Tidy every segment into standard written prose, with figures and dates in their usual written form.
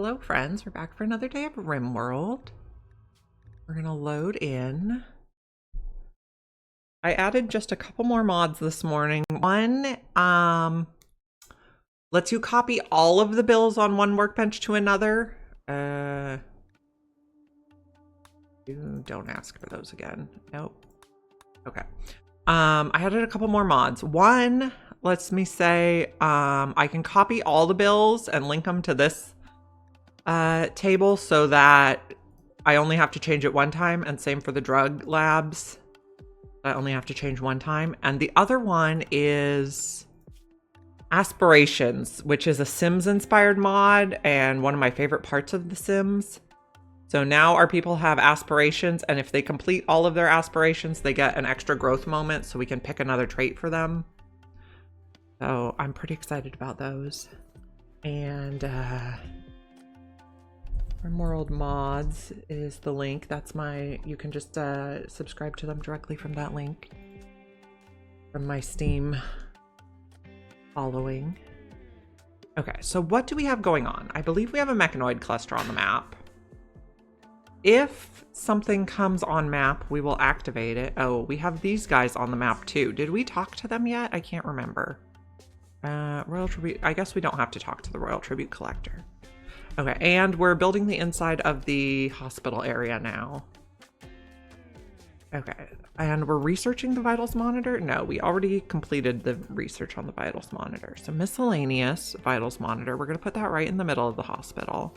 Hello friends, we're back for another day of Rimworld. We're gonna load in. I added just a couple more mods this morning. One lets you copy all of the bills on one workbench to another. Don't ask for those again. Nope. Okay. I added a couple more mods. One lets me say I can copy all the bills and link them to this table so that I only have to change it one time, and same for the drug labs. I only have to change one time. And the other one is aspirations, which is a Sims inspired mod and one of my favorite parts of The Sims. So now our people have aspirations, and if they complete all of their aspirations, they get an extra growth moment so we can pick another trait for them. So I'm pretty excited about those. And Rimworld mods is the link. That's my, you can just subscribe to them directly from that link from my Steam following. Okay, so what do we have going on? I believe we have a mechanoid cluster on the map. If something comes on map, we will activate it. Oh, we have these guys on the map too. Did we talk to them yet? I can't remember. Royal Tribute, I guess we don't have to talk to the Royal Tribute Collector. Okay, and we're building the inside of the hospital area now. Okay, and we're researching the vitals monitor? No, we already completed the research on the vitals monitor. So miscellaneous vitals monitor, we're gonna put that right in the middle of the hospital.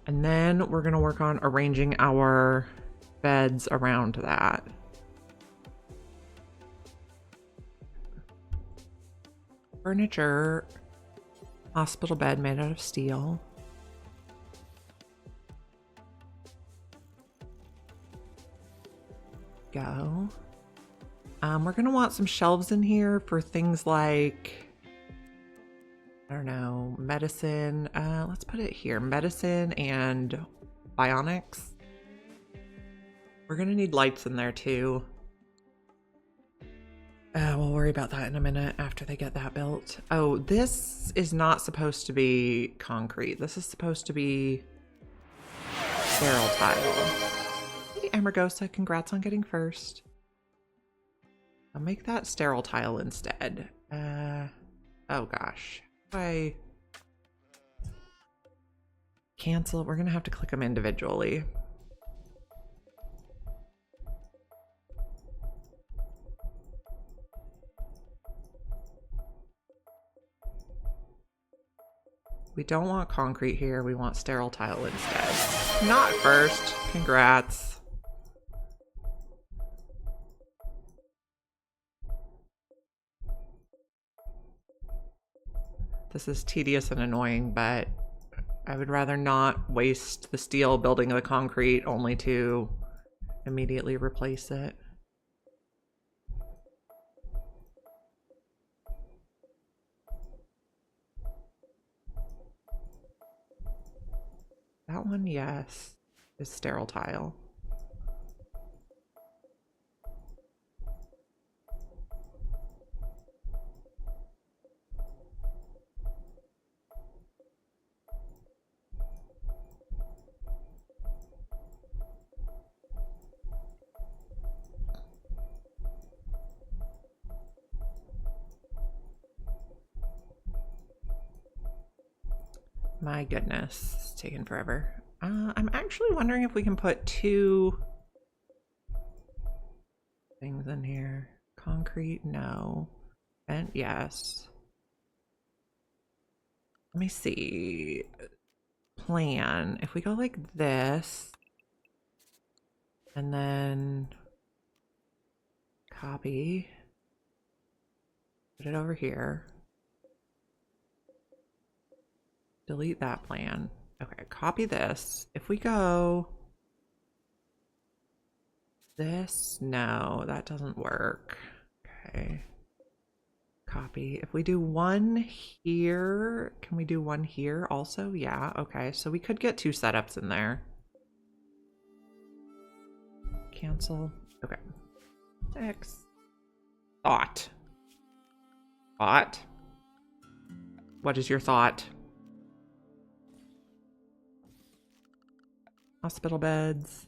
And then we're gonna work on arranging our beds around that. Furniture. Hospital bed made out of steel. Go. We're gonna want some shelves in here for things like, I don't know, medicine. Let's put it here. Medicine and bionics. We're gonna need lights in there too. We'll worry about that in a minute after they get that built. Oh, this is not supposed to be concrete. This is supposed to be sterile tile. Hey, Emergosa, congrats on getting first. I'll make that sterile tile instead. Oh gosh. I cancel. We're gonna have to click them individually. We don't want concrete here. We want sterile tile instead. Not first. Congrats. This is tedious and annoying, but I would rather not waste the steel building the concrete only to immediately replace it. That one, yes, is sterile tile. My goodness, it's taken forever. I'm actually wondering if we can put two things in here. Concrete, no. Vent, yes. Let me see. Plan. If we go like this, and then copy, put it over here. Delete that plan. Okay, copy this. If we go this, no, that doesn't work. Okay. Copy. If we do one here, can we do one here also? Yeah, okay. So we could get two setups in there. Cancel. Okay. X. Thought. Thought. What is your thought? Hospital beds.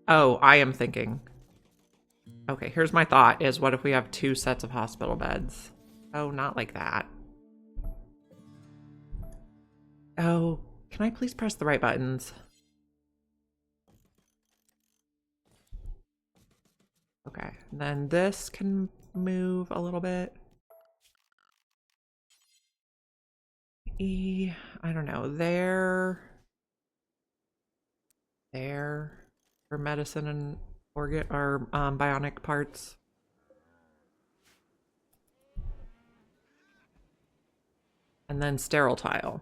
Oh, I am thinking. Okay, here's my thought is what if we have 2 sets of hospital beds? Oh, not like that. Oh, can I please press the right buttons? Okay, and then this can move a little bit. I don't know, there for medicine and organ or bionic parts. And then sterile tile.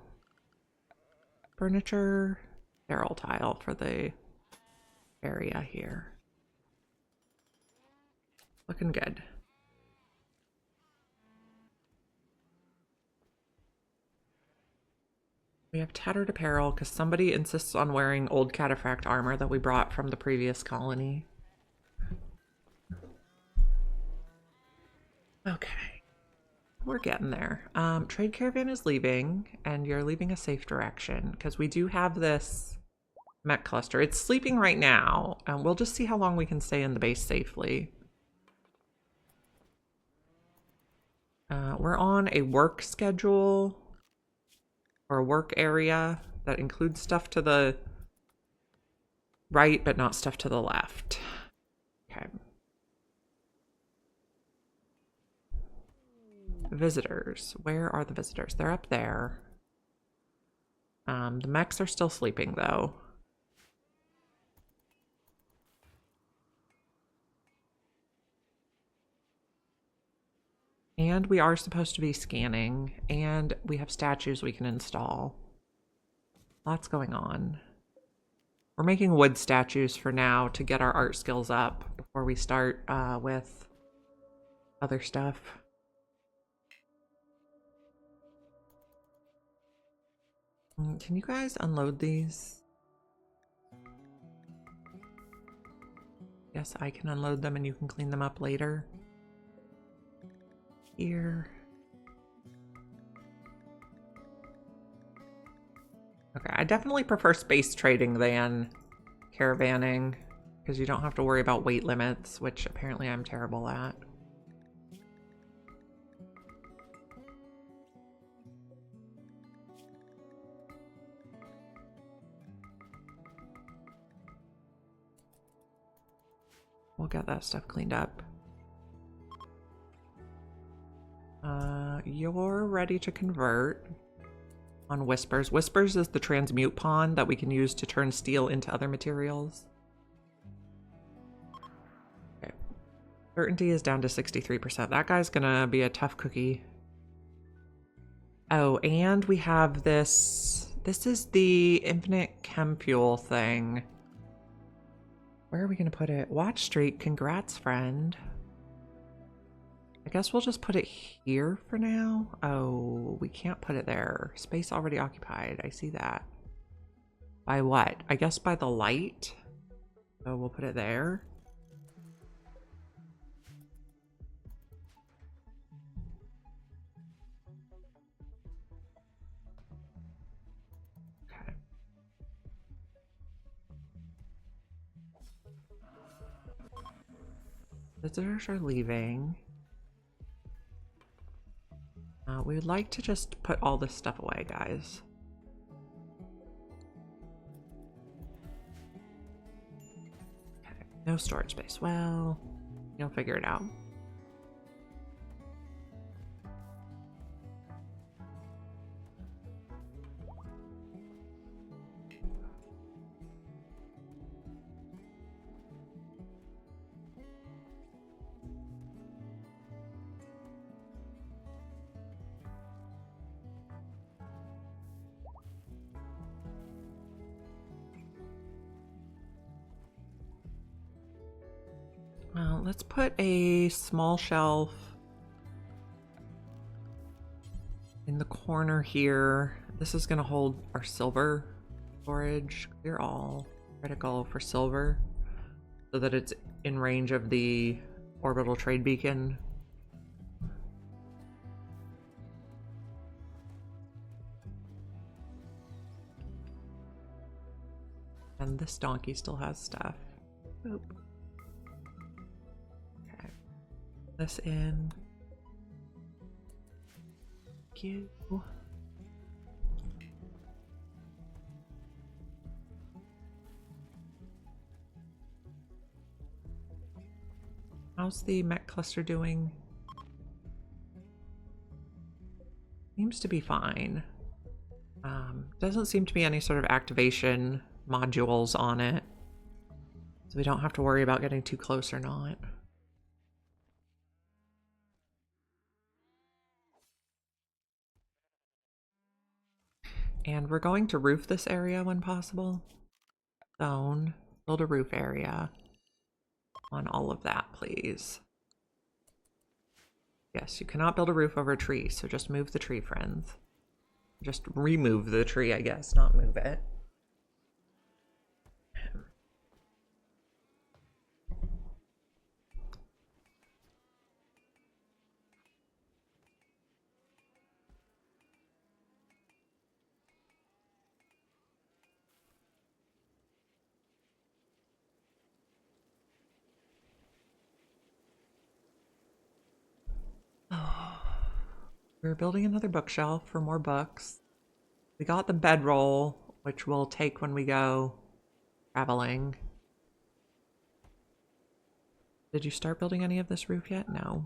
Furniture, sterile tile for the area here. Looking good. We have tattered apparel because somebody insists on wearing old cataphract armor that we brought from the previous colony. Okay. We're getting there. Trade caravan is leaving, and you're leaving a safe direction because we do have this mech cluster. It's sleeping right now, and we'll just see how long we can stay in the base safely. We're on a work schedule or a work area that includes stuff to the right, but not stuff to the left. Okay. Visitors. Where are the visitors? They're up there. The mechs are still sleeping, though. And we are supposed to be scanning, and we have statues we can install. Lots going on. We're making wood statues for now to get our art skills up before we start with other stuff. Can you guys unload these? Yes, I can unload them and you can clean them up later. Here. Okay, I definitely prefer space trading than caravanning because you don't have to worry about weight limits, which apparently I'm terrible at. We'll get that stuff cleaned up. You're ready to convert on Whispers. Whispers is the transmute pawn that we can use to turn steel into other materials. Okay. Certainty is down to 63%. That guy's gonna be a tough cookie. Oh, and we have this. This is the infinite chem fuel thing. Where are we gonna put it? Watch Street, congrats, friend. I guess we'll just put it here for now. Oh, we can't put it there. Space already occupied. I see that. By what? I guess by the light. So we'll put it there. Okay. Visitors are leaving. We would like to just put all this stuff away, guys. Okay, no storage space. Well, you'll figure it out. Well, let's put a small shelf in the corner here. This is going to hold our silver storage. Clear all. Critical for silver so that it's in range of the orbital trade beacon. And this donkey still has stuff. Boop. Okay. This in. Thank you. How's the mech cluster doing? Seems to be fine. Doesn't seem to be any sort of activation modules on it. So we don't have to worry about getting too close or not. And we're going to roof this area when possible. Zone, build a roof area on all of that, please. Yes, you cannot build a roof over a tree, so just move the tree, friends. Just remove the tree, I guess, not move it. We're building another bookshelf for more books. We got the bedroll, which we'll take when we go traveling. Did you start building any of this roof yet? No.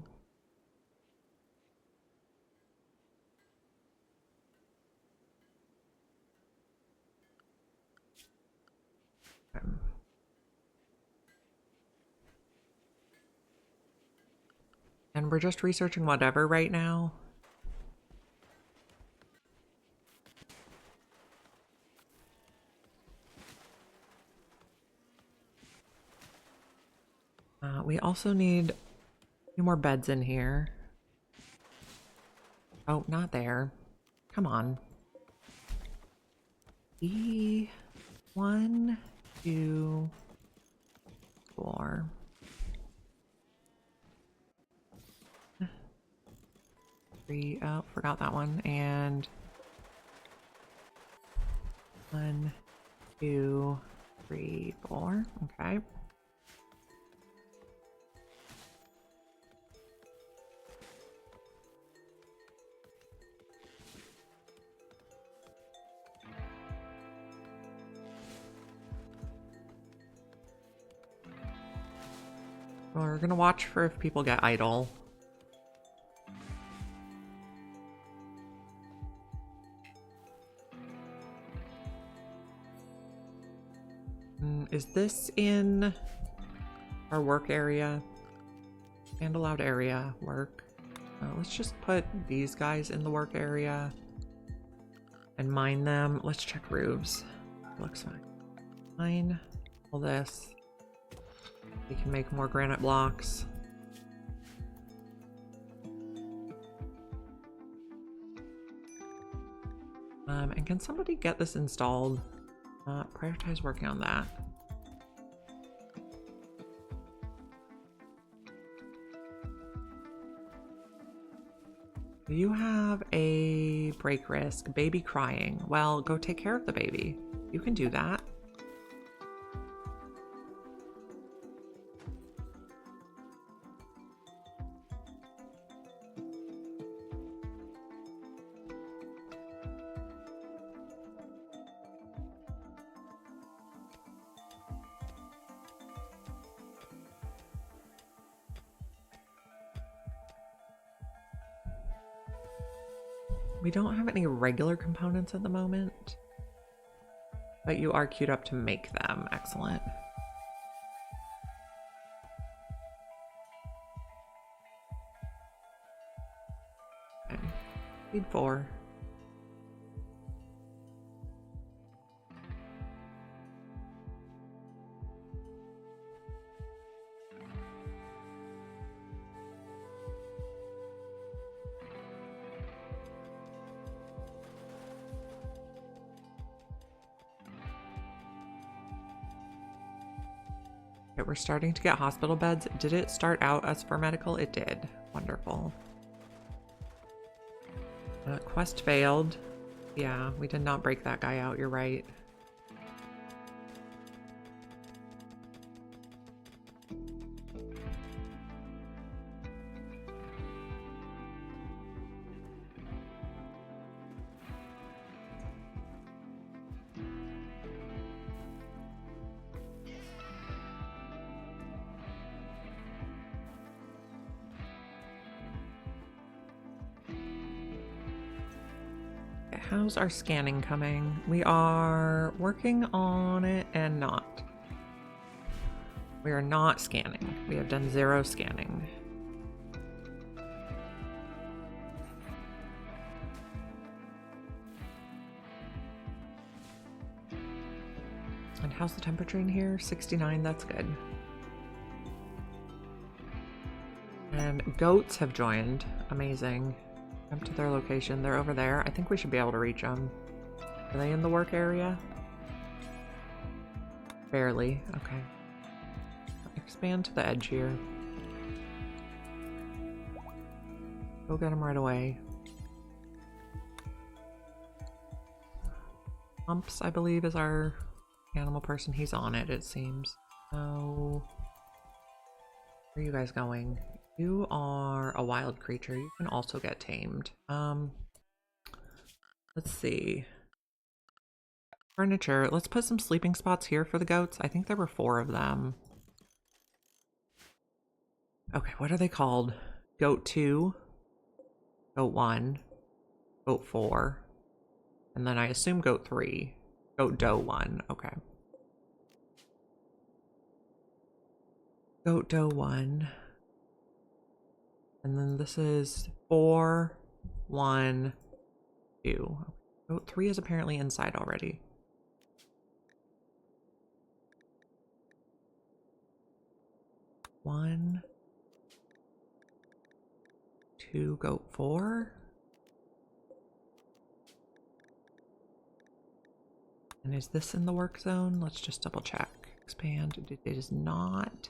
And we're just researching whatever right now. We also need a few more beds in here. Oh, not there. Come on. 1, 2, 4. 3. Oh, forgot that one. And 1, 2, 3, 4. Okay. We're gonna watch for if people get idle. Is this in our work area? And allowed area, work. Let's just put these guys in the work area and mine them. Let's check roofs. Looks fine. Mine all this. We can make more granite blocks. And can somebody get this installed? Prioritize working on that. You have a break risk, baby crying. Well, go take care of the baby. You can do that. We don't have any regular components at the moment, but you are queued up to make them. Excellent. Okay. Speed 4. Okay, we're starting to get hospital beds. Did it start out as for medical? It did. Wonderful. Quest failed. Yeah, we did not break that guy out. You're right. how's our scanning coming? We are working on it and not. We are not scanning. We have done 0 scanning. And how's the temperature in here? 69, that's good. And goats have joined. Amazing. Jump to their location. They're over there. I think we should be able to reach them. Are they in the work area? Barely. Okay. Expand to the edge here. Go get them right away. Humps, I believe, is our animal person. He's on it, it seems. So, where are you guys going? You are a wild creature. You can also get tamed. Let's see. Furniture. Let's put some sleeping spots here for the goats. I think there were 4 of them. Okay, what are they called? Goat 2, Goat 1, Goat 4, and then I assume Goat 3. Goat Doe 1, okay. Goat Doe 1. And then this is 4, 1, 2. Goat 3 is apparently inside already. One, 2, Goat 4. And is this in the work zone? Let's just double check. Expand. It is not.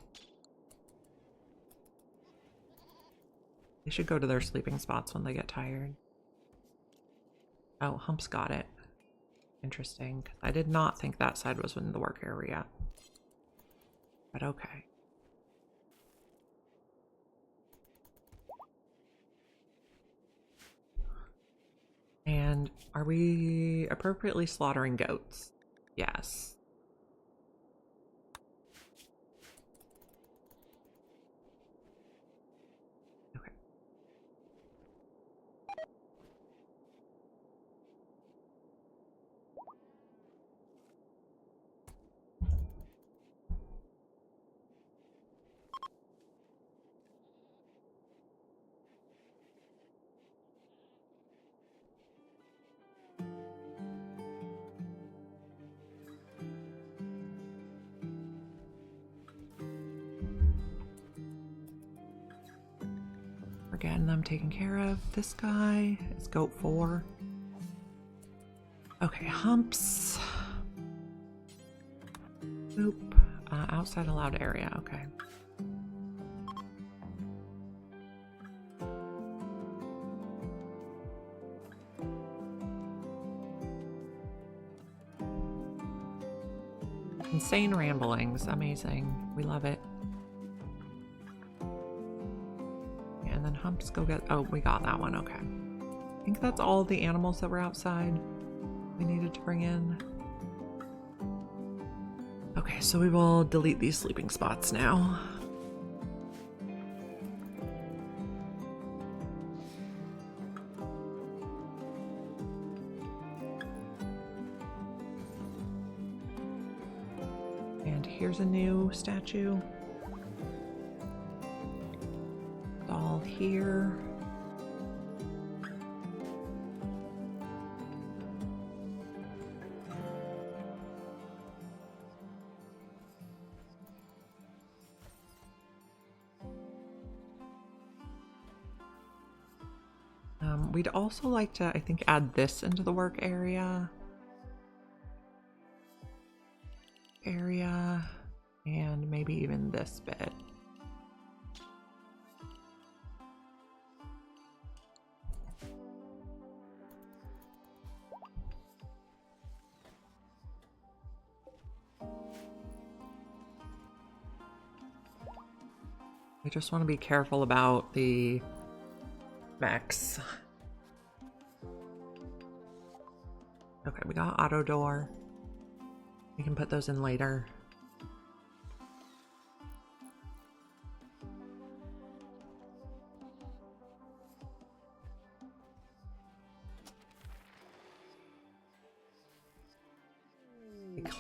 They should go to their sleeping spots when they get tired. Oh, Hump's got it. Interesting. I did not think that side was in the work area. But okay. And are we appropriately slaughtering goats? Yes. Okay. We're getting them taken care of. This guy is Goat 4. Okay, Humps. Oop. Outside allowed area, okay. Insane ramblings, amazing. We love it. Yeah, and then Humps go get, oh, we got that one, okay. I think that's all the animals that were outside we needed to bring in. Okay, so we will delete these sleeping spots now. And here's a new statue. It's all here. We'd also like to, I think, add this into the work area. And maybe even this bit. We just want to be careful about the mechs. Okay, we got auto door. We can put those in later.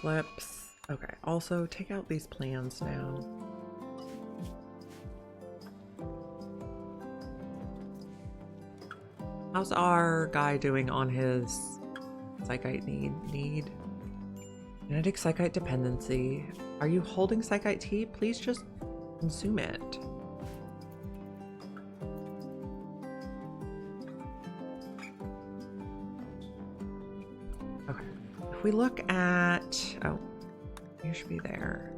slips. Okay, also take out these plans now. How's our guy doing on his psychite need? Genetic psychite dependency. Are you holding psychite tea? Please just consume it. Okay. If we look at... Oh, you should be there.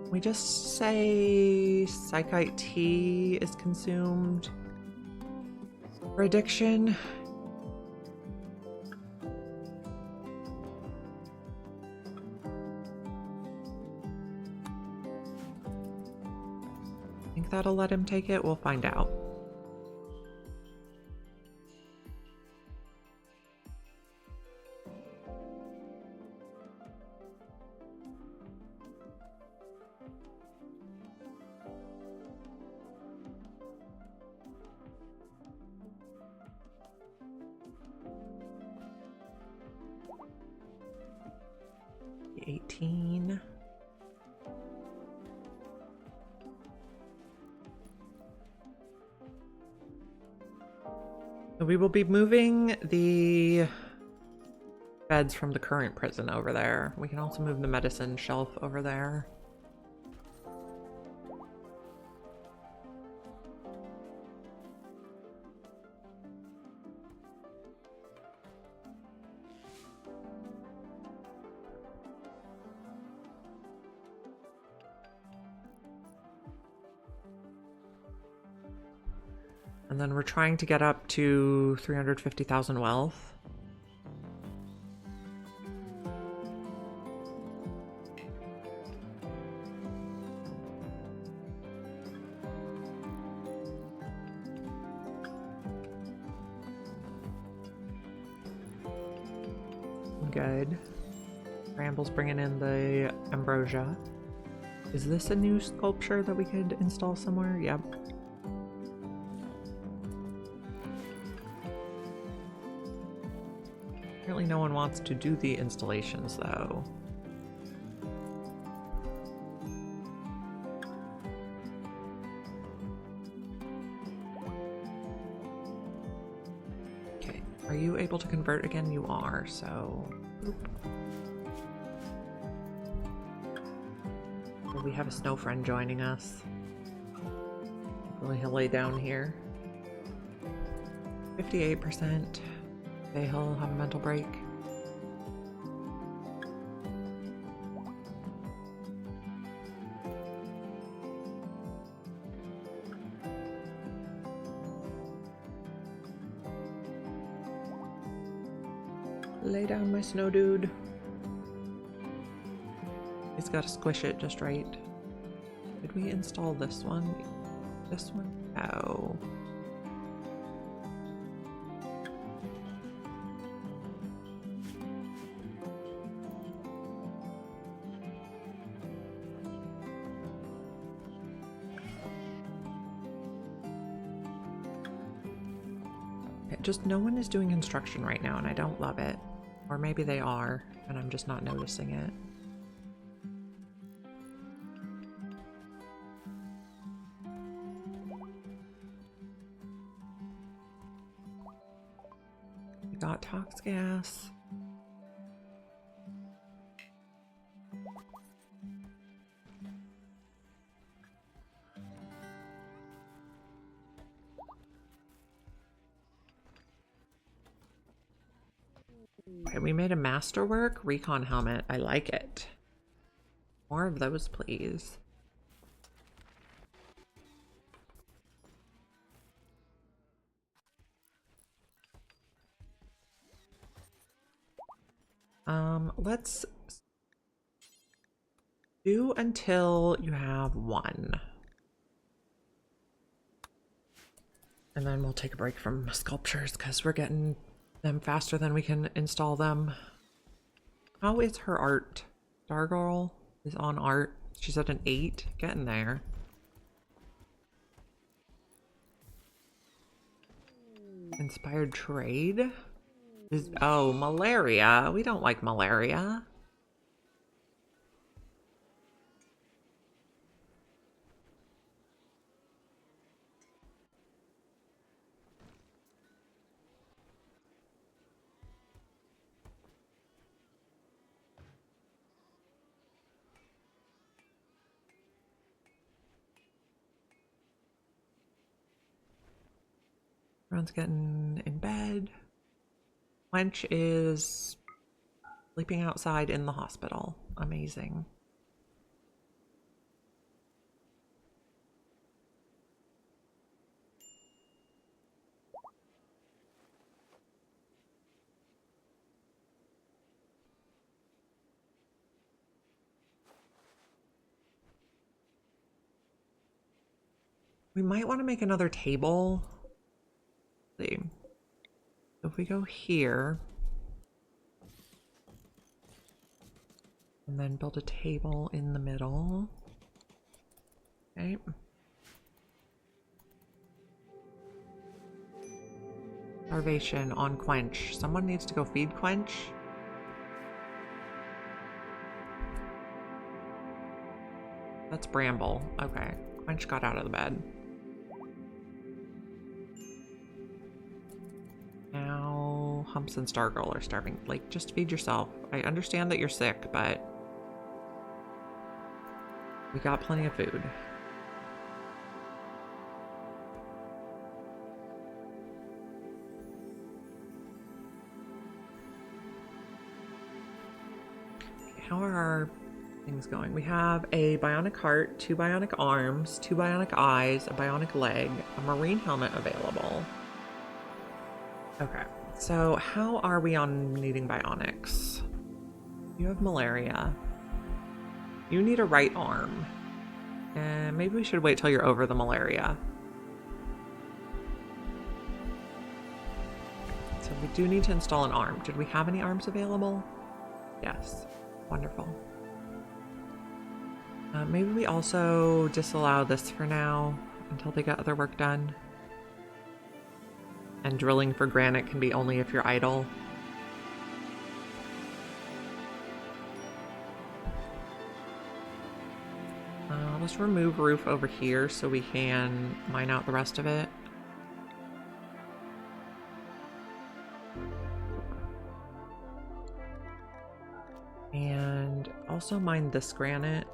We just say psychite tea is consumed for addiction. Think that'll let him take it? We'll find out. So we will be moving the beds from the current prison over there. We can also move the medicine shelf over there. And then we're trying to get up to 350,000 wealth. Good. Bramble's bringing in the ambrosia. Is this a new sculpture that we could install somewhere? Yep. Apparently no one wants to do the installations though. Okay, are you able to convert again? You are, so... Boop. So we have a snow friend joining us. Hopefully he'll lay down here. 58%. Okay, he'll have a mental break. Lay down, my snow dude. He's got to squish it just right. Did we install this one? This one? No. Just no one is doing construction right now, and I don't love it. Or maybe they are, and I'm just not noticing it. We got tox gas. Okay, we made a masterwork recon helmet. I like it. More of those, please. Let's do until you have one. And then we'll take a break from sculptures because we're getting them faster than we can install them. How is her art? Stargirl is on art. She's at an 8. Getting there. Inspired trade. Oh, malaria. We don't like malaria. Everyone's getting in bed. Wench is sleeping outside in the hospital. Amazing. We might want to make another table. Let's see. So if we go here and then build a table in the middle. Okay. Starvation on Quench. Someone needs to go feed Quench. That's Bramble. Okay. Quench got out of the bed. Now Humps and Stargirl are starving. Like, just feed yourself. I understand that you're sick, but we got plenty of food. How are our things going? We have a bionic heart, 2 bionic arms, 2 bionic eyes, a bionic leg, a marine helmet available. Okay, so how are we on needing bionics? You have malaria. You need a right arm. And maybe we should wait till you're over the malaria. So we do need to install an arm. Did we have any arms available? Yes. Wonderful. Maybe we also disallow this for now until they get other work done. And drilling for granite can be only if you're idle. Let's remove roof over here so we can mine out the rest of it. And also mine this granite.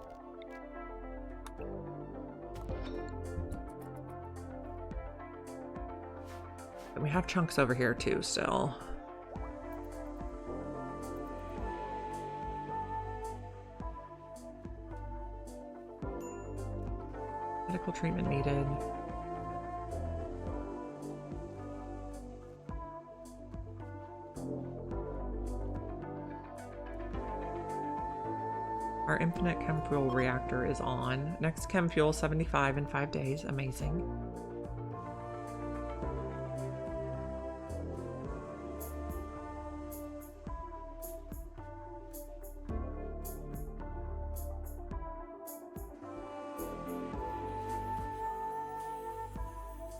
And we have chunks over here too still. Medical treatment needed. Our infinite chem fuel reactor is on. Next chem fuel 75 in 5 days. Amazing.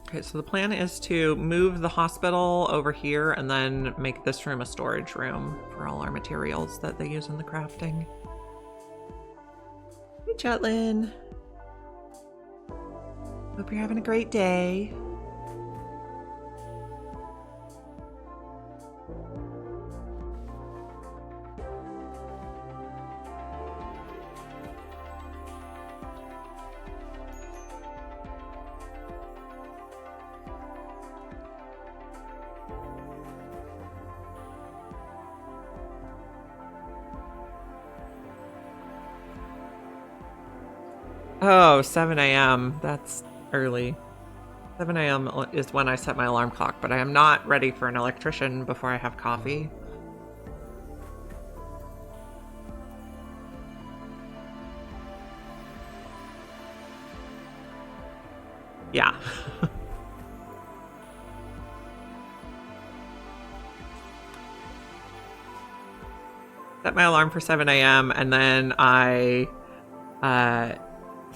Okay, so the plan is to move the hospital over here and then make this room a storage room for all our materials that they use in the crafting. Hey, Jutlin. Hope you're having a great day. Oh, 7 a.m. That's early. 7 a.m. is when I set my alarm clock, but I am not ready for an electrician before I have coffee. Yeah. Set my alarm for 7 a.m. and then I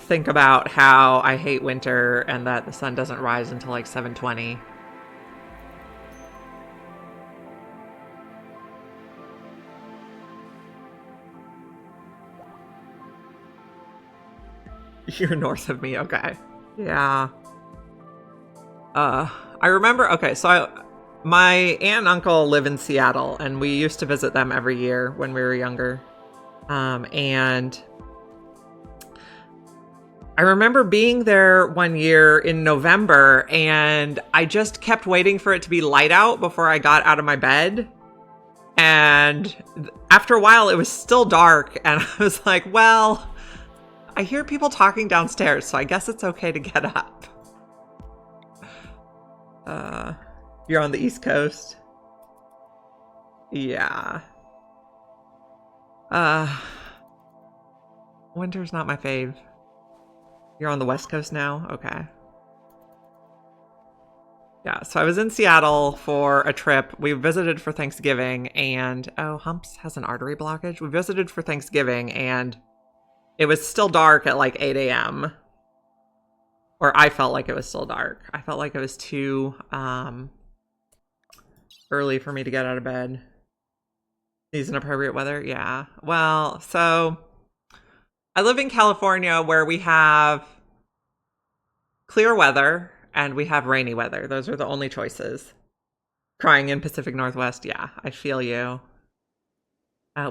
think about how I hate winter and that the sun doesn't rise until like 7:20. You're north of me, okay. Yeah. I remember, okay, so my aunt and uncle live in Seattle, and we used to visit them every year when we were younger. And I remember being there one year in November, and I just kept waiting for it to be light out before I got out of my bed. And after a while, it was still dark, and I was like, well, I hear people talking downstairs, so I guess it's okay to get up. You're on the East Coast. Yeah. Winter's not my fave. You're on the West Coast now? Okay. Yeah, so I was in Seattle for a trip. We visited for Thanksgiving, and oh, Humps has an artery blockage. We visited for Thanksgiving, and it was still dark at like 8 a.m. Or I felt like it was still dark. I felt like it was too early for me to get out of bed. Season appropriate weather? Yeah. Well, so I live in California where we have clear weather and we have rainy weather. Those are the only choices. Crying in Pacific Northwest. Yeah, I feel you.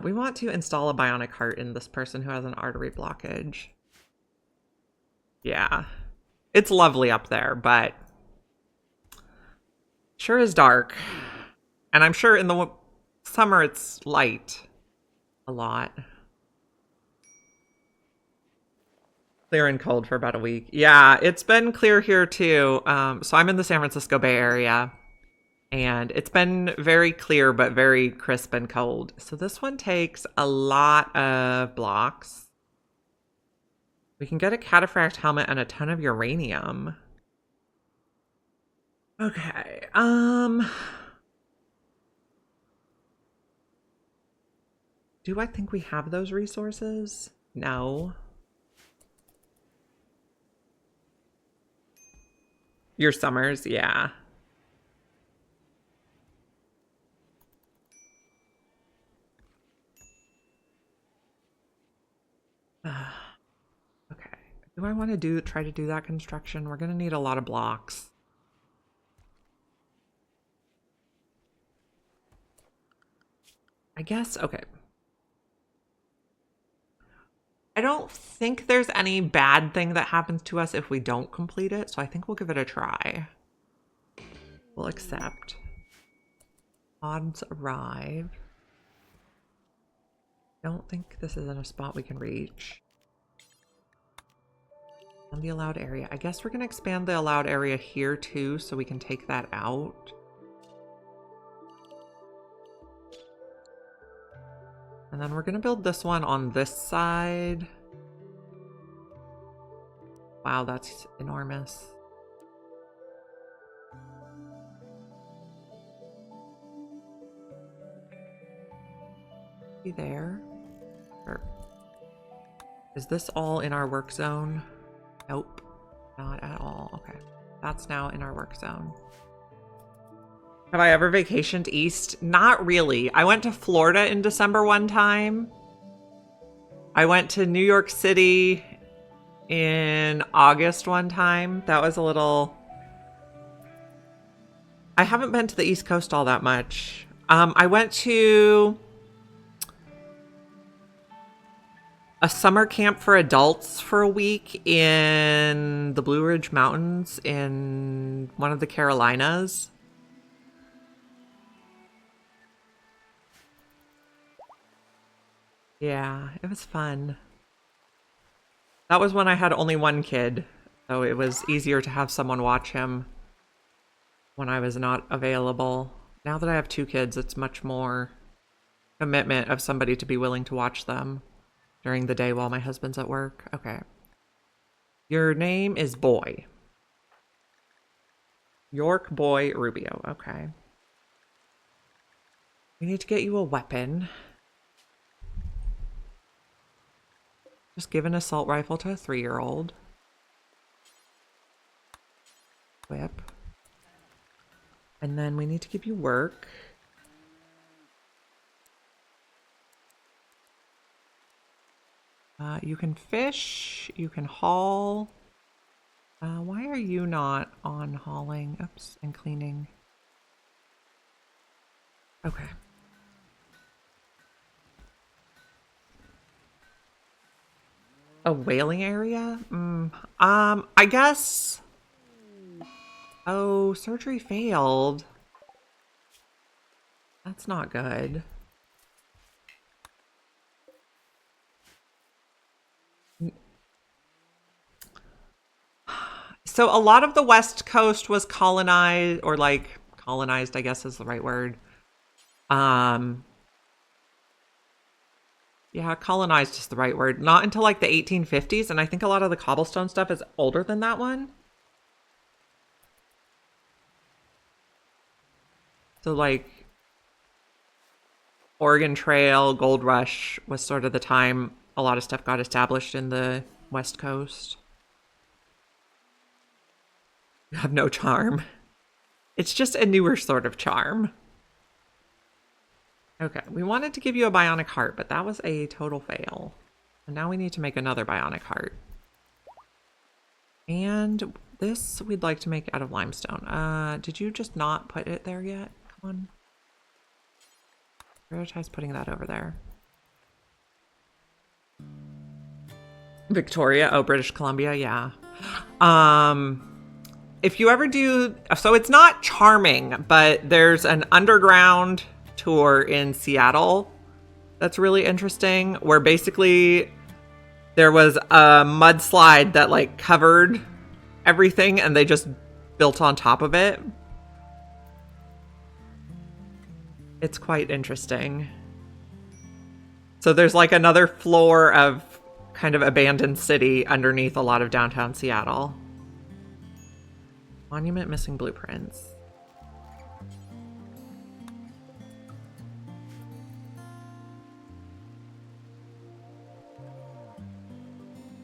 We want to install a bionic heart in this person who has an artery blockage. Yeah. It's lovely up there, but sure is dark. And I'm sure in the summer it's light a lot. Clear and cold for about a week. Yeah, it's been clear here too. So I'm in the San Francisco Bay Area, and it's been very clear but very crisp and cold. So this one takes a lot of blocks. We can get a cataphract helmet and a ton of uranium. Okay. Do I think we have those resources? No. Your summers, yeah. Okay. Do I want to try to do that construction? We're gonna need a lot of blocks. I guess, okay. I don't think there's any bad thing that happens to us if we don't complete it, so I think we'll give it a try. We'll accept. Odds arrive. Don't think this is in a spot we can reach. On the allowed area. I guess we're going to expand the allowed area here too, so we can take that out. And then we're going to build this one on this side. Wow, that's enormous. Be there. Or is this all in our work zone? Nope, not at all. Okay, that's now in our work zone. Have I ever vacationed east? Not really. I went to Florida in December one time. I went to New York City in August one time. That was a little... I haven't been to the East Coast all that much. I went to a summer camp for adults for a week in the Blue Ridge Mountains in one of the Carolinas. Yeah, it was fun. That was when I had only one kid, so it was easier to have someone watch him when I was not available. Now that I have two kids, it's much more commitment of somebody to be willing to watch them during the day while my husband's at work. Okay. Your name is Boy. York Boy Rubio. Okay. We need to get you a weapon. Just give an assault rifle to a 3-year-old. Whip. And then we need to give you work. You can fish, you can haul. Why are you not on hauling? Oops, and cleaning. Okay. A whaling area? I guess. Oh, surgery failed. That's not good. So a lot of the West Coast was colonized, or like colonized, I guess is the right word. Yeah, colonized is the right word. Not until like the 1850s, and I think a lot of the cobblestone stuff is older than that one. So like Oregon Trail, Gold Rush was sort of the time a lot of stuff got established in the West Coast. You have no charm. It's just a newer sort of charm. Okay, we wanted to give you a bionic heart, but that was a total fail. And now we need to make another bionic heart. And this we'd like to make out of limestone. Did you just not put it there yet? Come on. Prioritize putting that over there. Victoria, oh, British Columbia, yeah. If you ever do, so it's not charming, but there's an underground tour in Seattle that's really interesting, where basically there was a mudslide that like covered everything and they just built on top of it. It's quite interesting. So there's like another floor of kind of abandoned city underneath a lot of downtown Seattle. Monument missing blueprints.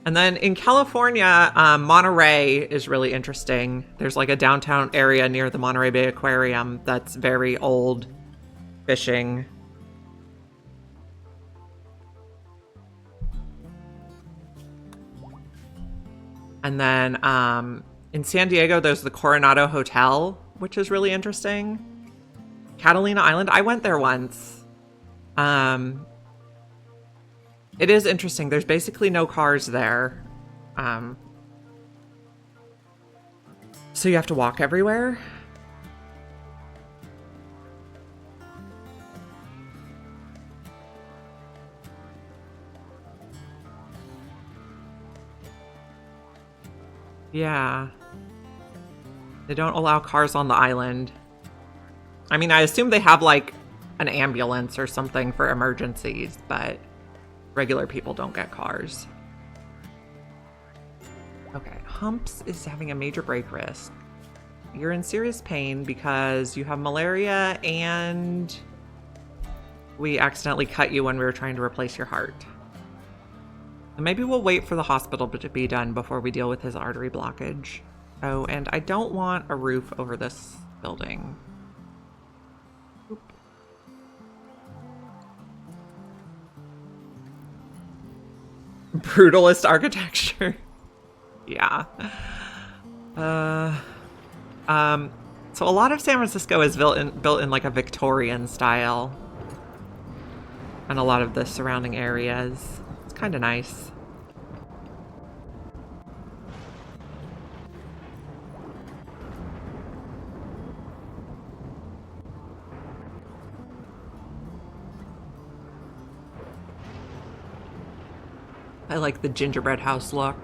And then in California, Monterey is really interesting. There's like a downtown area near the Monterey Bay Aquarium that's very old fishing. And then in San Diego, there's the Coronado Hotel, which is really interesting. Catalina Island, I went there once. It is interesting. There's basically no cars there. So you have to walk everywhere. Yeah. They don't allow cars on the island. I mean, I assume they have like an ambulance or something for emergencies, but regular people don't get cars. Okay, Humps is having a major break risk. You're in serious pain because you have malaria and we accidentally cut you when we were trying to replace your heart. So maybe we'll wait for the hospital to be done before we deal with his artery blockage. Oh, and I don't want a roof over this building. Oop. Brutalist architecture. Yeah. So a lot of San Francisco is built in like a Victorian style. And a lot of the surrounding areas. It's kind of nice. I like the gingerbread house look.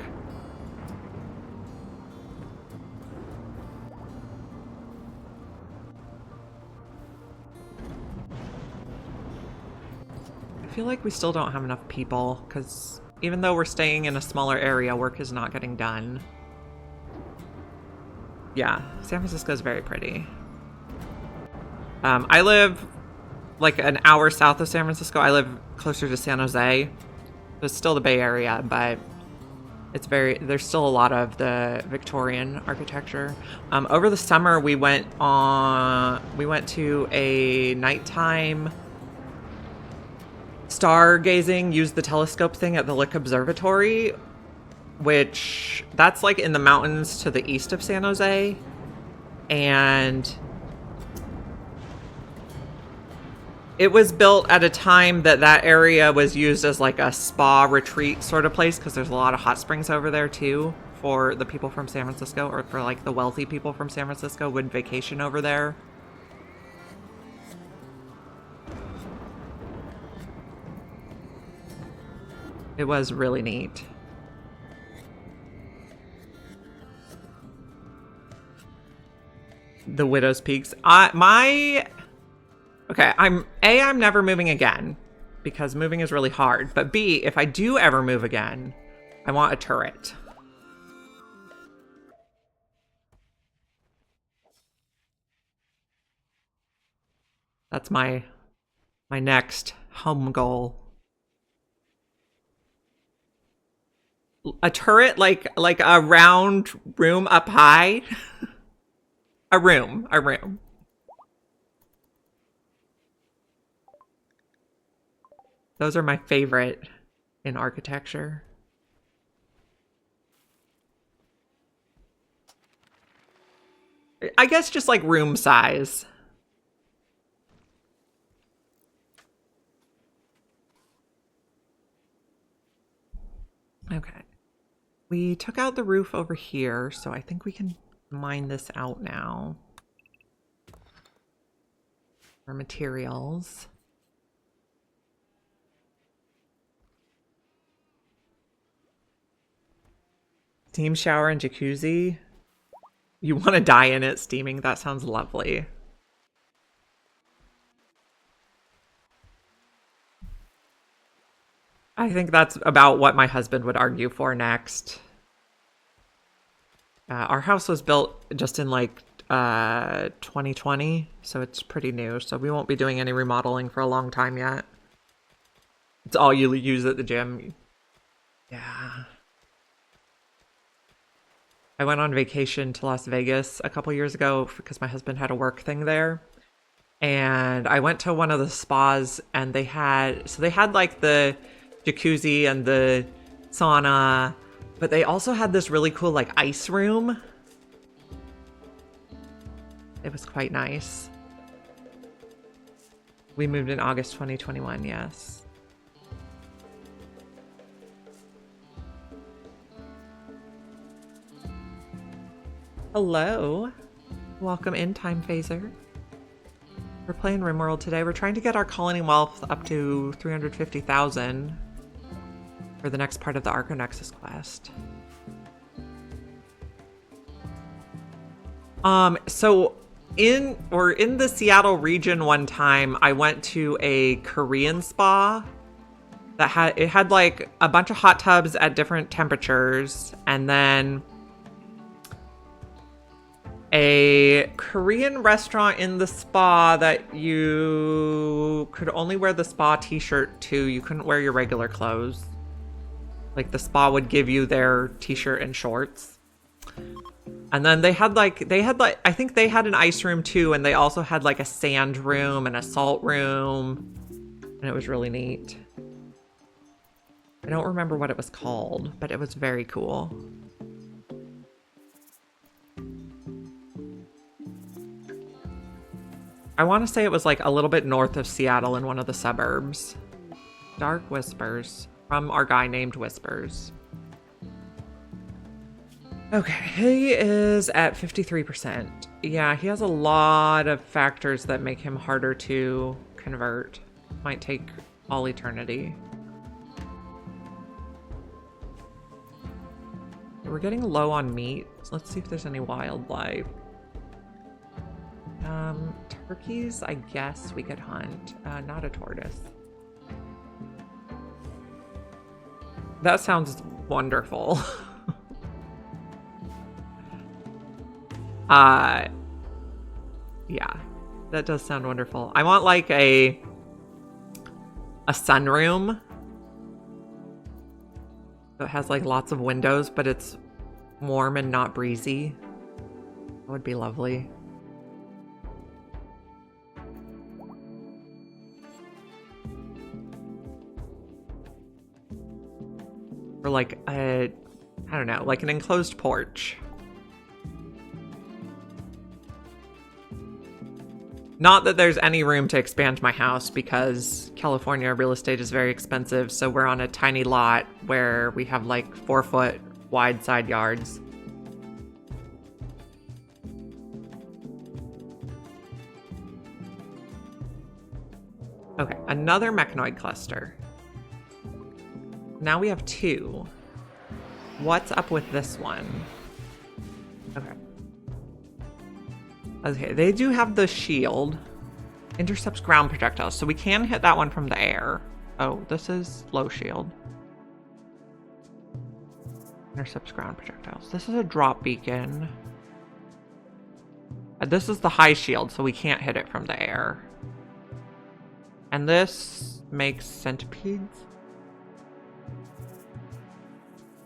I feel like we still don't have enough people, because even though we're staying in a smaller area, work is not getting done. Yeah, San Francisco is very pretty. I live like an hour south of San Francisco. I live closer to San Jose. It's still the Bay Area, but there's still a lot of the Victorian architecture. Over the summer, we went to a nighttime stargazing, use the telescope thing at the Lick Observatory, which that's like in the mountains to the east of San Jose. And it was built at a time that that area was used as like a spa retreat sort of place, because there's a lot of hot springs over there too for the people from San Francisco, or for like the wealthy people from San Francisco would vacation over there. It was really neat. The Widow's Peaks. Okay, I'm never moving again because moving is really hard. But B, if I do ever move again, I want a turret. That's my next home goal. A turret, like a round room up high. A room. Those are my favorite in architecture. I guess just like room size. Okay. We took out the roof over here, so I think we can mine this out now for materials. Steam shower and jacuzzi. You want to die in it steaming? That sounds lovely. I think that's about what my husband would argue for next. Our house was built just in like 2020, so it's pretty new. So we won't be doing any remodeling for a long time yet. It's all you use at the gym. Yeah. I went on vacation to Las Vegas a couple years ago because my husband had a work thing there. And I went to one of the spas and they had like the jacuzzi and the sauna, but they also had this really cool like ice room. It was quite nice. We moved in August 2021, yes. Hello. Welcome in, Time Phaser. We're playing Rimworld today. We're trying to get our colony wealth up to 350,000 for the next part of the Archonexus quest. So in the Seattle region one time, I went to a Korean spa that had like a bunch of hot tubs at different temperatures, and then a Korean restaurant in the spa that you could only wear the spa t-shirt to. You couldn't wear your regular clothes. Like the spa would give you their t-shirt and shorts. And then they had like I think they had an ice room too, and they also had like a sand room and a salt room. And it was really neat. I don't remember what it was called, but it was very cool. I want to say it was like a little bit north of Seattle in one of the suburbs. Dark Whispers from our guy named Whispers. Okay, he is at 53%. Yeah, he has a lot of factors that make him harder to convert. Might take all eternity. We're getting low on meat. Let's see if there's any wildlife. Turkeys, I guess we could hunt. Not a tortoise. That sounds wonderful. Yeah, that does sound wonderful. I want like a sunroom. So it has like lots of windows, but it's warm and not breezy. That would be lovely. or like a, I don't know, like an enclosed porch. Not that there's any room to expand my house because California real estate is very expensive. So we're on a tiny lot where we have like 4-foot wide side yards. Okay, another mechanoid cluster. Now we have 2. What's up with this one? Okay. Okay, they do have the shield. Intercepts ground projectiles, so we can hit that one from the air. Oh, this is low shield. Intercepts ground projectiles. This is a drop beacon. This is the high shield, so we can't hit it from the air. And this makes centipedes.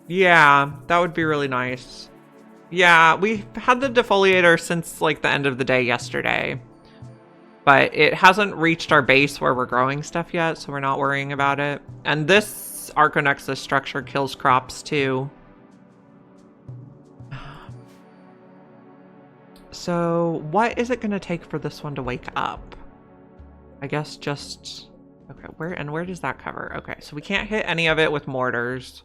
Yeah, that would be really nice. Yeah, we had the defoliator since like the end of the day yesterday. But it hasn't reached our base where we're growing stuff yet, so we're not worrying about it. And this Archonexus structure kills crops too. So what is it going to take for this one to wake up? I guess just... Okay, where does that cover? Okay, so we can't hit any of it with mortars.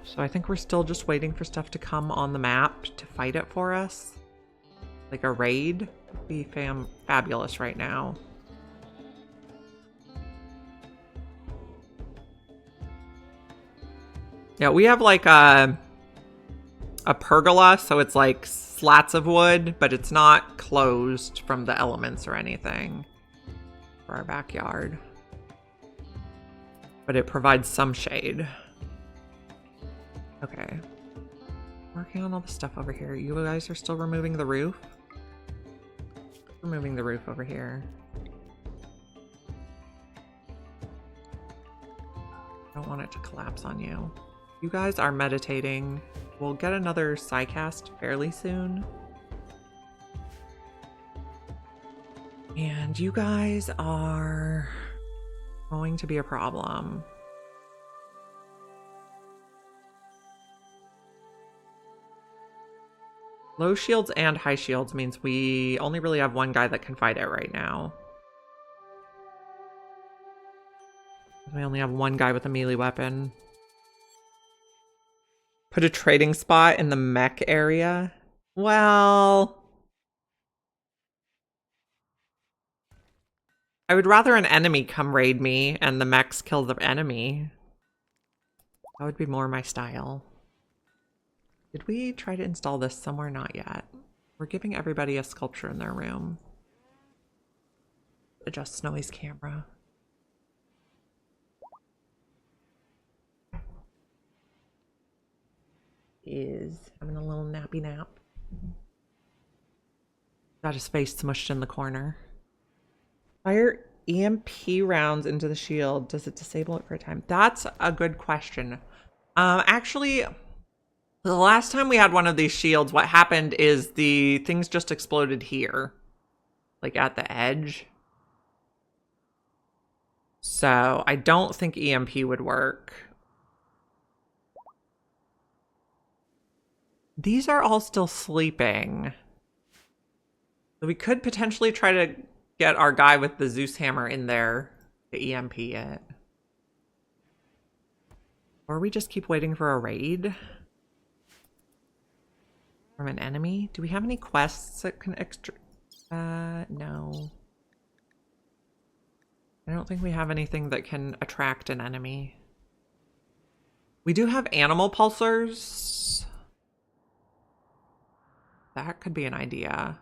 So I think we're still just waiting for stuff to come on the map to fight it for us. Like a raid would be fabulous right now. Yeah, we have like a pergola, so it's like slats of wood, but it's not closed from the elements or anything for our backyard. But it provides some shade. Okay. Working on all the stuff over here. You guys are still removing the roof? Removing the roof over here. I don't want it to collapse on you. You guys are meditating. We'll get another Psycast fairly soon. And you guys are going to be a problem. Low shields and high shields means we only really have one guy that can fight it right now. We only have one guy with a melee weapon. Put a trading spot in the mech area. Well, I would rather an enemy come raid me and the mechs kill the enemy. That would be more my style. Did we try to install this somewhere? Not yet. We're giving everybody a sculpture in their room. Adjust Snowy's camera. Is having a little nappy nap. Got his face smushed in the corner. Fire EMP rounds into the shield. Does it disable it for a time? That's a good question. Actually, the last time we had one of these shields, what happened is the things just exploded here. Like at the edge. So I don't think EMP would work. These are all still sleeping. So we could potentially try to get our guy with the Zeus hammer in there to EMP it. Or we just keep waiting for a raid from an enemy. Do we have any quests that can extra... no. I don't think we have anything that can attract an enemy. We do have animal pulsars. That could be an idea.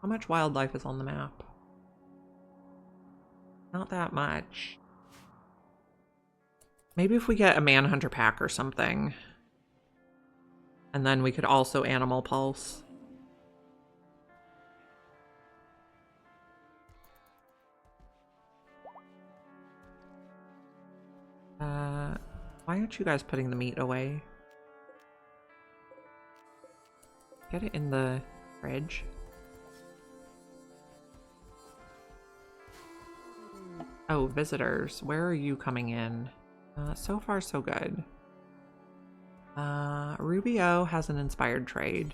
How much wildlife is on the map? Not that much. Maybe if we get a manhunter pack or something. And then we could also animal pulse. Why aren't you guys putting the meat away? Get it in the fridge. Oh, visitors. Where are you coming in? So far, so good. Rubio has an inspired trade.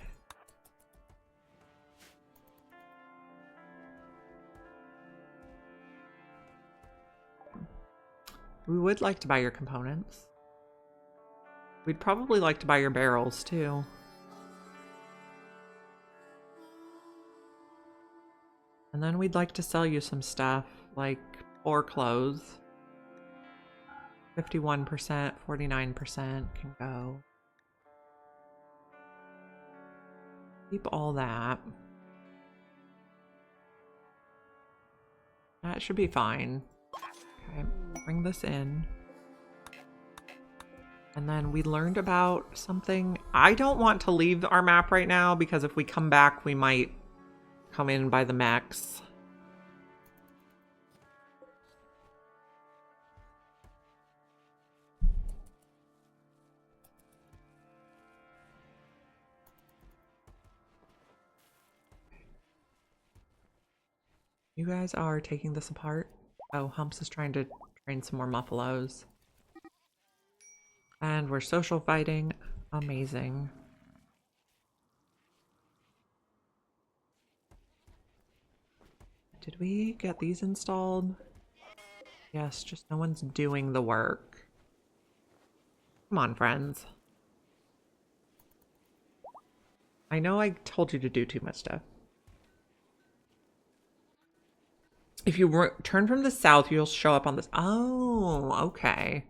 We would like to buy your components. We'd probably like to buy your barrels, too. And then we'd like to sell you some stuff, like ore clothes. 51%, 49% can go. Keep all that. That should be fine. Okay, bring this in. And then we learned about something. I don't want to leave our map right now because if we come back, we might come in by the mechs. You guys are taking this apart. Oh, Humps is trying to train some more muffalos. And we're social fighting. Amazing. Did we get these installed? Yes, just no one's doing the work. Come on, friends. I know I told you to do too much stuff. If you turn from the south, you'll show up on this. Oh, okay.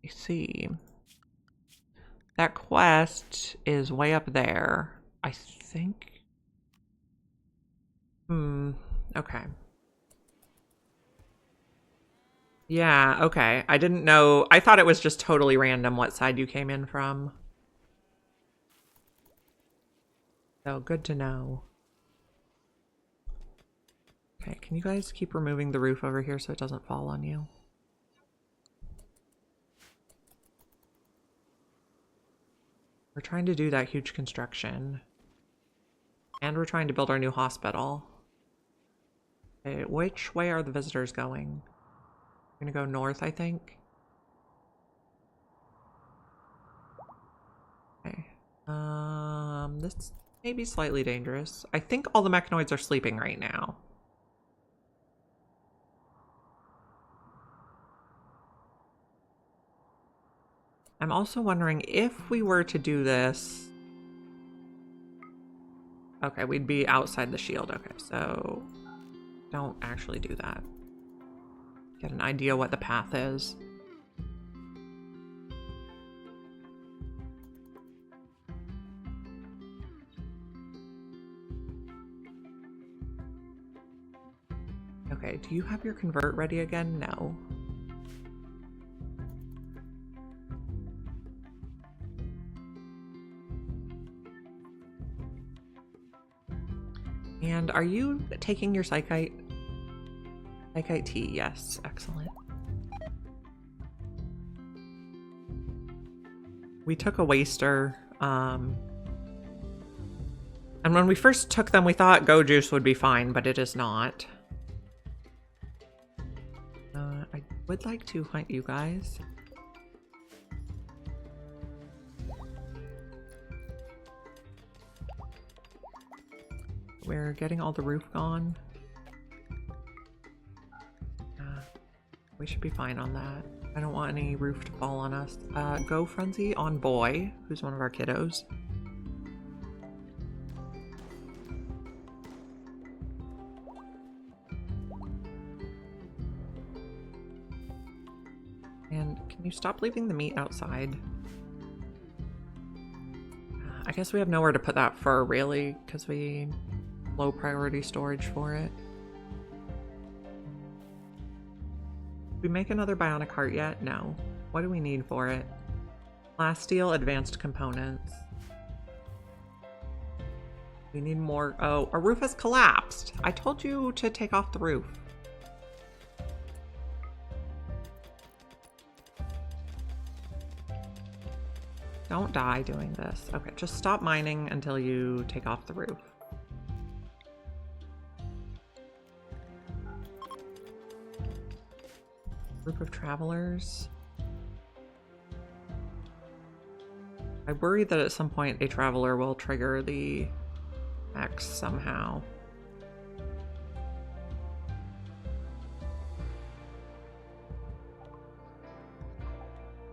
I see. That quest is way up there, I think. Okay. Yeah, okay. I didn't know. I thought it was just totally random what side you came in from. So good to know. Okay, can you guys keep removing the roof over here so it doesn't fall on you? We're trying to do that huge construction. And we're trying to build our new hospital. Okay, which way are the visitors going? We're gonna go north, I think. Okay. This may be slightly dangerous. I think all the mechanoids are sleeping right now. I'm also wondering if we were to do this. Okay, we'd be outside the shield. Okay, so don't actually do that. Get an idea what the path is. Okay, do you have your convert ready again? No. And are you taking your psychite? Psychite tea, yes, excellent. We took a waster, and when we first took them, we thought go juice would be fine, but it is not. I would like to hunt you guys. We're getting all the roof gone. We should be fine on that. I don't want any roof to fall on us. Go frenzy on Boy, who's one of our kiddos. And can you stop leaving the meat outside? I guess we have nowhere to put that fur, really, because we low priority storage for it. Did we make another bionic heart yet? No. What do we need for it? Last steel, advanced components. We need more. Oh, our roof has collapsed. I told you to take off the roof. Don't die doing this. Okay, just stop mining until you take off the roof. Group of travelers. I worry that at some point a traveler will trigger the Mechs somehow.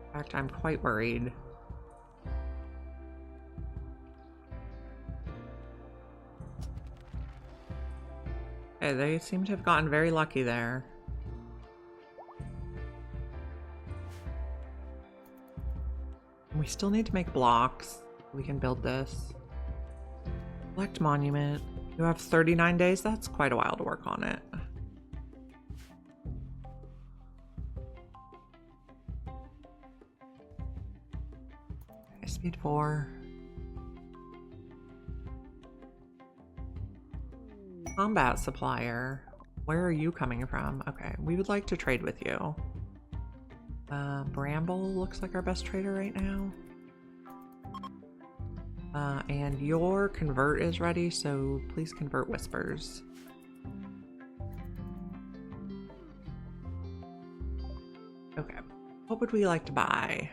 In fact, I'm quite worried. Okay, they seem to have gotten very lucky there. We still need to make blocks. We can build this. Select monument. You have 39 days? That's quite a while to work on it. Okay, speed 4. Combat supplier. Where are you coming from? Okay, we would like to trade with you. Bramble looks like our best trader right now. And your convert is ready, so please convert whispers. Okay, what would we like to buy?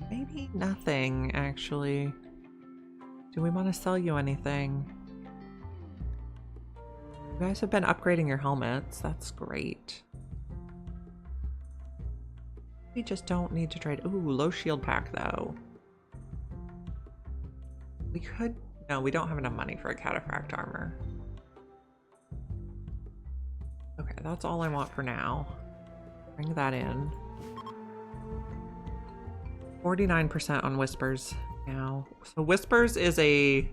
Maybe nothing, actually. Do we want to sell you anything? You guys have been upgrading your helmets. That's great. We just don't need to trade. Ooh, low shield pack though. We could. No, we don't have enough money for a cataphract armor. Okay, that's all I want for now. Bring that in. 49% on whispers now. So whispers is a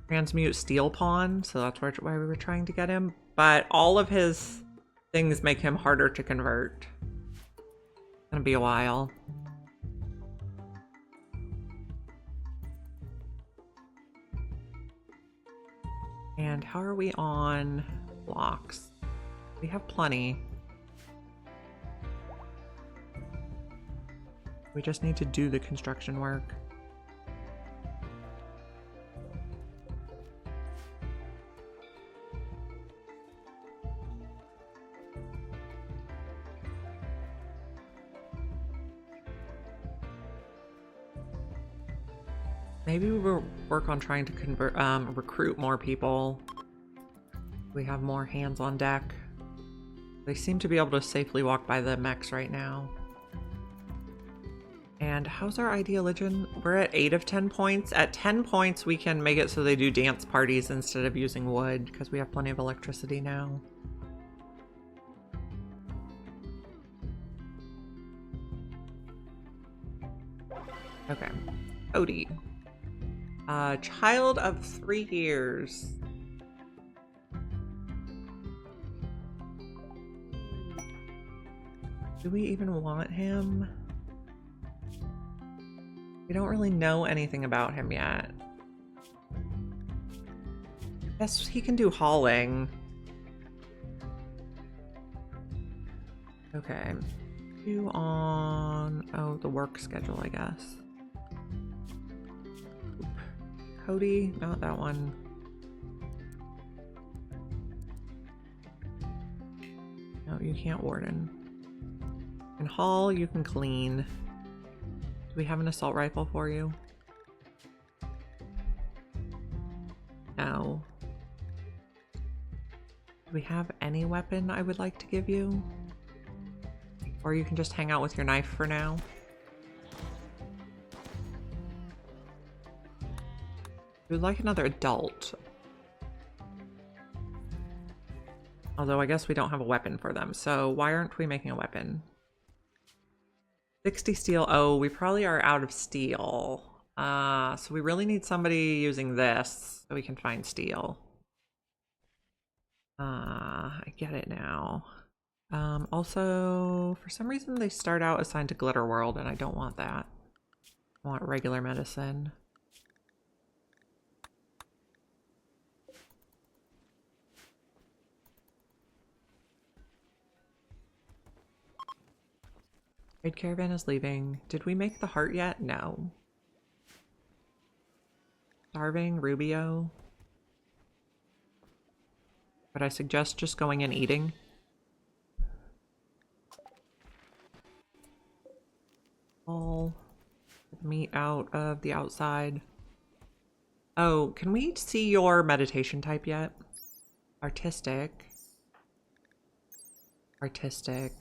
transmute steel pawn, so that's why we were trying to get him. But all of his things make him harder to convert. Gonna be a while. And how are we on blocks? We have plenty. We just need to do the construction work. Maybe we'll work on trying to recruit more people. We have more hands on deck. They seem to be able to safely walk by the mechs right now. And how's our ideologian? We're at 8 of 10 points. At 10 points, we can make it so they do dance parties instead of using wood, because we have plenty of electricity now. Okay. Odie. Child of 3 years. Do we even want him? We don't really know anything about him yet. Yes, he can do hauling. Okay. You on... Oh, the work schedule, I guess. Cody, not that one. No, you can't warden. And haul, you can clean. Do we have an assault rifle for you? No. Do we have any weapon I would like to give you? Or you can just hang out with your knife for now. We would like another adult. Although I guess we don't have a weapon for them, so why aren't we making a weapon? 60 steel. Oh, we probably are out of steel. So we really need somebody using this so we can find steel. I get it now. Also, for some reason they start out assigned to Glitter World, and I don't want that. I want regular medicine. Trade caravan is leaving. Did we make the heart yet? No. Starving, Rubio. But I suggest just going and eating. All meat out of the outside. Oh, can we see your meditation type yet? Artistic. Artistic.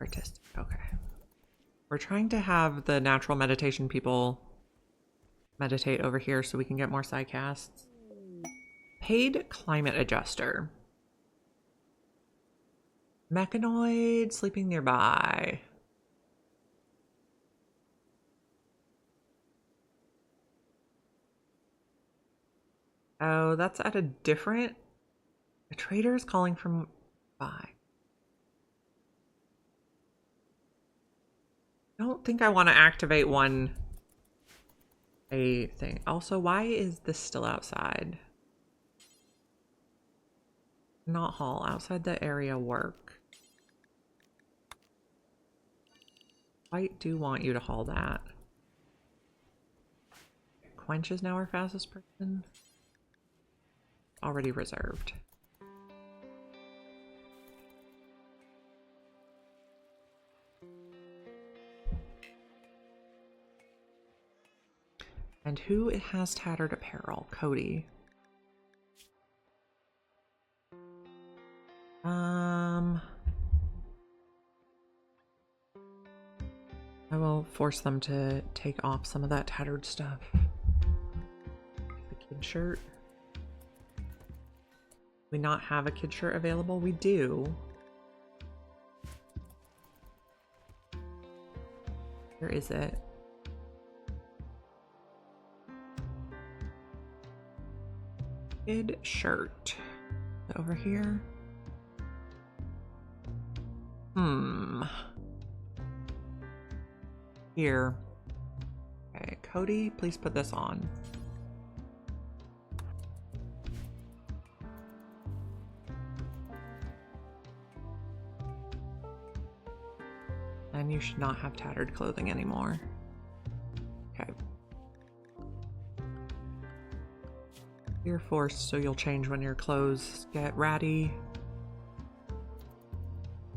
Artistic. Okay. We're trying to have the natural meditation people meditate over here so we can get more side casts. Paid climate adjuster. Mechanoid sleeping nearby. Oh, that's at a different... A trader is calling from by. I don't think I want to activate a thing. Also, why is this still outside? Not haul. Outside the area work. I do want you to haul that. Quench is now our fastest person. Already reserved. And who has tattered apparel? Cody. I will force them to take off some of that tattered stuff. The kid shirt. We not have a kid shirt available? We do. Where is it? Kid shirt. Over here. Here. Okay, Cody, please put this on. And you should not have tattered clothing anymore. Okay. You're forced, so you'll change when your clothes get ratty.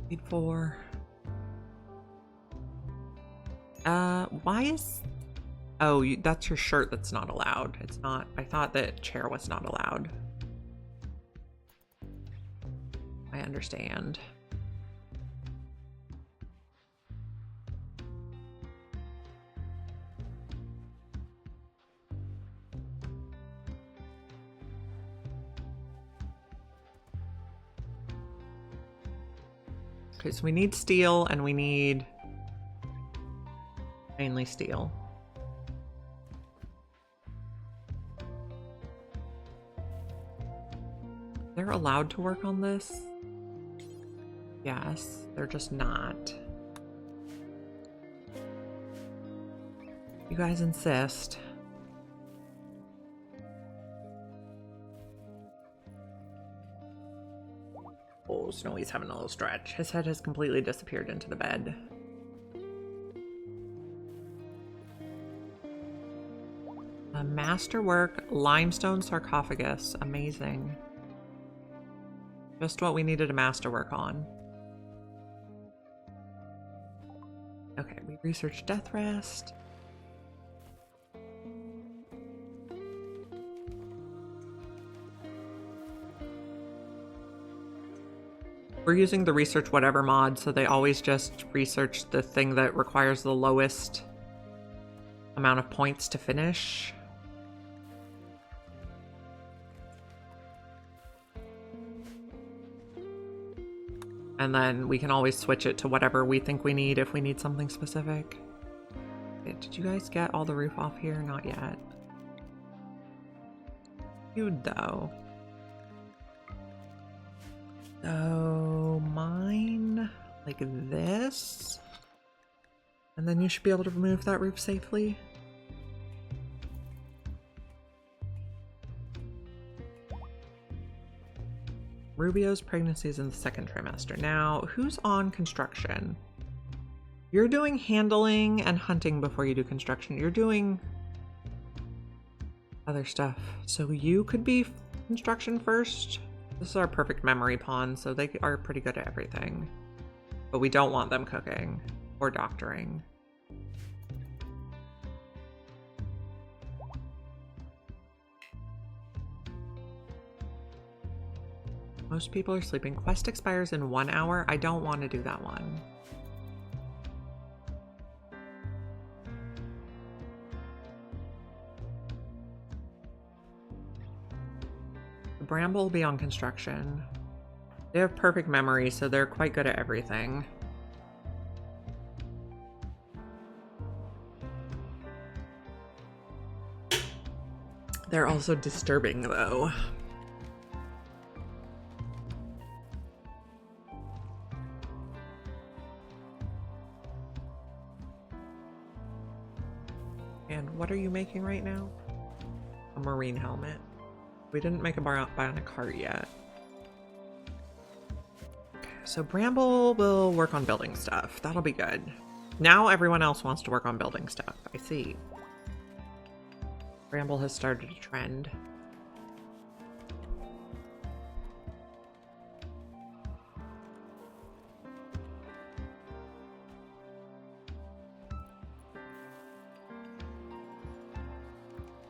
Need 4. Why is... Oh, that's your shirt that's not allowed. It's not... I thought that chair was not allowed. I understand. Okay, so we need steel and we need mainly steel. They're allowed to work on this? Yes, they're just not. You guys insist. Oh, Snowy's having a little stretch. His head has completely disappeared into the bed. A masterwork limestone sarcophagus. Amazing. Just what we needed a masterwork on. Okay, we researched death rest. We're using the research whatever mod, so they always just research the thing that requires the lowest amount of points to finish. And then we can always switch it to whatever we think we need if we need something specific. Okay, did you guys get all the roof off here? Not yet. Dude, though. So mine like this, and then you should be able to remove that roof safely. Rubio's pregnancy is in the second trimester. Now, who's on construction? You're doing handling and hunting before you do construction. You're doing other stuff. So you could be construction first. This is our perfect memory pawn, so they are pretty good at everything. But we don't want them cooking or doctoring. Most people are sleeping. Quest expires in 1 hour. I don't want to do that one. The Bramble will be on construction. They have perfect memory, so they're quite good at everything. They're also disturbing, though. And what are you making right now? A marine helmet. We didn't make a bionic cart yet. Okay, so Bramble will work on building stuff. That'll be good. Now everyone else wants to work on building stuff. I see. Bramble has started a trend.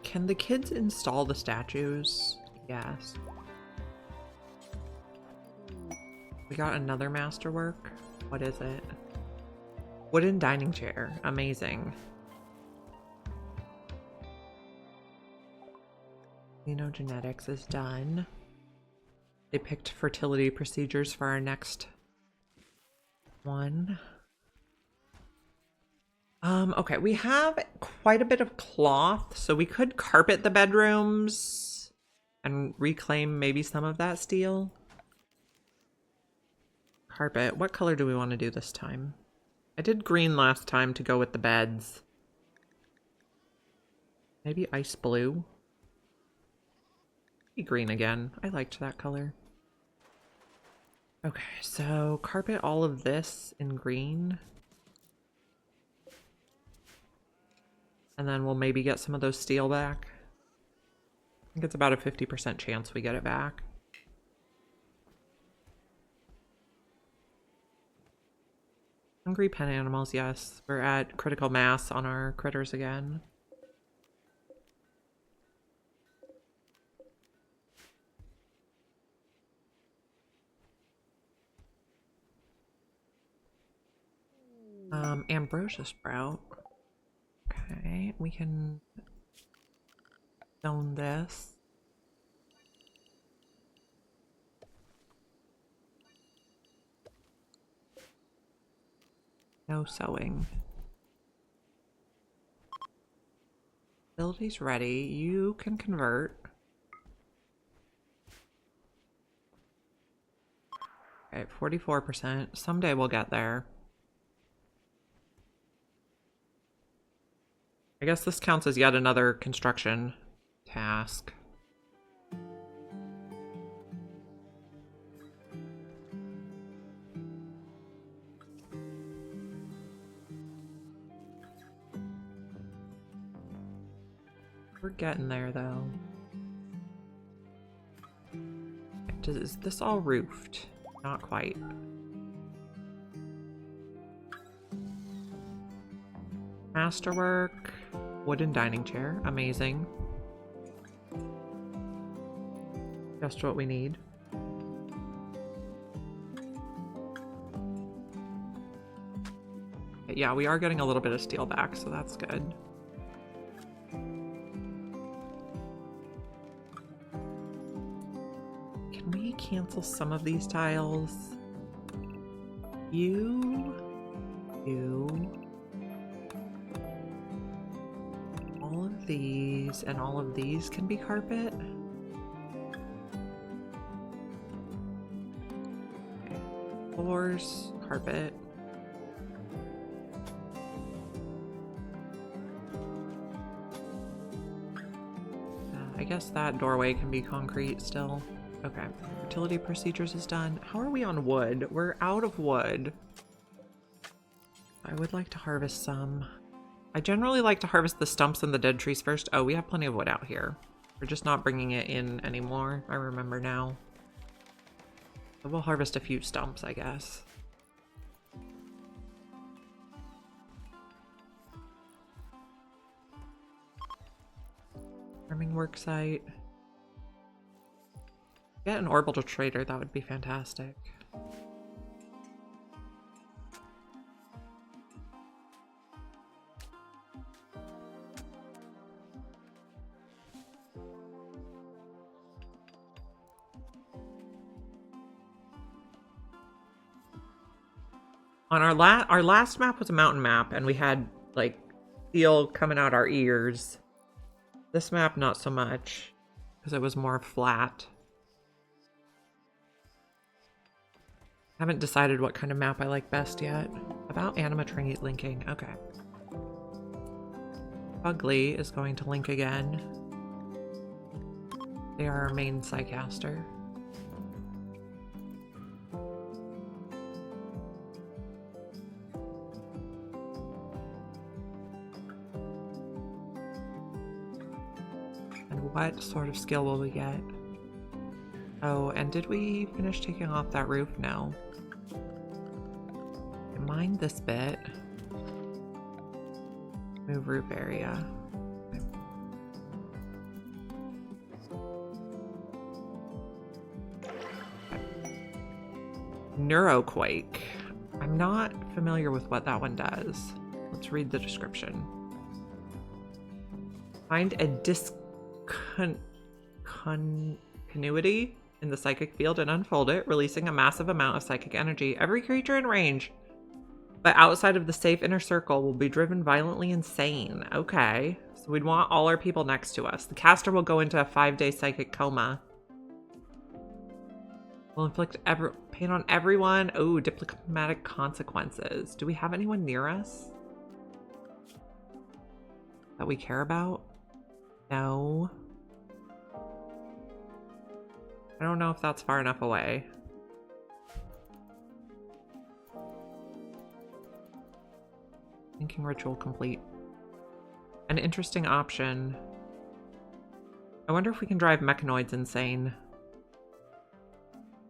Can the kids install the statues? Yes. We got another masterwork. What is it? Wooden dining chair. Amazing. Xenogenetics is done. They picked fertility procedures for our next one. Okay, we have quite a bit of cloth, so we could carpet the bedrooms and reclaim maybe some of that steel. Carpet. What color do we want to do this time? I did green last time to go with the beds. Maybe ice blue. Maybe green again. I liked that color. Okay, so carpet all of this in green. And then we'll maybe get some of those steel back. I think it's about a 50% chance we get it back. Hungry pen animals, yes. We're at critical mass on our critters again. Ambrosia sprout. Okay, we can zone this. No sewing. Ability's ready. You can convert. Okay, 44%. Someday we'll get there. I guess this counts as yet another construction task. We're getting there, though. Is this all roofed? Not quite. Masterwork. Wooden dining chair. Amazing. Just what we need. Okay, yeah, we are getting a little bit of steel back, so that's good. Can we cancel some of these tiles? You. All of these and all of these can be carpet. Okay. Floors, carpet. I guess that doorway can be concrete still. Okay, fertility procedures is done. How are we on wood? We're out of wood. I would like to harvest some. I generally like to harvest the stumps and the dead trees first. Oh, we have plenty of wood out here. We're just not bringing it in anymore. I remember now. So we'll harvest a few stumps, I guess. Farming worksite. Get an orbital trader, that would be fantastic. On our last map was a mountain map, and we had like steel coming out our ears. This map, not so much, because it was more flat. Haven't decided what kind of map I like best yet. About animatronic linking. Okay. Ugly is going to link again. They are our main Psycaster. And what sort of skill will we get? Oh, and did we finish taking off that roof? No. Mind this bit. Move roof area. Neuroquake. I'm not familiar with what that one does. Let's read the description. Find a discontinuity in the psychic field and unfold it, releasing a massive amount of psychic energy. Every creature in range, but outside of the safe inner circle, will be driven violently insane. Okay. So we'd want all our people next to us. The caster will go into a 5-day psychic coma. Will inflict pain on everyone. Oh, diplomatic consequences. Do we have anyone near us that we care about? No. I don't know if that's far enough away. Thinking ritual complete. An interesting option. I wonder if we can drive mechanoids insane.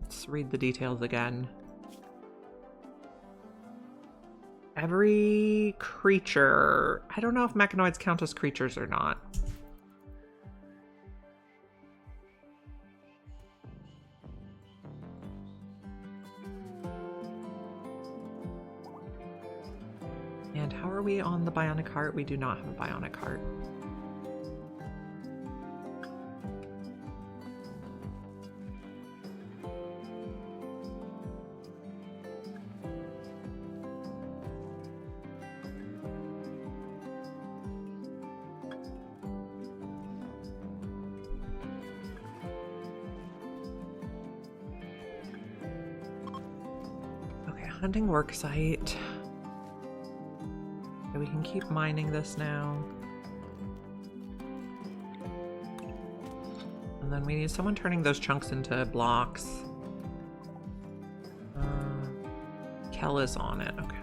Let's read the details again. Every creature. I don't know if mechanoids count as creatures or not. And how are we on the bionic heart? We do not have a bionic heart. Okay, hunting worksite. We can keep mining this now. And then we need someone turning those chunks into blocks. Kel is on it. Okay.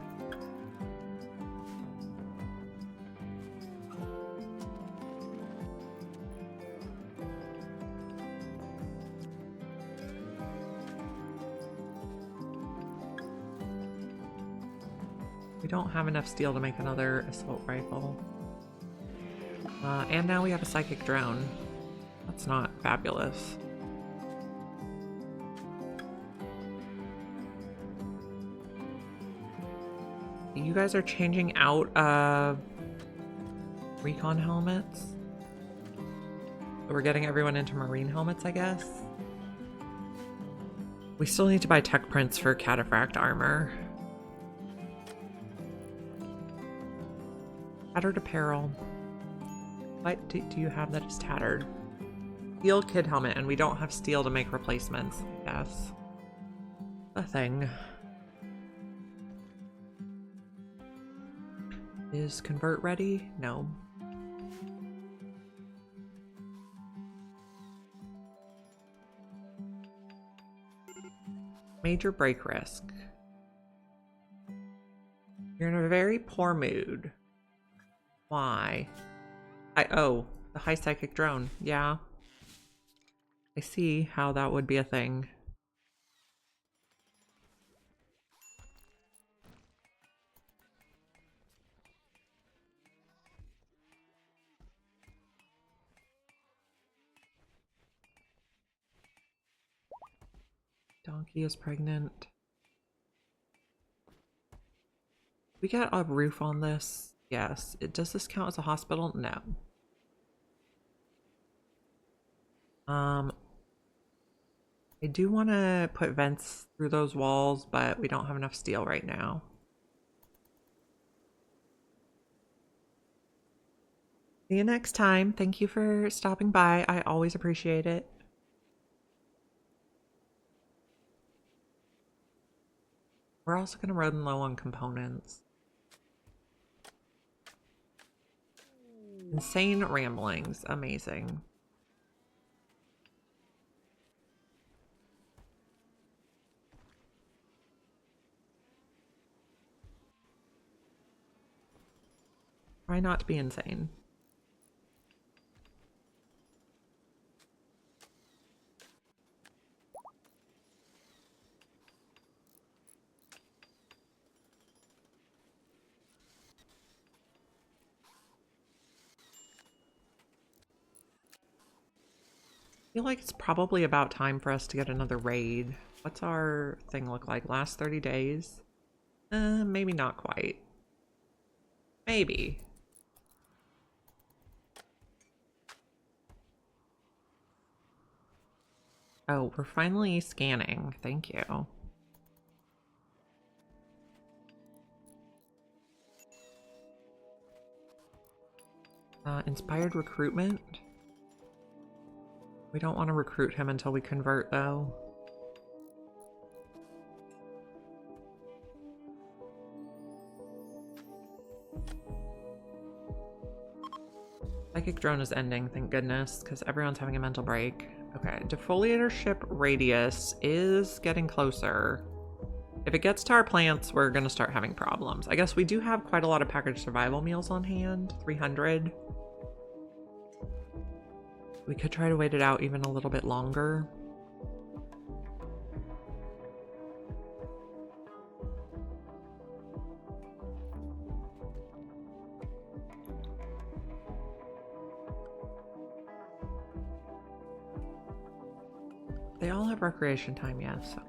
We don't have enough steel to make another assault rifle. And now we have a psychic drone. That's not fabulous. You guys are changing out of recon helmets. We're getting everyone into marine helmets, I guess. We still need to buy tech prints for cataphract armor. Tattered apparel. What do you have that is tattered? Steel kid helmet, and we don't have steel to make replacements. Yes. A thing. Is convert ready? No. Major break risk. You're in a very poor mood. Why? Oh, the high psychic drone. Yeah. I see how that would be a thing. Donkey is pregnant. We got a roof on this. Yes. Does this count as a hospital? No. I do want to put vents through those walls, but we don't have enough steel right now. See you next time. Thank you for stopping by. I always appreciate it. We're also going to run low on components. Insane ramblings. Amazing. Try not to be insane. I feel like it's probably about time for us to get another raid. What's our thing look like? Last 30 days? Maybe not quite. Maybe. Oh, we're finally scanning. Thank you. Inspired recruitment. We don't want to recruit him until we convert, though. Psychic drone is ending, thank goodness, because everyone's having a mental break. Okay, defoliator ship radius is getting closer. If it gets to our plants, we're going to start having problems. I guess we do have quite a lot of packaged survival meals on hand, 300. We could try to wait it out even a little bit longer. They all have recreation time, yes. Yeah, so.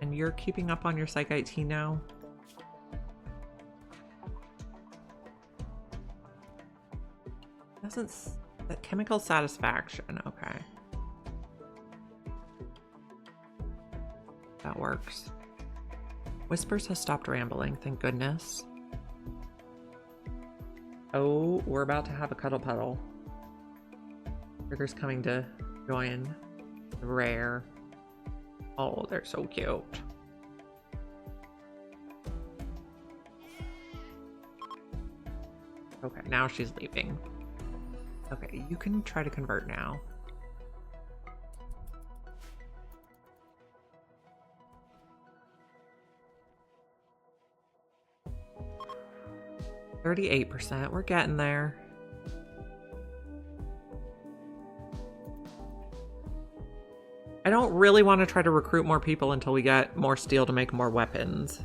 And you're keeping up on your Psych IT now? Doesn't... That chemical satisfaction, okay. That works. Whispers has stopped rambling, thank goodness. Oh, we're about to have a cuddle puddle. Trigger's coming to join. Rare. Oh, they're so cute. Okay, now she's leaving. Okay, you can try to convert now. %, we're getting there. I don't really want to try to recruit more people until we get more steel to make more weapons.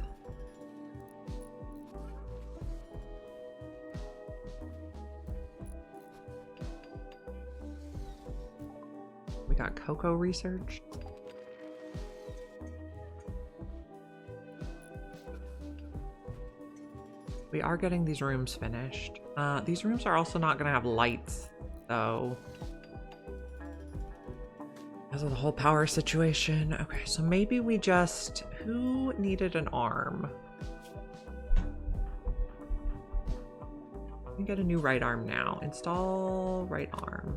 We got cocoa research. We are getting these rooms finished. These rooms are also not going to have lights, though. Because of the whole power situation. Okay, so maybe we just... Who needed an arm? We can get a new right arm now. Install right arm.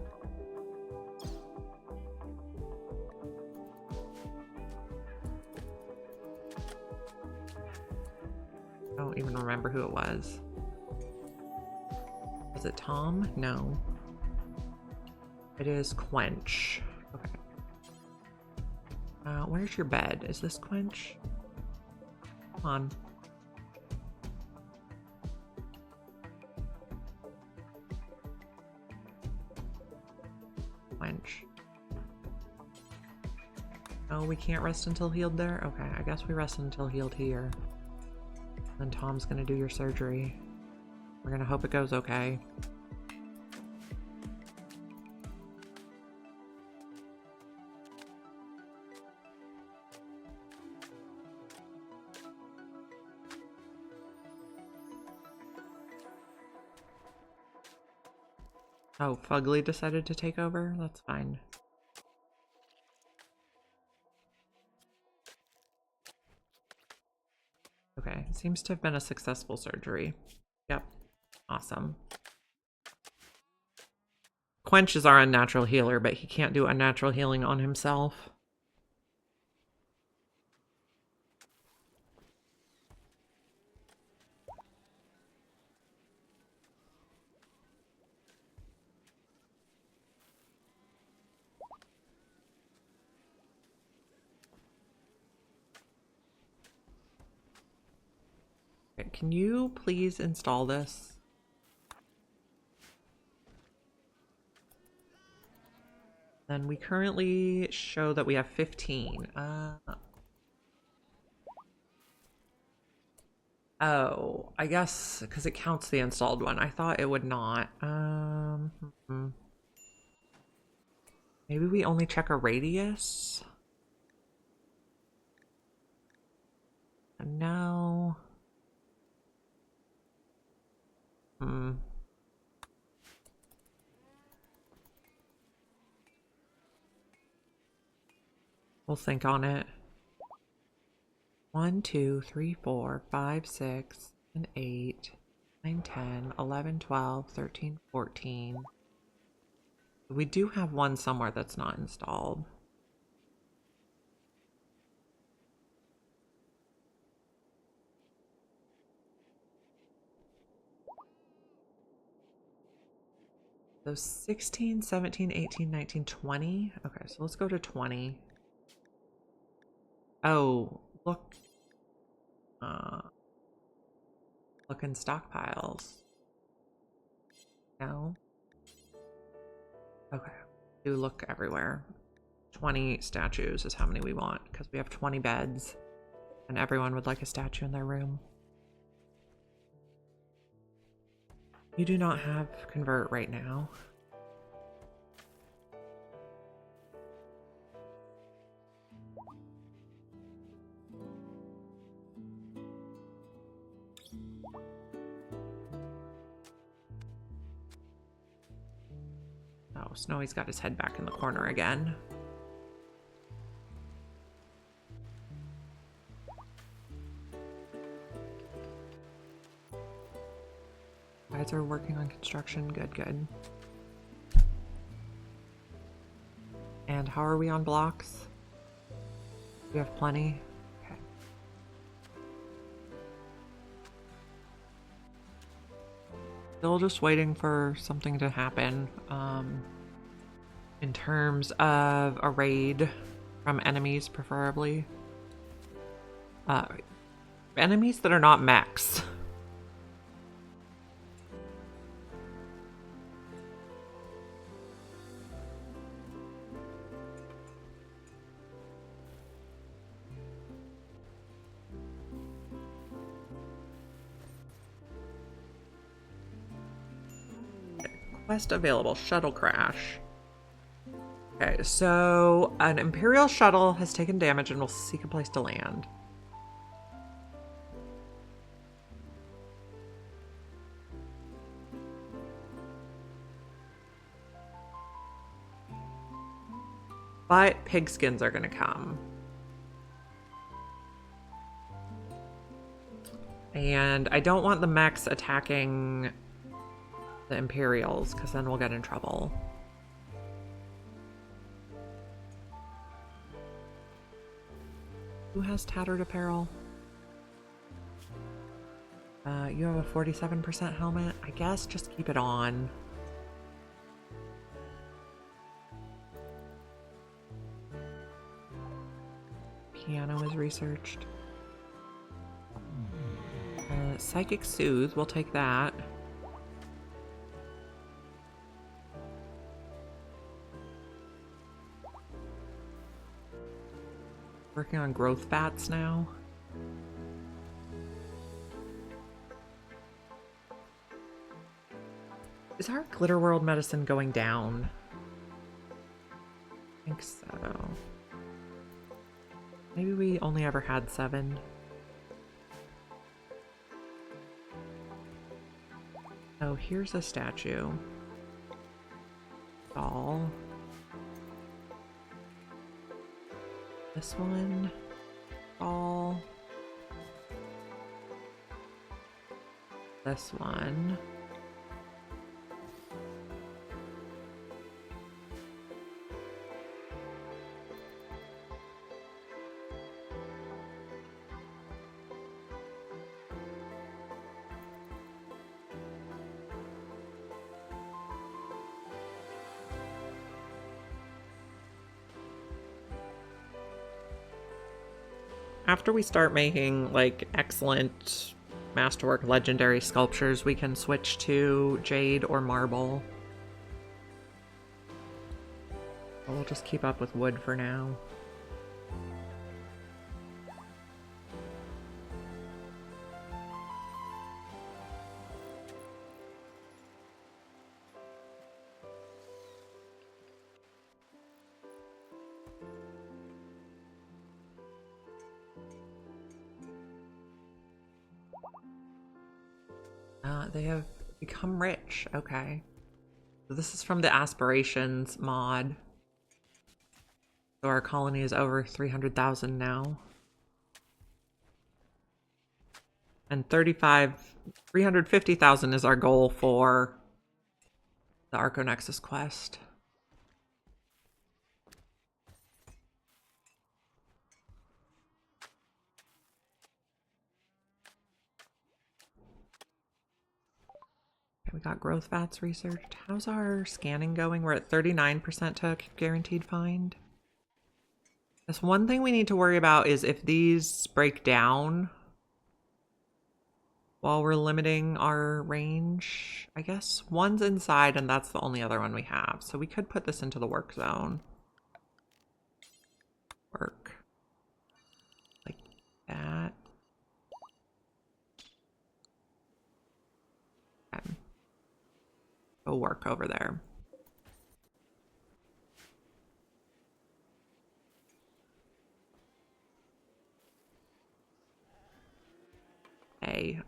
I don't even remember who it was. Was it Tom? No. It is Quench. Okay. Where's your bed? Is this Quench? Come on. Quench. Oh, we can't rest until healed there? Okay, I guess we rest until healed here. Then Tom's gonna do your surgery. We're gonna hope it goes okay. Oh, Fugly decided to take over? That's fine. Okay, seems to have been a successful surgery. Yep, awesome. Quench is our unnatural healer, but he can't do unnatural healing on himself. Okay, can you please install this? Then we currently show that we have 15. Oh, I guess because it counts the installed one. I thought it would not. Maybe we only check a radius? No. We'll think on it. 1, 2, 3, 4, 5, 6, and 8, 9, 10, 11, 12, 13, 14. We do have one somewhere that's not installed. So 16, 17, 18, 19, 20. Okay, so let's go to 20. Oh, look. Look in stockpiles. No. Okay. Do look everywhere. 20 statues is how many we want, because we have 20 beds, and everyone would like a statue in their room. You do not have convert right now. Oh, Snowy's got his head back in the corner again. Guys are working on construction. Good, good. And how are we on blocks? We have plenty. Okay. Still just waiting for something to happen. In terms of a raid from enemies, preferably. Enemies that are not mechs. Quest available, shuttle crash. Okay, so an Imperial shuttle has taken damage and will seek a place to land. But pigskins are gonna come. And I don't want the mechs attacking the Imperials, because then we'll get in trouble. Who has tattered apparel? You have a 47% helmet. I guess just keep it on. Piano is researched. Psychic Soothe, we'll take that. Working on growth fats now. Is our Glitter World medicine going down? I think so. Maybe we only ever had 7. Oh, here's a statue. Doll. This one. Doll. This one. After we start making, like, excellent masterwork legendary sculptures, we can switch to jade or marble. But we'll just keep up with wood for now. They have become rich. Okay. So this is from the aspirations mod. So our colony is over 300,000 now. And 350,000 is our goal for the Archonexus quest. We got growth fats researched. How's our scanning going? We're at 39% to guaranteed find. That's one thing we need to worry about is if these break down while we're limiting our range. I guess one's inside and that's the only other one we have. So we could put this into the work zone. Work. Like that. Okay. Go work over there. Okay.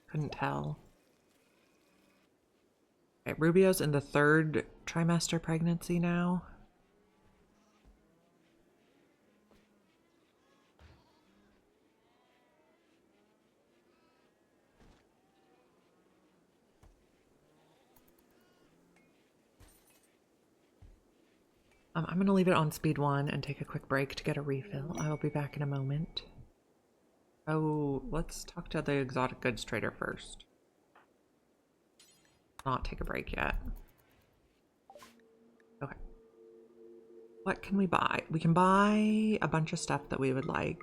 Couldn't tell. Okay, Rubio's in the 3rd trimester pregnancy now. I'm going to leave it on speed 1 and take a quick break to get a refill. I will be back in a moment. Oh, let's talk to the exotic goods trader first. Not take a break yet. Okay. What can we buy? We can buy a bunch of stuff that we would like.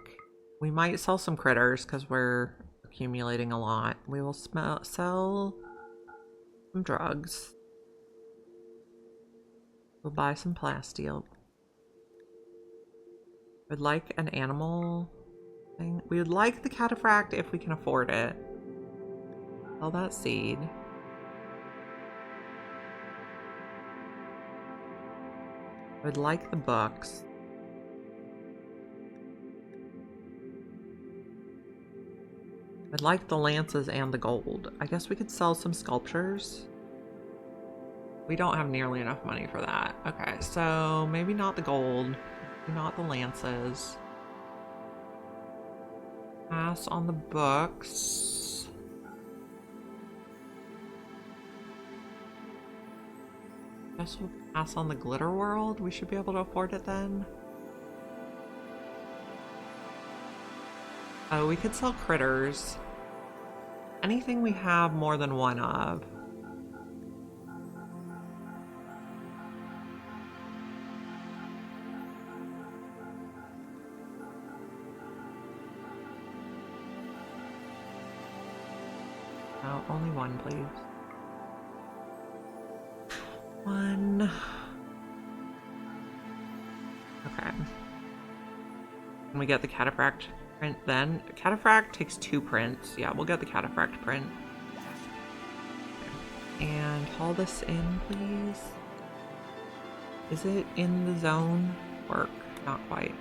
We might sell some critters because we're accumulating a lot. We will sell some drugs. We'll buy some plasteel. We'd like an animal thing. We would like the cataphract if we can afford it. Sell that seed. I'd like the books. I'd like the lances and the gold. I guess we could sell some sculptures. We don't have nearly enough money for that. Okay, so maybe not the gold, maybe not the lances. Pass on the books. Guess we'll pass on the Glitter World. We should be able to afford it then. Oh, we could sell critters. anything we have more than one of. Oh, only one, please. One. Okay. Can we get the cataphract print then? Cataphract takes 2 prints. Yeah, we'll get the cataphract print. Okay. And haul this in, please. Is it in the zone? Work. Not quite.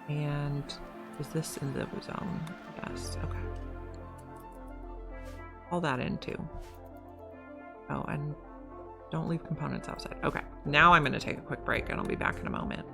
And is this in the zone? Yes. Okay. Haul that in too. Oh, and don't leave components outside. Okay. Now I'm going to take a quick break and I'll be back in a moment.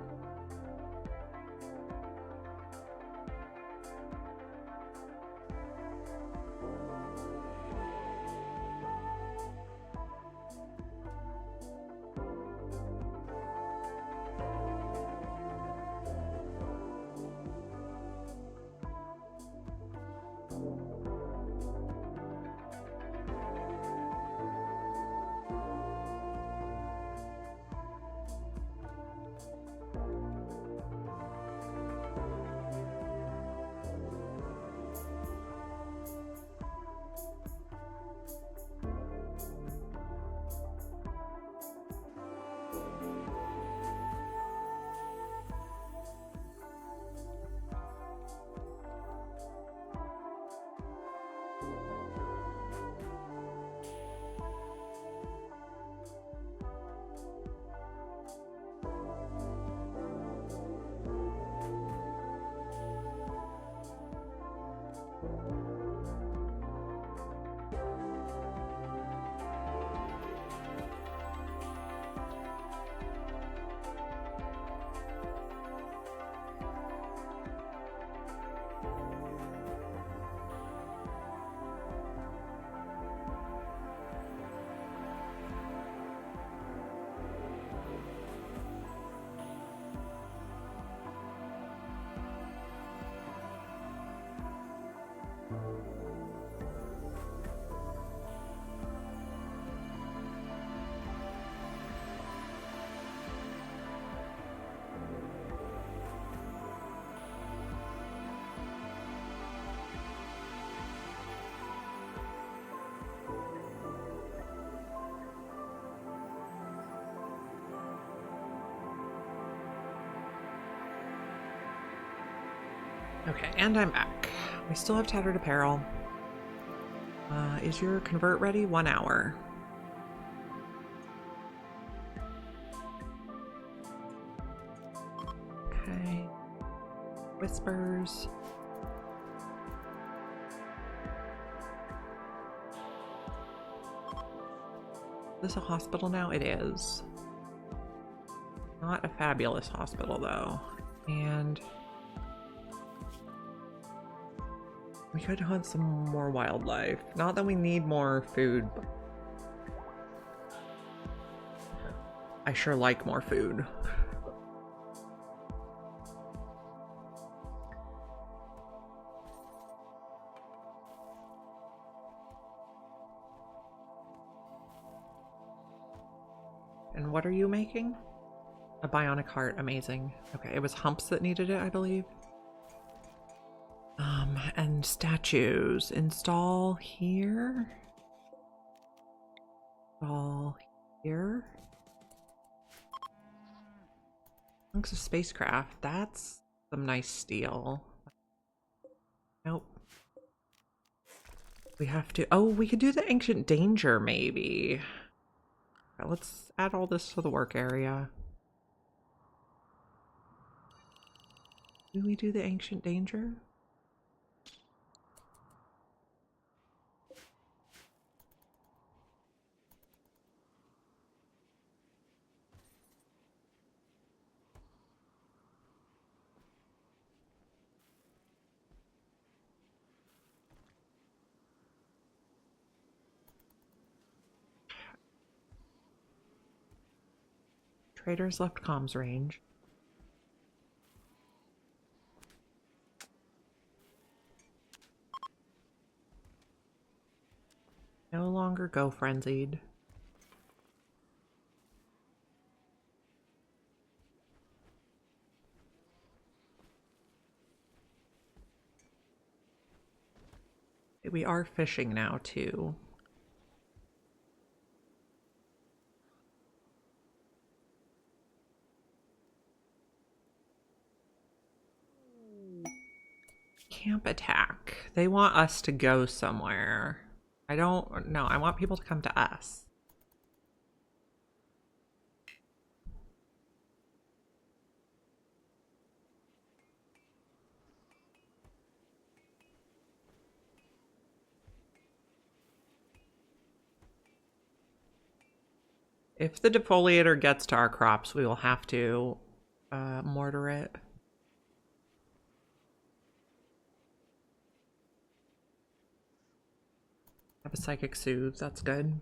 Okay, and I'm back. We still have tattered apparel. Is your convert ready? 1 hour. Okay. Whispers. Is this a hospital now? It is. Not a fabulous hospital though. And we could hunt some more wildlife. Not that we need more food, but I sure like more food. And what are you making? A bionic heart, amazing. Okay, it was humps that needed it, I believe. And statues. Install here. Install here. Looks a spacecraft. That's some nice steel. Nope. We have to. Oh, we could do the ancient danger maybe. Okay, let's add all this to the work area. Do we do the ancient danger? Traders left comms range. No longer go frenzied. We are fishing now too. Camp attack. They want us to go somewhere. I don't know. I want people to come to us. If the defoliator gets to our crops, we will have to mortar it. Have a psychic soothe, that's good.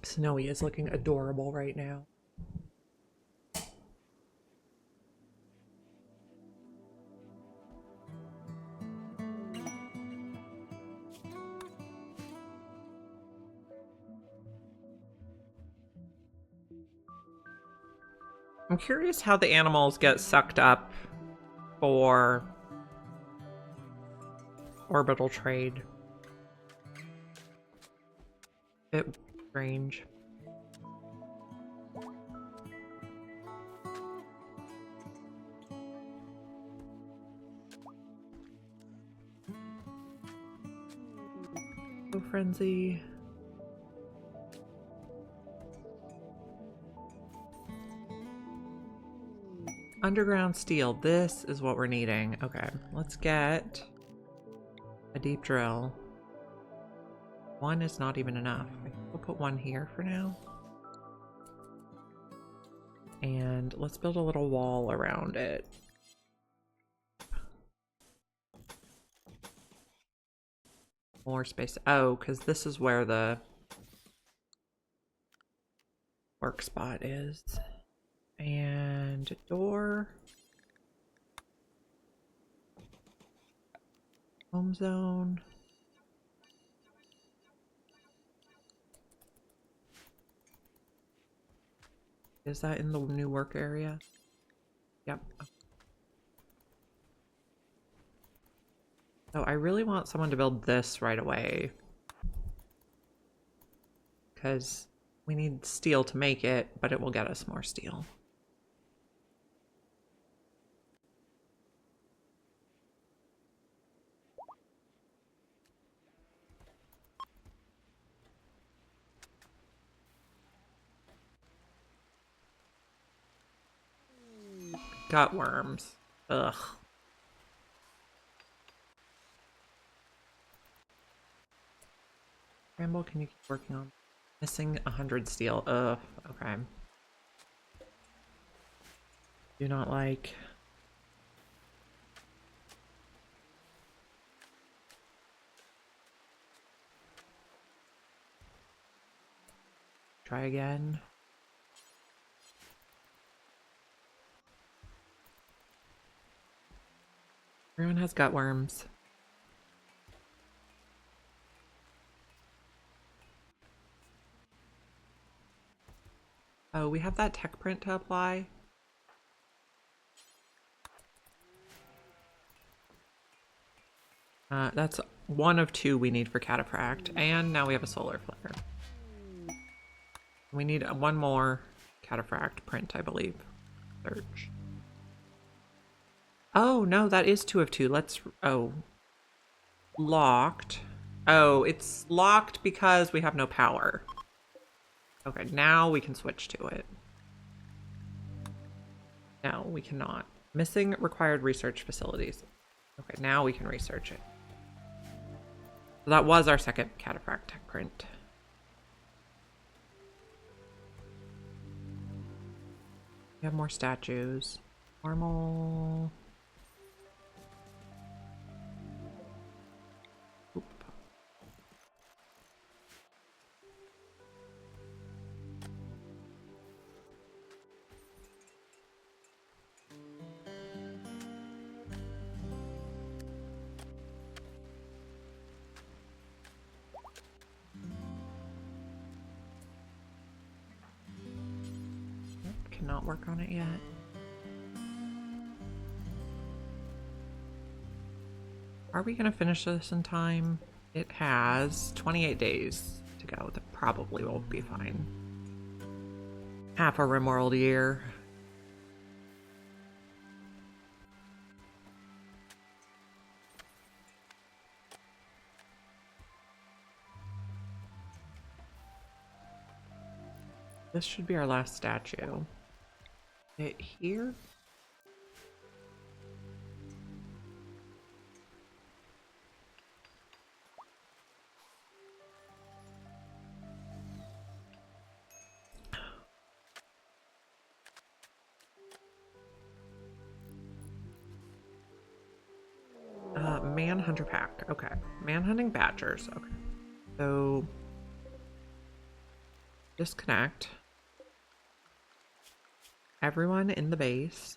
Snowy is looking adorable right now. I'm curious how the animals get sucked up for orbital trade. Bit strange. Go frenzy. Underground steel. This is what we're needing. Okay, let's get a deep drill. One is not even enough. We'll put one here for now. And let's build a little wall around it. More space. Oh, because this is where the work spot is. And a door. Home zone. Is that in the new work area? Yep. So I really want someone to build this right away. Because we need steel to make it, but it will get us more steel. Gut worms. Ugh. Ramble, can you keep working on missing 100 steel? Ugh. Okay. Do not like. Try again. Everyone has gut worms. Oh, we have that tech print to apply. That's one of two we need for cataphract, and now we have a solar flare. We need one more cataphract print, I believe. Search. Oh, no, that is 2 of 2. Let's... Oh. Locked. Oh, it's locked because we have no power. Okay, now we can switch to it. No, we cannot. Missing required research facilities. Okay, now we can research it. So that was our second cataphract tech print. We have more statues. Normal. Oop. not work on it yet. Are we going to finish this in time? It has 28 days to go. That probably will be fine. Half a Rimworld year. This should be our last statue. It here? Manhunter pack. Okay. Manhunting badgers. Okay. So disconnect everyone in the base.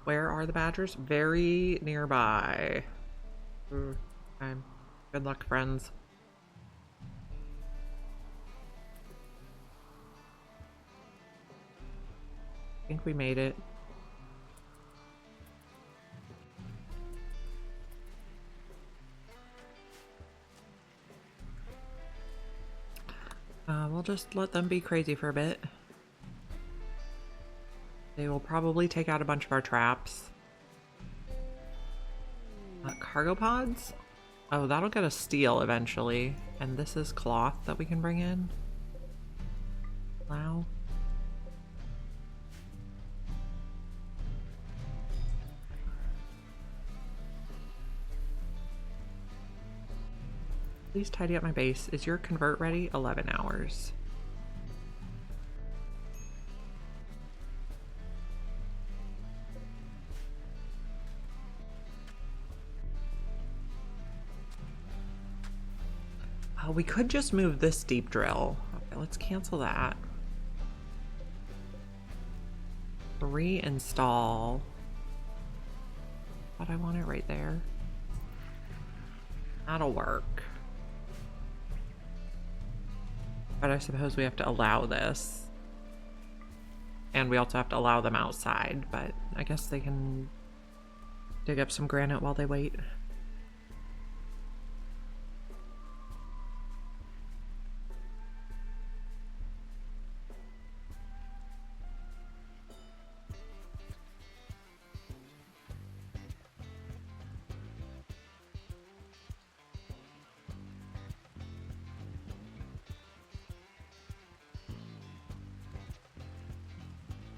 Where are the badgers? Very nearby. Okay. Good luck, friends. I think we made it. We'll just let them be crazy for a bit. They will probably take out a bunch of our traps. Cargo pods? Oh, that'll get us steel eventually. And this is cloth that we can bring in. Wow. Please tidy up my base. Is your convert ready? 11 hours. We could just move this deep drill. Okay, let's cancel that. Reinstall. But I want it right there. That'll work. But I suppose we have to allow this. And we also have to allow them outside, but I guess they can dig up some granite while they wait.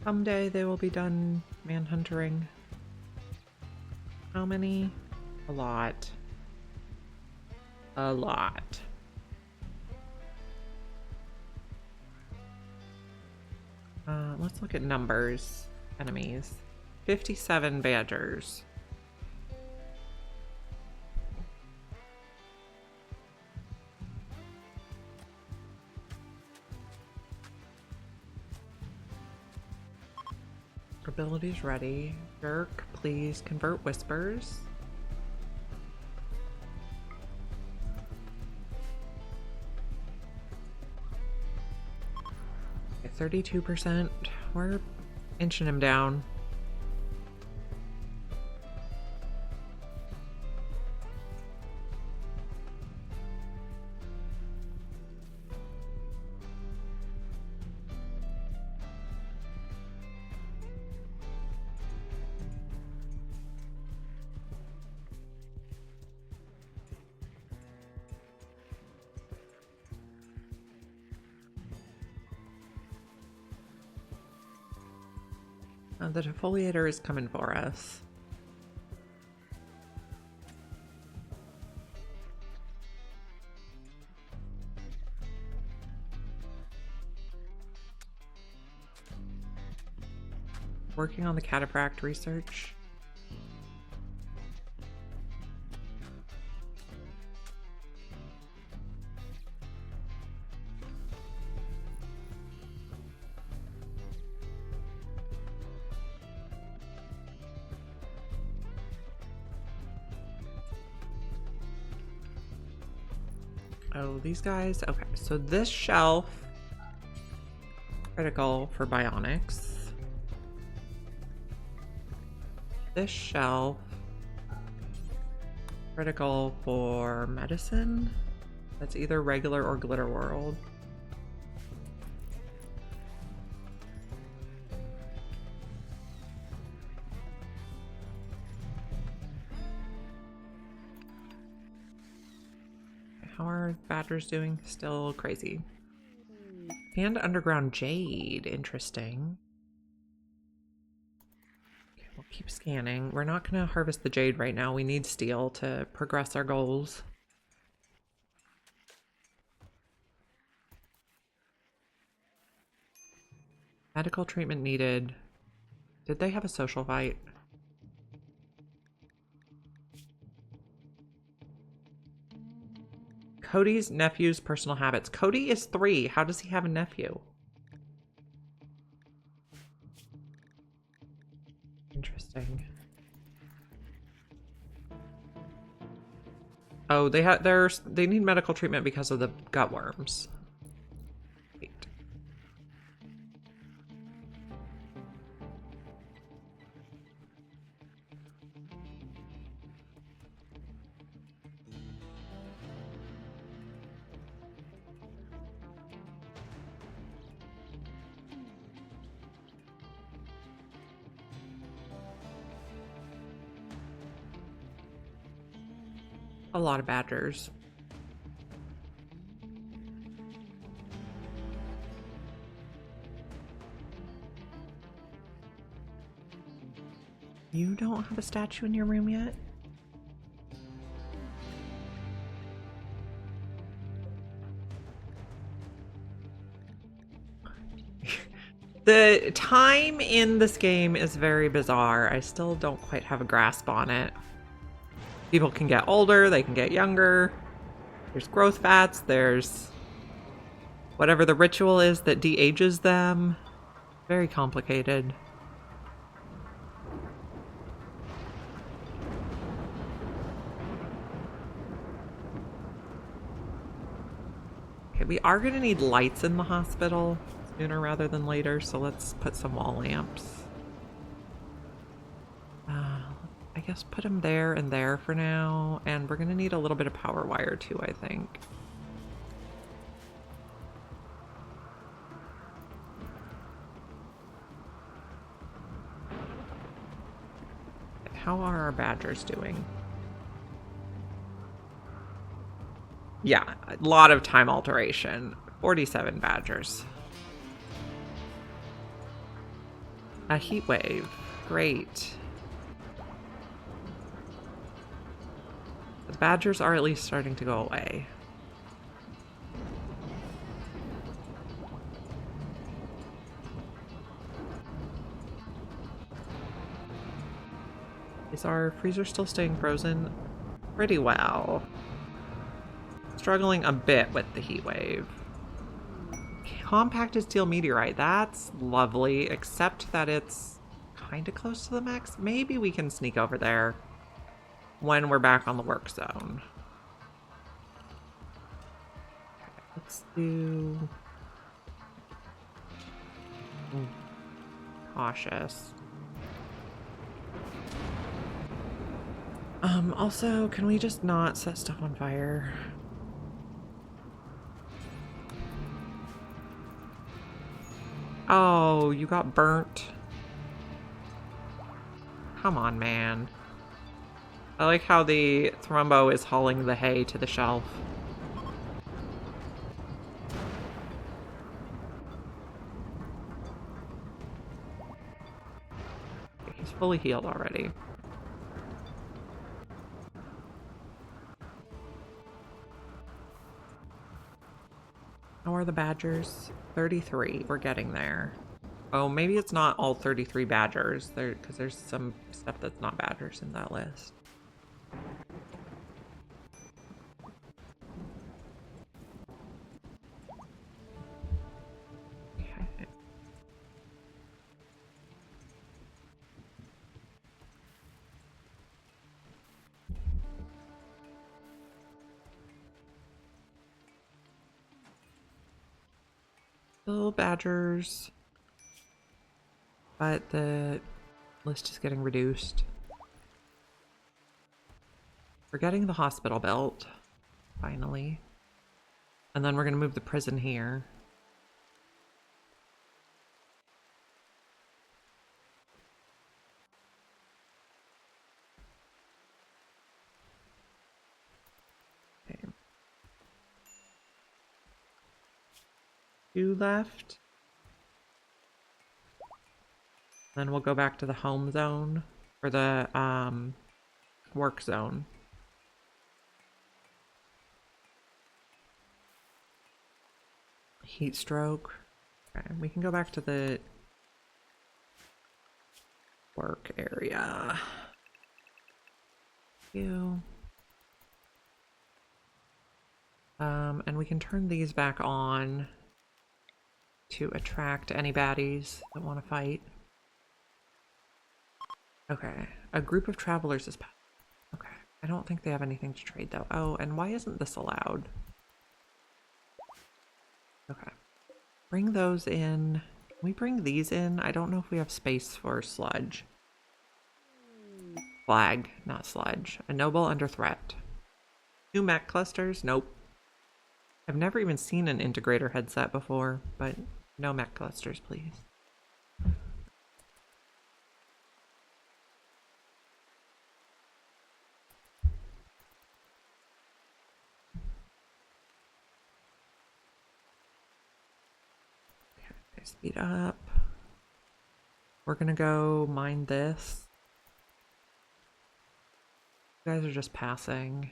Someday they will be done manhuntering. How many? A lot. A lot. Let's look at numbers. Enemies. 57 badgers. Abilities ready. Jerk, please convert whispers. Okay, 32%. We're inching him down. The defoliator is coming for us. Working on the cataphract research. Oh, these guys. Okay, so this shelf Critical for bionics. This shelf. Critical for medicine. That's either regular or glitter world. How are badgers doing? Still crazy. And underground jade. Interesting. Okay, we'll keep scanning. We're not going to harvest the jade right now. We need steel to progress our goals. Medical treatment needed. Did they have a social fight? Cody's nephew's personal habits. Cody is 3. How does he have a nephew? Interesting. Oh, they need medical treatment because of the gut worms. Wait. A lot of badgers. You don't have a statue in your room yet? The time in this game is very bizarre. I still don't quite have a grasp on it. People can get older, they can get younger. There's growth fats, there's whatever the ritual is that de-ages them. Very complicated. Okay, we are going to need lights in the hospital sooner rather than later, so let's put some wall lamps. I guess put them there and there for now, and we're going to need a little bit of power wire too, I think. How are our badgers doing? Yeah, a lot of time alteration. 47 badgers. A heat wave. Great. The badgers are at least starting to go away. Is our freezer still staying frozen? Pretty well. Struggling a bit with the heat wave. Compacted steel meteorite. That's lovely, except that it's kind of close to the mechs. Maybe we can sneak over there when we're back on the work zone. Okay, let's do... cautious. Also, can we just not set stuff on fire? Oh, you got burnt. Come on, man. I like how the Thrumbo is hauling the hay to the shelf. He's fully healed already. How are the badgers? 33. We're getting there. Oh, maybe it's not all 33 badgers. Because there's some stuff that's not badgers in that list. Okay. Still badgers. But the list is getting reduced. We're getting the hospital built, finally. And then we're going to move the prison here. Okay. 2 left. Then we'll go back to the home zone, or the work zone. Heat stroke. Okay, we can go back to the work area. And we can turn these back on to attract any baddies that want to fight. Okay, a group of travelers is... Okay, I don't think they have anything to trade though. Oh, and why isn't this allowed? Okay, bring those in. Can we bring these in? I don't know if we have space for sludge. Flag, not sludge. A noble under threat. 2 mech clusters? Nope. I've never even seen an integrator headset before, but no mech clusters, please. Okay, speed up. We're gonna go mine this. You guys are just passing.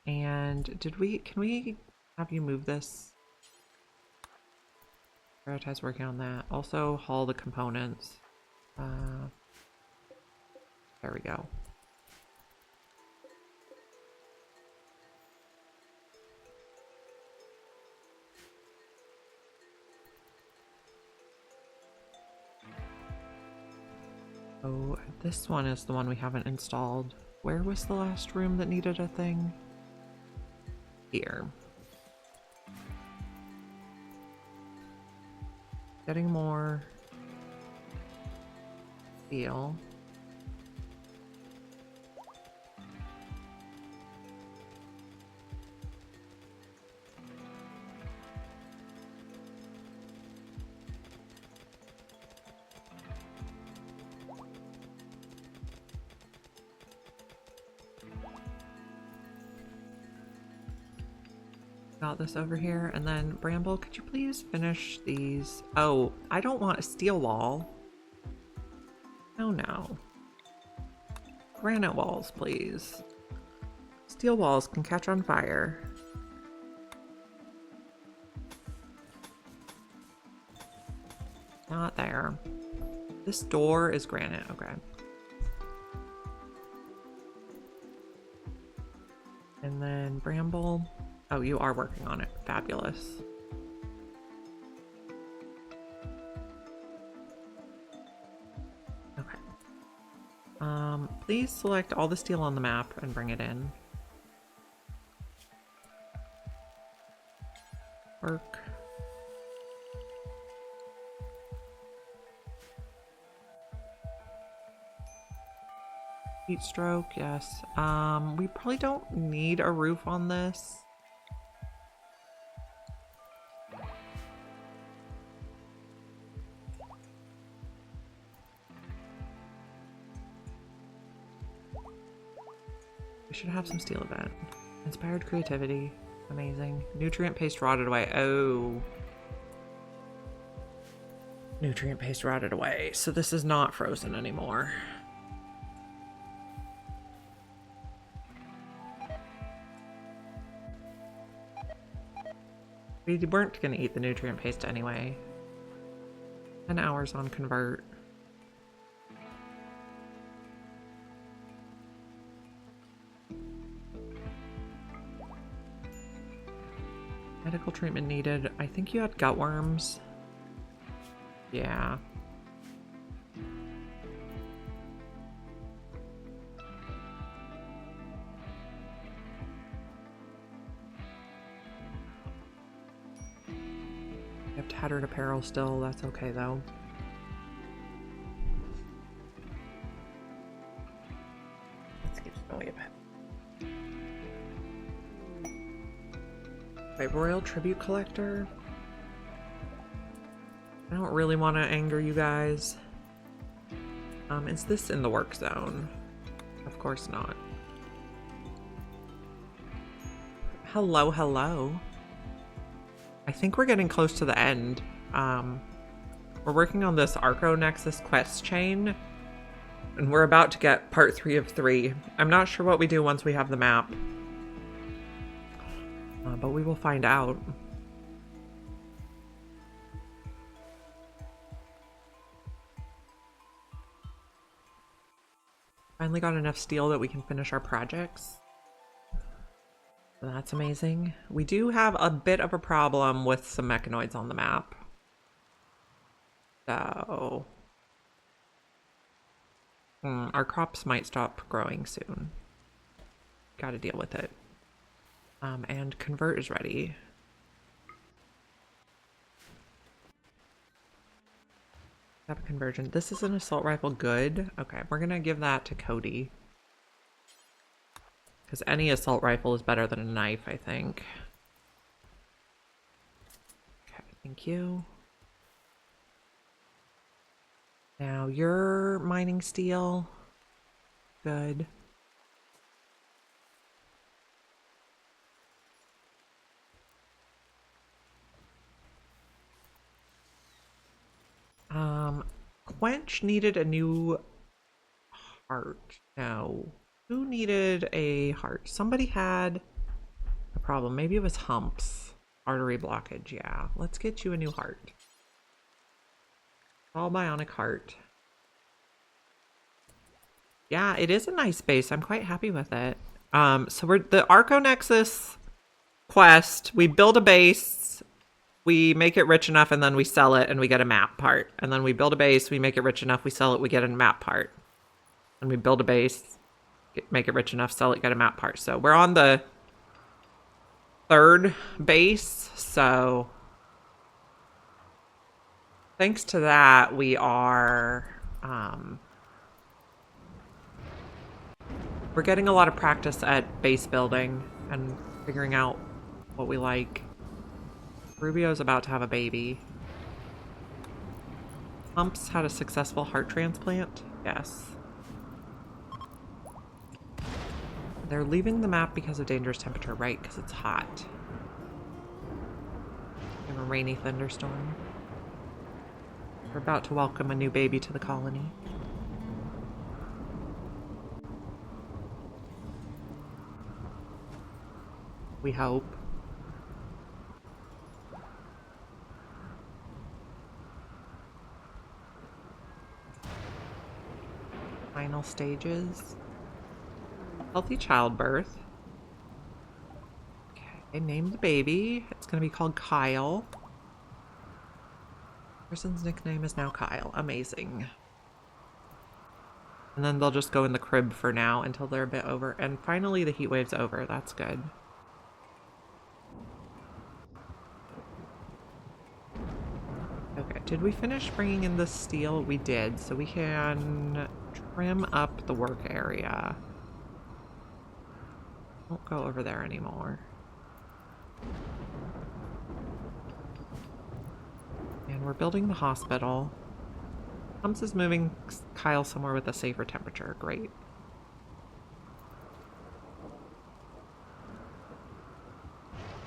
And can we have you move this? Prioritize working on that. Also haul the components. There we go. Oh, this one is the one we haven't installed. Where was the last room that needed a thing? Here. Getting more steel. Got this over here, and then Bramble, could you please finish these? Oh, I don't want a steel wall. Oh no. Granite walls, please. Steel walls can catch on fire. Not there. This door is granite, okay. And then Bramble. Oh, you are working on it. Fabulous. Okay. Please select all the steel on the map and bring it in. Work. Heat stroke, yes. We probably don't need a roof on this. We should have some steel event. Inspired creativity. Amazing. Nutrient paste rotted away. Oh. Nutrient paste rotted away. So this is not frozen anymore. We weren't going to eat the nutrient paste anyway. 10 hours on convert. Medical treatment needed. I think you had gut worms. Yeah. We have tattered apparel still. That's okay, though. Let's get Snowy a bit. Right, Royal Tribute Collector. I don't really want to anger you guys. Is this in the work zone? Of course not. Hello, hello. I think we're getting close to the end. We're working on this Archonexus quest chain, and we're about to get part 3 of 3. I'm not sure what we do once we have the map, but we will find out. Finally got enough steel that we can finish our projects. So that's amazing. We do have a bit of a problem with some mechanoids on the map. So our crops might stop growing soon. Got to deal with it. And convert is ready. Have a conversion. This is an assault rifle. Good. Okay, we're gonna give that to Cody. Because any assault rifle is better than a knife, I think. Okay, thank you. Now you're mining steel. Good. Quench needed a new heart. No. Who needed a heart? Somebody had a problem. Maybe it was humps. Artery blockage, yeah. Let's get you a new heart. All bionic heart. Yeah, it is a nice base. I'm quite happy with it. So we're the Archonexus quest. We build a base, we make it rich enough, and then we sell it and we get a map part. And then we build a base, we make it rich enough, we sell it, we get a map part. And we build a base, make it rich enough, sell it, get a map part. So we're on the 3rd base. So thanks to that, we are we're getting a lot of practice at base building and figuring out what we like. Rubio's about to have a baby. Humps had a successful heart transplant. Yes. They're leaving the map because of dangerous temperature, right? Because it's hot. We have a rainy thunderstorm. We're about to welcome a new baby to the colony. We hope. Final stages. Healthy childbirth. Okay, name the baby. It's going to be called Kyle. Person's nickname is now Kyle. Amazing. And then they'll just go in the crib for now until they're a bit over. And finally the heat wave's over. That's good. Okay, did we finish bringing in the steel? We did, so we can trim up the work area. Won't go over there anymore. And we're building the hospital. Humps is moving Kyle somewhere with a safer temperature. Great.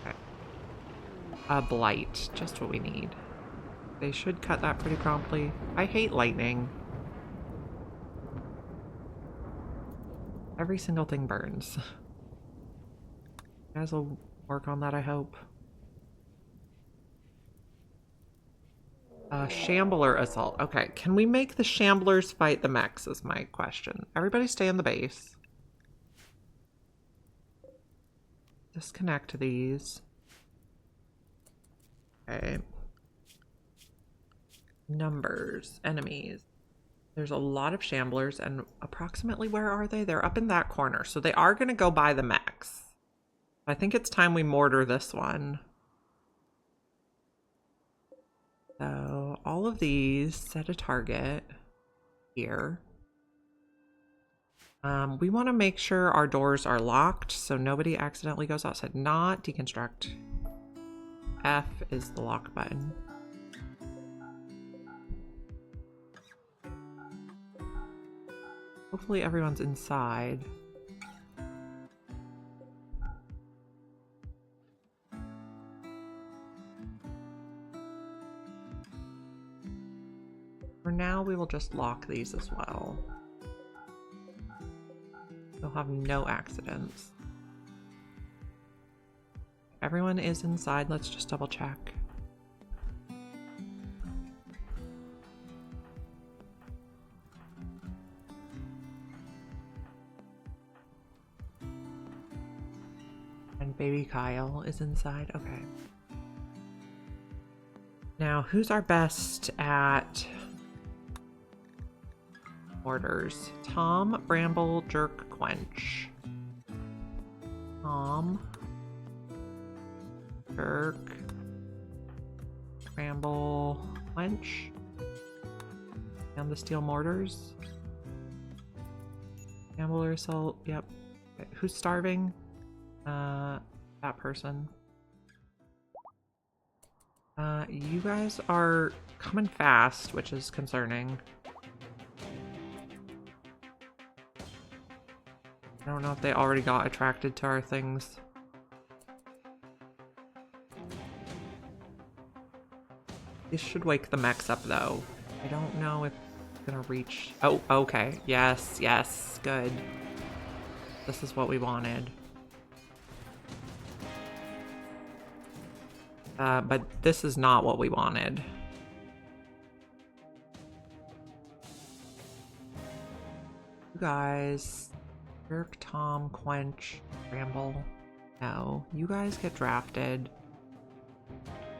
Okay. A blight, just what we need. They should cut that pretty promptly. I hate lightning. Every single thing burns. You guys will work on that, I hope. Shambler assault. Okay, can we make the Shamblers fight the mechs is my question. Everybody stay on the base. Disconnect these. Okay. Numbers. Enemies. There's a lot of Shamblers, and approximately where are they? They're up in that corner. So they are going to go by the mechs. I think it's time we mortar this one. So all of these set a target here. We want to make sure our doors are locked so nobody accidentally goes outside. Not deconstruct. F is the lock button. Hopefully everyone's inside. For now, we will just lock these as well. We'll have no accidents. Everyone is inside. Let's just double check. And baby Kyle is inside. Okay. Now, who's our best at orders? Tom, Bramble, Jerk, Quench. Tom, Jerk, Bramble, Quench, and the steel mortars. Shambler, assault. Yep. Okay. Who's starving? That person. You guys are coming fast, which is concerning. I don't know if they already got attracted to our things. This should wake the mechs up, though. I don't know if it's gonna reach... Oh, okay. Yes, yes. Good. This is what we wanted. But this is not what we wanted. You guys... Jerk, Tom, Quench, Bramble. No, you guys get drafted.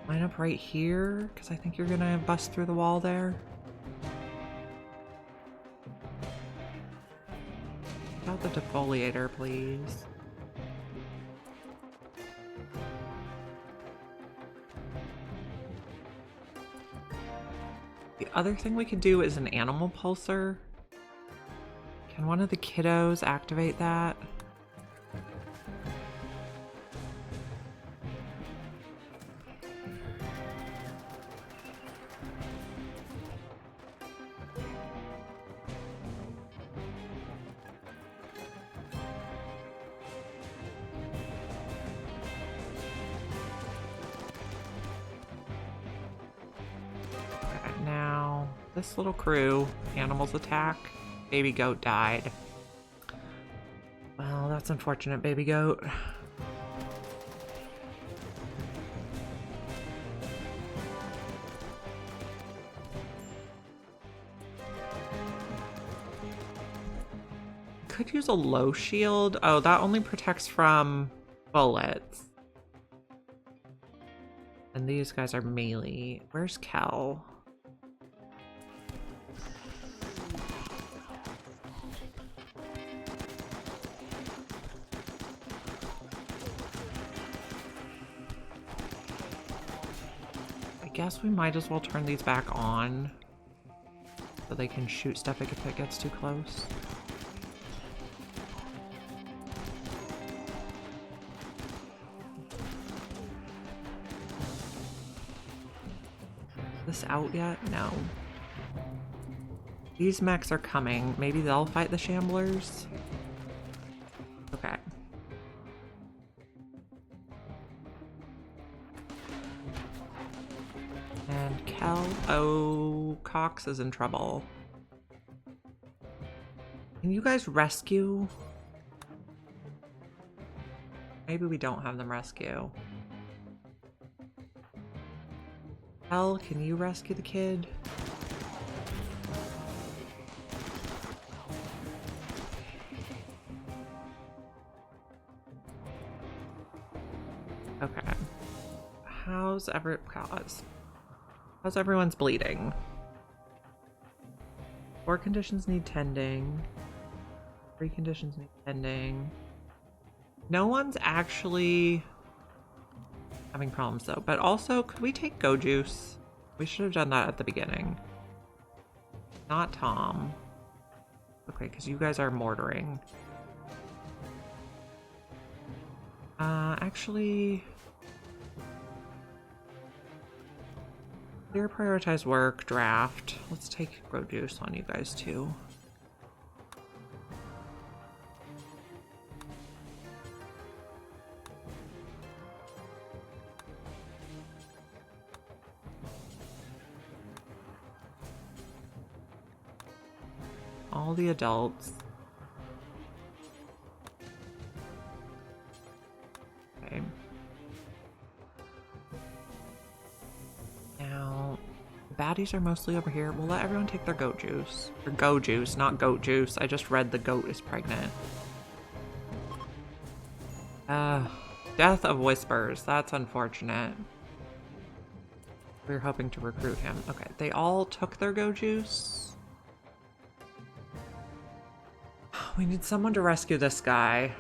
Line up right here, because I think you're gonna bust through the wall there. Out the defoliator, please. The other thing we could do is an animal pulsar. Can one of the kiddos activate that? Okay, now this little crew, animals attack. Baby goat died. Well, that's unfortunate, baby goat. Could use a low shield. Oh, that only protects from bullets. And these guys are melee. Where's Kel? I guess we might as well turn these back on so they can shoot stuff if it gets too close. Is this out yet? No. These mechs are coming. Maybe they'll fight the Shamblers? Okay. And Kel... Oh, Cox is in trouble. Can you guys rescue? Maybe we don't have them rescue. Kel, can you rescue the kid? Okay. How's everyone's bleeding? 4 conditions need tending. 3 conditions need tending. No one's actually having problems though, but also could we take go juice? We should have done that at the beginning. Not Tom. Okay, because you guys are mortaring. Actually... Clear prioritize work, draft. Let's take road juice on you guys too. All the adults. Okay. Now, the baddies are mostly over here. We'll let everyone take their goat juice. Or go juice, not goat juice. I just read the goat is pregnant. Death of Whispers. That's unfortunate. We were hoping to recruit him. Okay, they all took their go juice. We need someone to rescue this guy.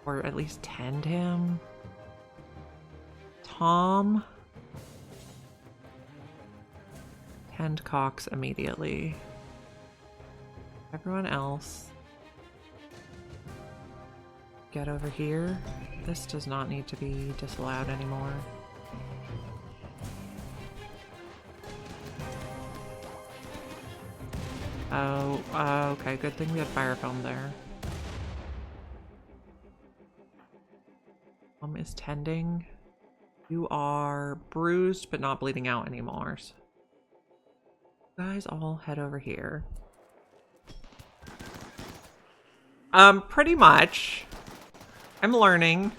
Or at least tend him. Tom. Tend Cox immediately. Everyone else. Get over here. This does not need to be disallowed anymore. Oh, okay, good thing we had fire foam there. Is tending. You are bruised but not bleeding out anymore. So you guys all head over here. Pretty much. I'm learning.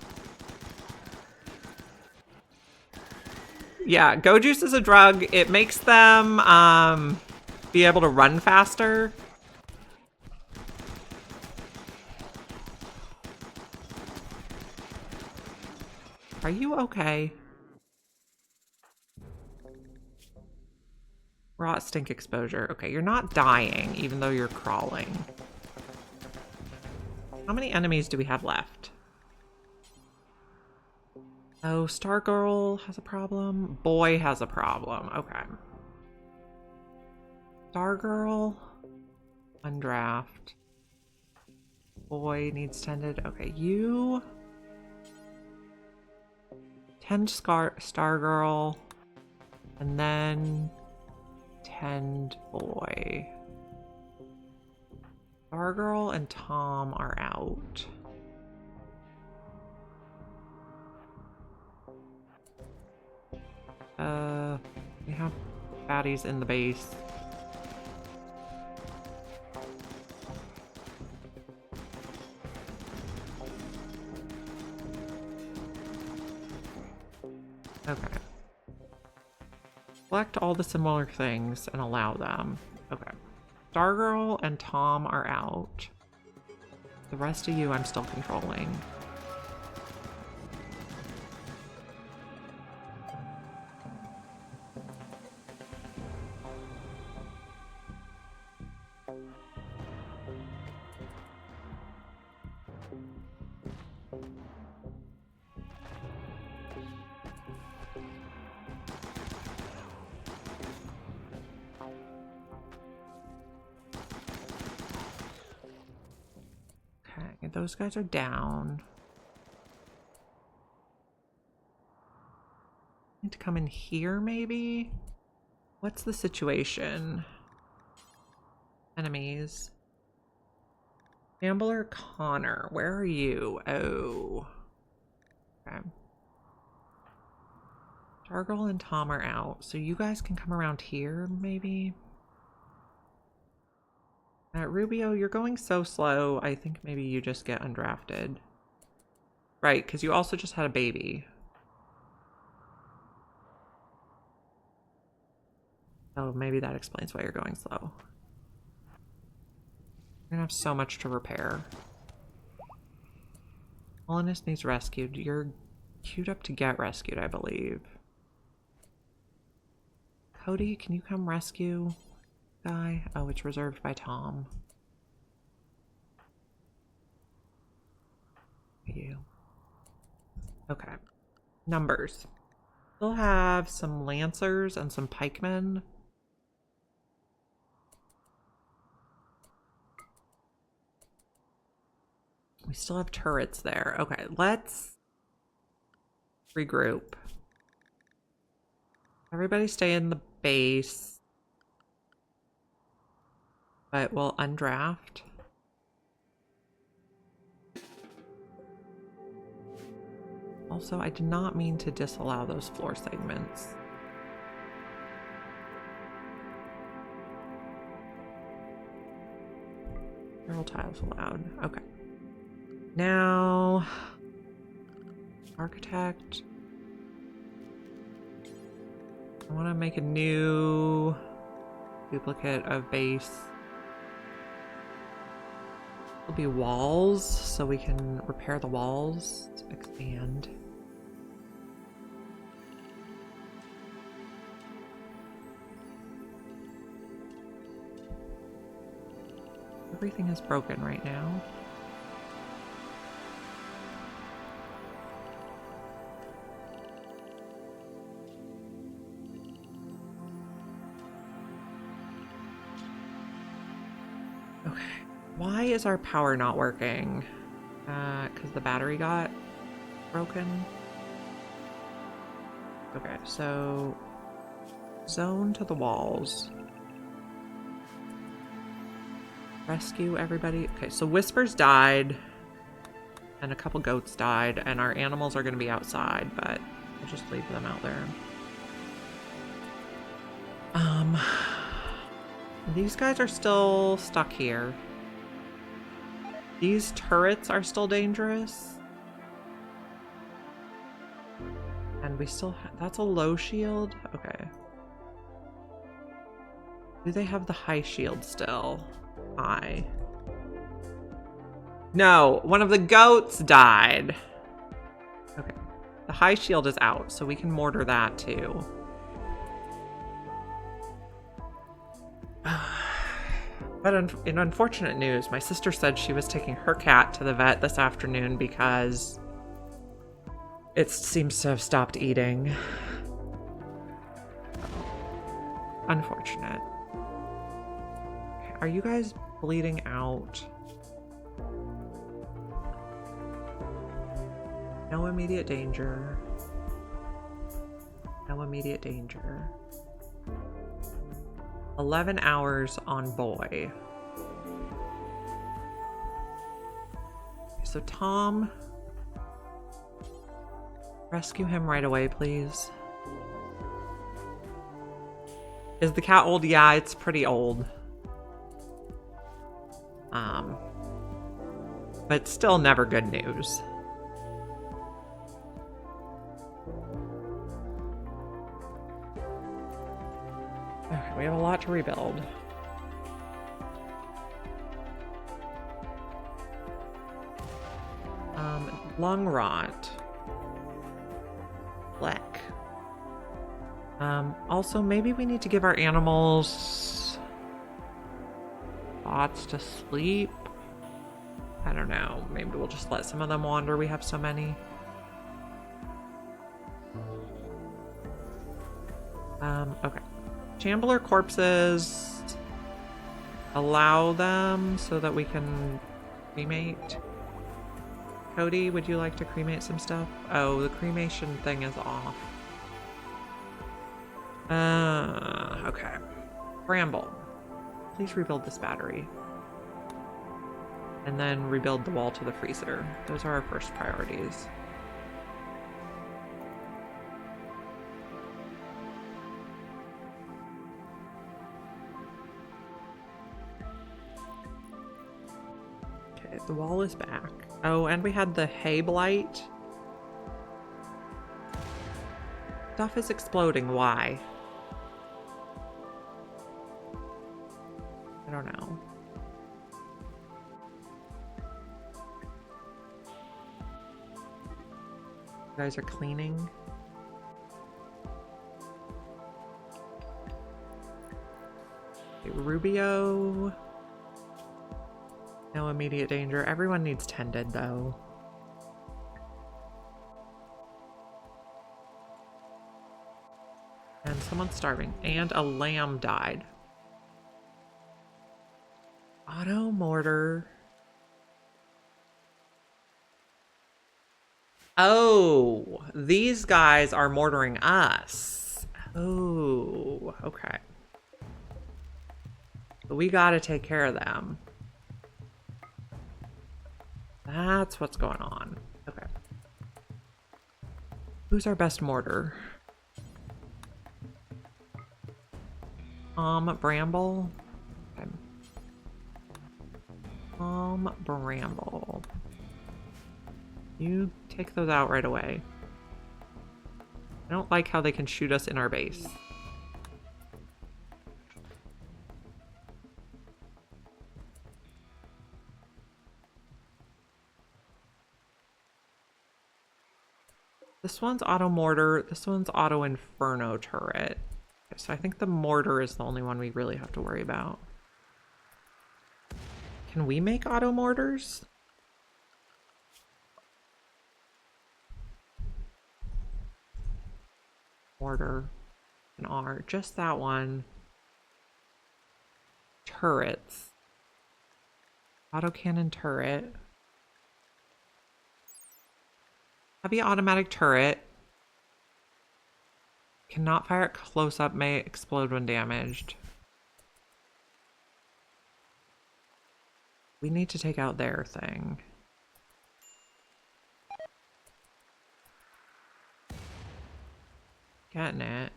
Yeah, go juice is a drug. It makes them be able to run faster. Are you okay? Rot stink exposure. Okay, you're not dying, even though you're crawling. How many enemies do we have left? Oh, Stargirl has a problem. Boy has a problem. Okay. Stargirl. Undraft. Boy needs tended. Okay, you... Tend Stargirl, and then tend Boy. Stargirl and Tom are out. We have baddies in the base. Okay. Select all the similar things and allow them. Okay. Stargirl and Tom are out. The rest of you I'm still controlling. Those guys are down. Need to come in here, maybe? What's the situation? Enemies. Shambler Connor, where are you? Oh. Okay. Stargirl and Tom are out, so you guys can come around here, maybe? Rubio, you're going so slow. I think maybe you just get undrafted. Right, because you also just had a baby. Oh, maybe that explains why you're going slow. You're gonna have so much to repair. Colonist needs rescued. You're queued up to get rescued, I believe. Cody, can you come rescue? Guy. Oh, it's reserved by Tom. You. Okay. Numbers. Still have some lancers and some pikemen. We still have turrets there. Okay, let's regroup. Everybody stay in the base. But we'll undraft. Also, I did not mean to disallow those floor segments. Barrel tiles allowed. Okay. Now, architect. I want to make a new duplicate of base. There'll be walls, so we can repair the walls. Expand. Everything is broken right now. Okay. Why is our power not working? Because the battery got broken. Okay, so zone to the walls. Rescue everybody. Okay, so Whispers died and a couple goats died, and our animals are going to be outside, but I'll just leave them out there. These guys are still stuck here. These turrets are still dangerous. And we still that's a low shield? Okay. Do they have the high shield still? High. No, one of the goats died. Okay. The high shield is out, so we can mortar that too. But in unfortunate news, my sister said she was taking her cat to the vet this afternoon because it seems to have stopped eating. Unfortunate. Okay, are you guys bleeding out? No immediate danger. No immediate danger. 11 hours on boy. So Tom, rescue him right away, please. Is the cat old? Yeah, it's pretty old. But still never good news. Okay, we have a lot to rebuild. Lung rot. Black. Also, maybe we need to give our animals spots to sleep. I don't know. Maybe we'll just let some of them wander. We have so many. Okay. Shambler corpses. Allow them so that we can cremate. Cody, would you like to cremate some stuff? Oh, the cremation thing is off. Okay. Bramble. Please rebuild this battery. And then rebuild the wall to the freezer. Those are our first priorities. Okay, the wall is back. Oh, and we had the hay blight. Stuff is exploding. Why? I don't know. You guys are cleaning. Okay, Rubio. No immediate danger. Everyone needs tended, though. And someone's starving. And a lamb died. Auto mortar. Oh, these guys are mortaring us. Oh, okay. But we gotta take care of them. That's what's going on. Okay. Who's our best mortar? Bramble. Okay. Bramble. You take those out right away. I don't like how they can shoot us in our base. This one's auto mortar. This one's auto inferno turret. Okay, so I think the mortar is the only one we really have to worry about. Can we make auto mortars? Mortar. An R. Just that one. Turrets. Autocannon turret. Heavy automatic turret. Cannot fire at close up, may explode when damaged. We need to take out their thing. Getting it.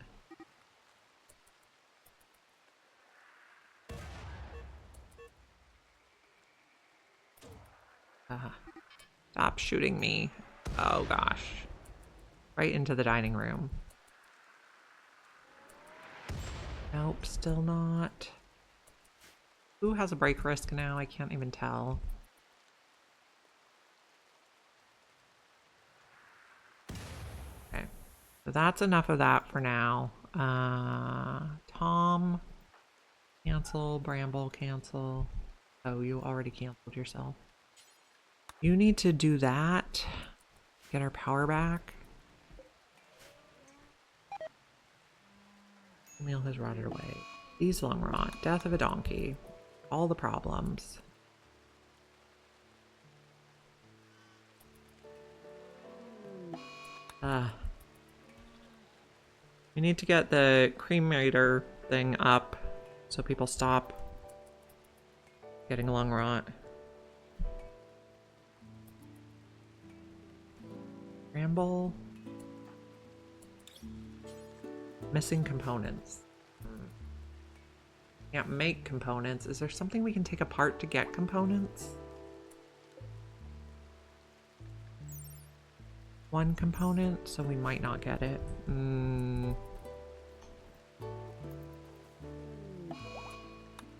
Stop shooting me. Oh gosh. Right into the dining room. Nope, still not. Who has a break risk now? I can't even tell. Okay. So that's enough of that for now. Tom. Cancel. Bramble. Cancel. Oh, you already canceled yourself. You need to do that. Get our power back. Meal has rotted away. These long rot. Death of a donkey. All the problems. We need to get the cremator thing up so people stop getting lung rot. Ramble. Missing components. Can't make components. Is there something we can take apart to get components? One component, so we might not get it.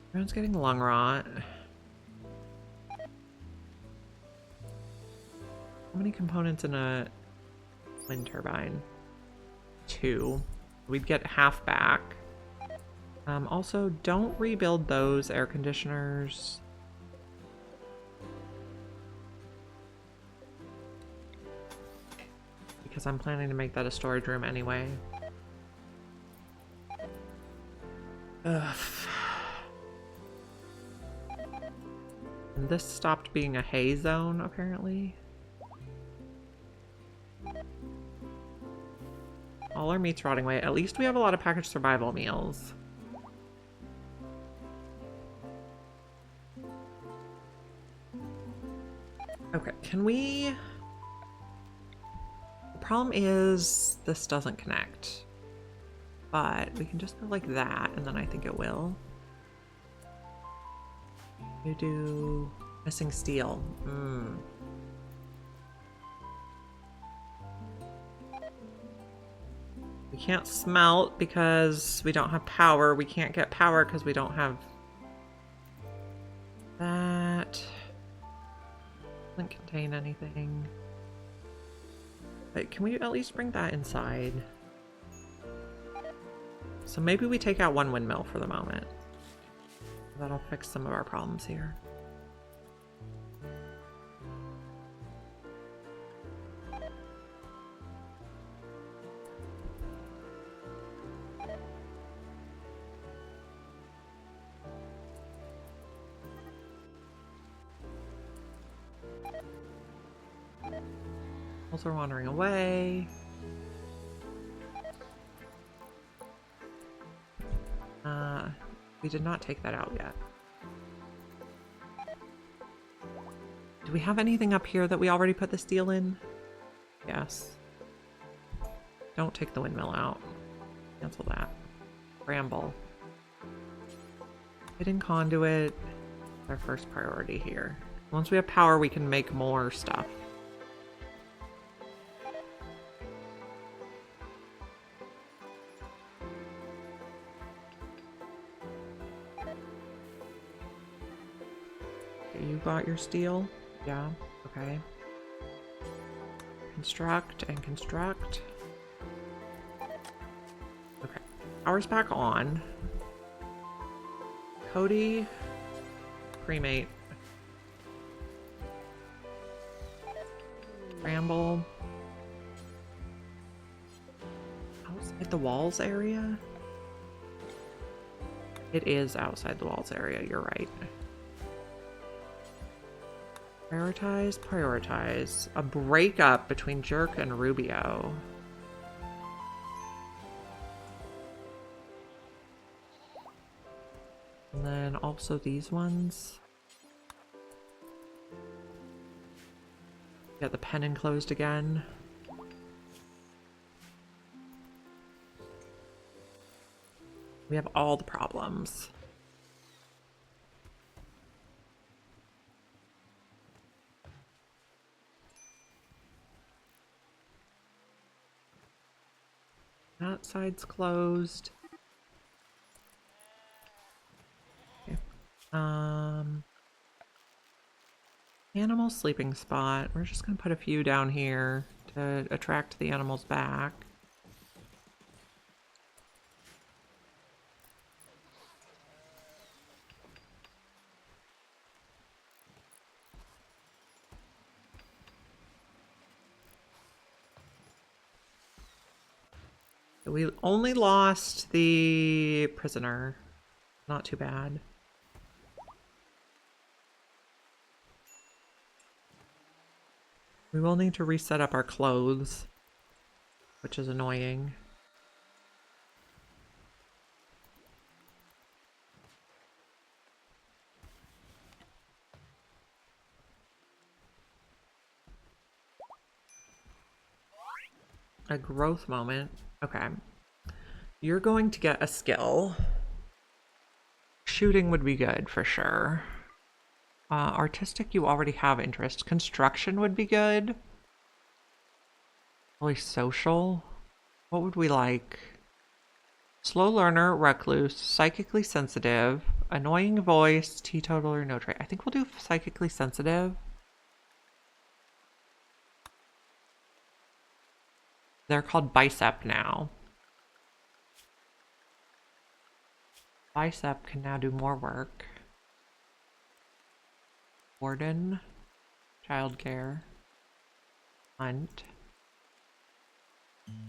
Everyone's getting lung rot. How many components in a wind turbine? 2. We'd get half back. Also, don't rebuild those air conditioners. Because I'm planning to make that a storage room anyway. Ugh. And this stopped being a hay zone, apparently. All our meat's rotting away. At least we have a lot of packaged survival meals. Okay, can we... The problem is this doesn't connect. But we can just go like that, and then I think it will. You do... Missing steel. We can't smelt because we don't have power. We can't get power because we don't have that. Doesn't contain anything. But can we at least bring that inside? So maybe we take out one windmill for the moment. That'll fix some of our problems here. Animals are wandering away. We did not take that out yet. Do we have anything up here that we already put the steel in? Yes. Don't take the windmill out. Cancel that. Bramble. Hidden conduit. Our first priority here. Once we have power, we can make more stuff. Okay, you got your steel? Yeah, okay. Construct and construct. Okay, power's back on. Cody, cremate. Ramble. Outside the walls area? It is outside the walls area, you're right. Prioritize, prioritize. A breakup between Jerk and Rubio. And then also these ones. Get the pen enclosed again. We have all the problems. That side's closed. Okay. Animal sleeping spot. We're just gonna put a few down here to attract the animals back. We only lost the prisoner. Not too bad. We will need to reset up our clothes, which is annoying. A growth moment. Okay. You're going to get a skill. Shooting would be good for sure. Artistic, you already have interest. Construction would be good. Really social. What would we like? Slow learner, recluse, psychically sensitive, annoying voice, teetotaler, no trait. I think we'll do psychically sensitive. They're called Bicep now. Bicep can now do more work. Warden, childcare, hunt,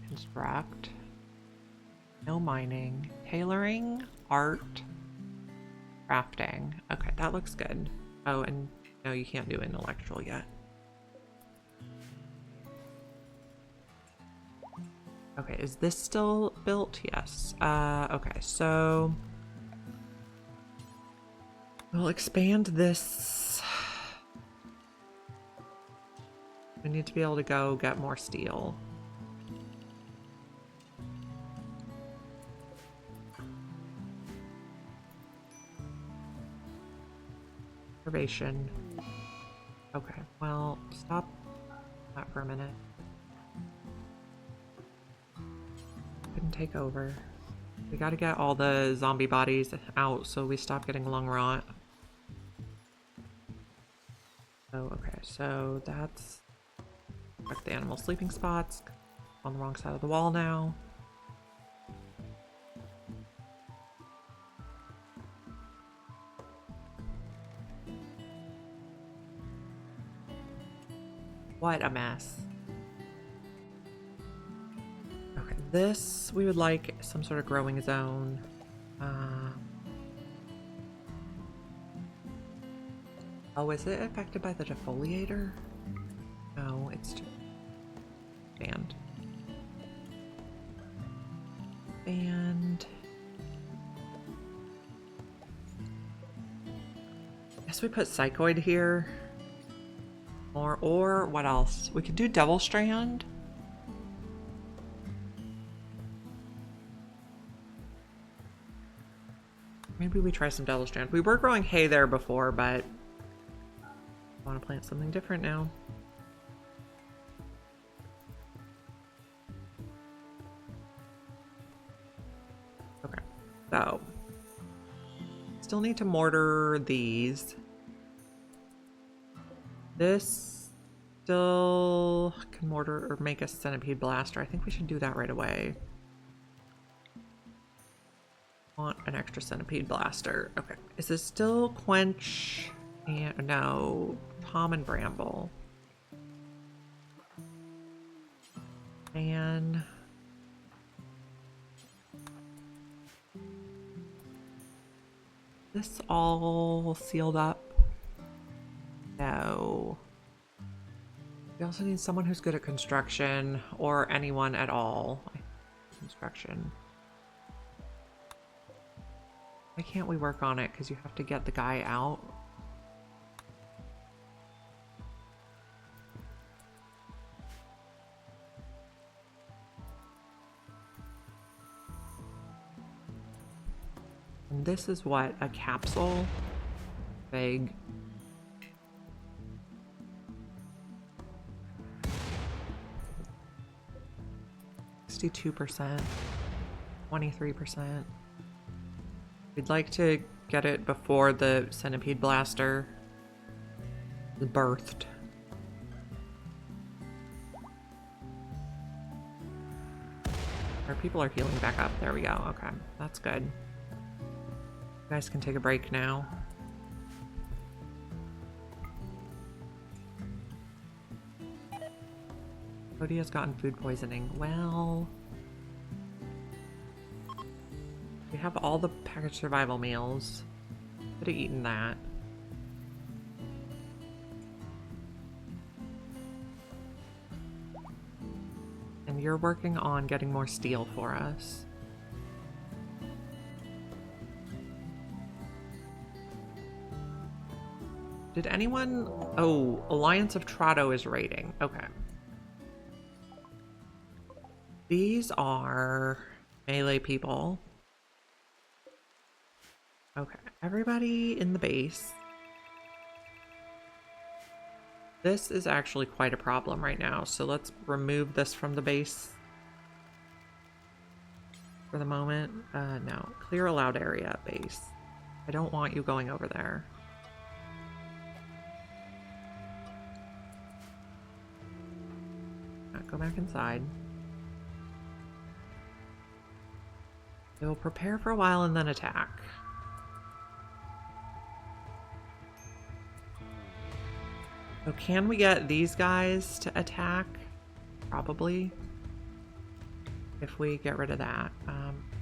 construct, no mining, tailoring, art, crafting. Okay, that looks good. Oh, and no, you can't do intellectual yet. Okay, is this still built? Yes. Okay, so we'll expand this. We need to be able to go get more steel. Observation. Okay, well, stop that for a minute. Couldn't take over. We gotta get all the zombie bodies out so we stop getting lung rot. Oh, okay, so that's the animal sleeping spots. On the wrong side of the wall now. What a mess. Okay, this, we would like some sort of growing zone. Oh, is it affected by the defoliator? No, it's just... And I guess we put Psychoid here. Or what else? We could do Devil Strand. Maybe we try some Devil Strand. We were growing hay there before, but I want to plant something different now. Okay, so still need to mortar these. This still can mortar or make a centipede blaster. I think we should do that right away. Want an extra centipede blaster. Okay. Is this still quench? And no, Tom and Bramble. And this all sealed up? No. We also need someone who's good at construction, or anyone at all. Construction. Why can't we work on it? Because you have to get the guy out. And this is what? A capsule? Vague. 62%, 23%. We'd like to get it before the centipede blaster is birthed. Our people are healing back up. There we go. Okay, that's good. You guys can take a break now. Cody has gotten food poisoning. Well, we have all the packaged survival meals. Could have eaten that. And you're working on getting more steel for us. Did anyone... Oh, Alliance of Trotto is raiding. Okay. These are melee people. Okay, everybody in the base. This is actually quite a problem right now, so let's remove this from the base for the moment. No, clear allowed area base. I don't want you going over there. Go back inside. They will prepare for a while and then attack. So can we get these guys to attack? Probably. If we get rid of that.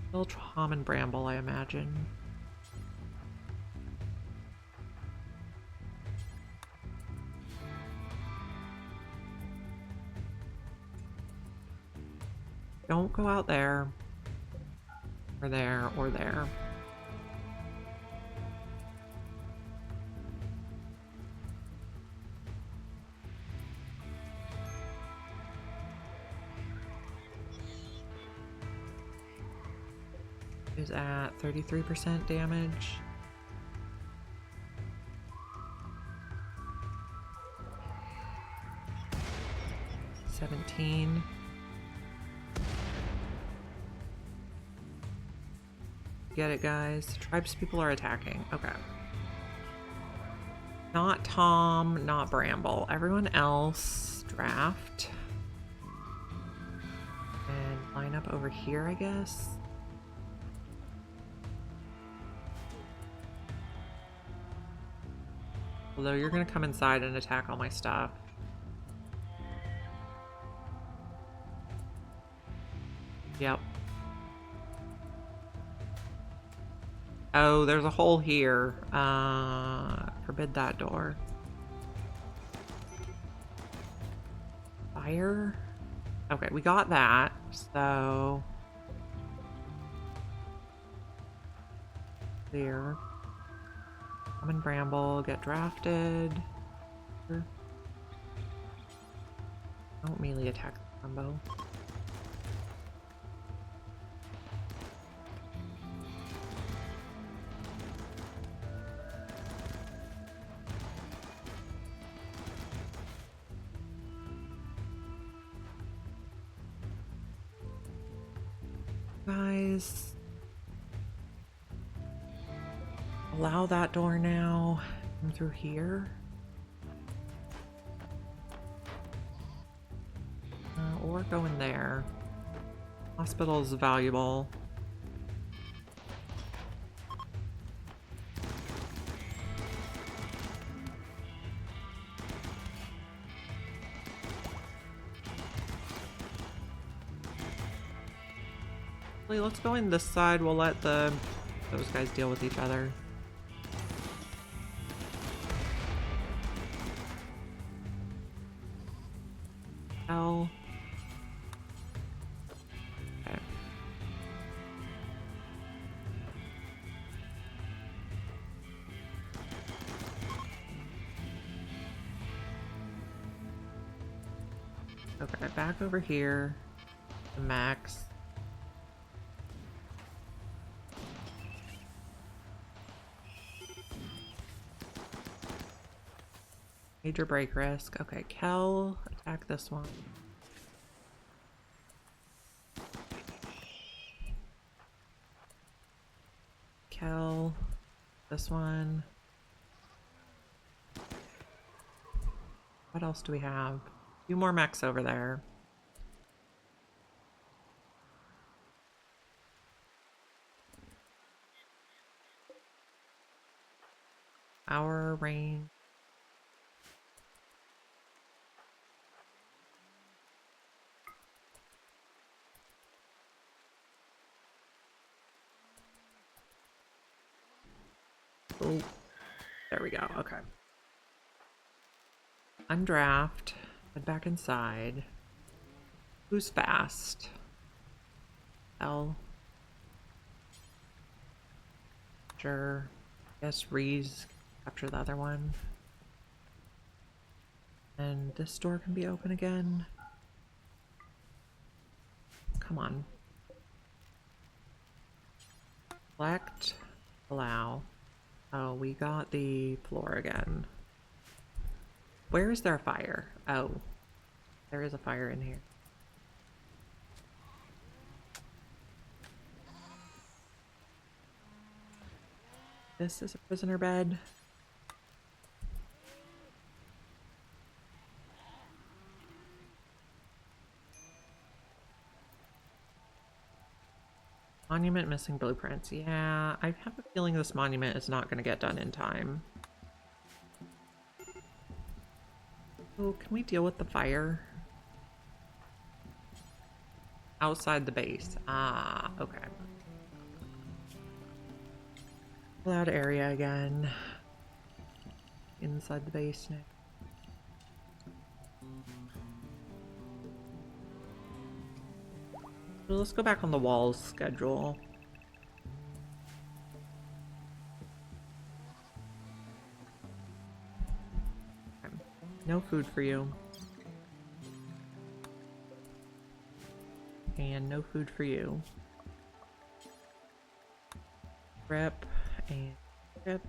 Still Tom and Bramble, I imagine. Don't go out there. Or there, or there. Is at 33% damage. $17. Get it, guys. Tribespeople are attacking. Okay. Not Tom, not Bramble. Everyone else draft. And line up over here, I guess. Although you're gonna come inside and attack all my stuff. Yep. Oh, there's a hole here. Forbid that door. Fire? Okay, we got that. So clear. Common bramble, get drafted. Don't melee attack the combo. Guys, allow that door now. Come through here. Or go in there. Hospital is valuable. Let's go in this side. We'll let those guys deal with each other. L. Okay. Okay, back over here. The Mechs. Major break risk. Okay, Kel, attack this one. Kel, this one. What else do we have? A few more mechs over there. Our range. Oh, there we go. Okay. Undraft. Head back inside. Who's fast? L. Sure. Guess Reese capture the other one. And this door can be open again. Come on. Select. Allow. Oh, we got the floor again. Where is there a fire? Oh, there is a fire in here. This is a prisoner bed. Monument missing blueprints. Yeah, I have a feeling this monument is not going to get done in time. Oh, can we deal with the fire? Outside the base. Ah, okay. Cloud area again. Inside the base now. So let's go back on the walls schedule. Okay. No food for you. And no food for you. Rip and rip.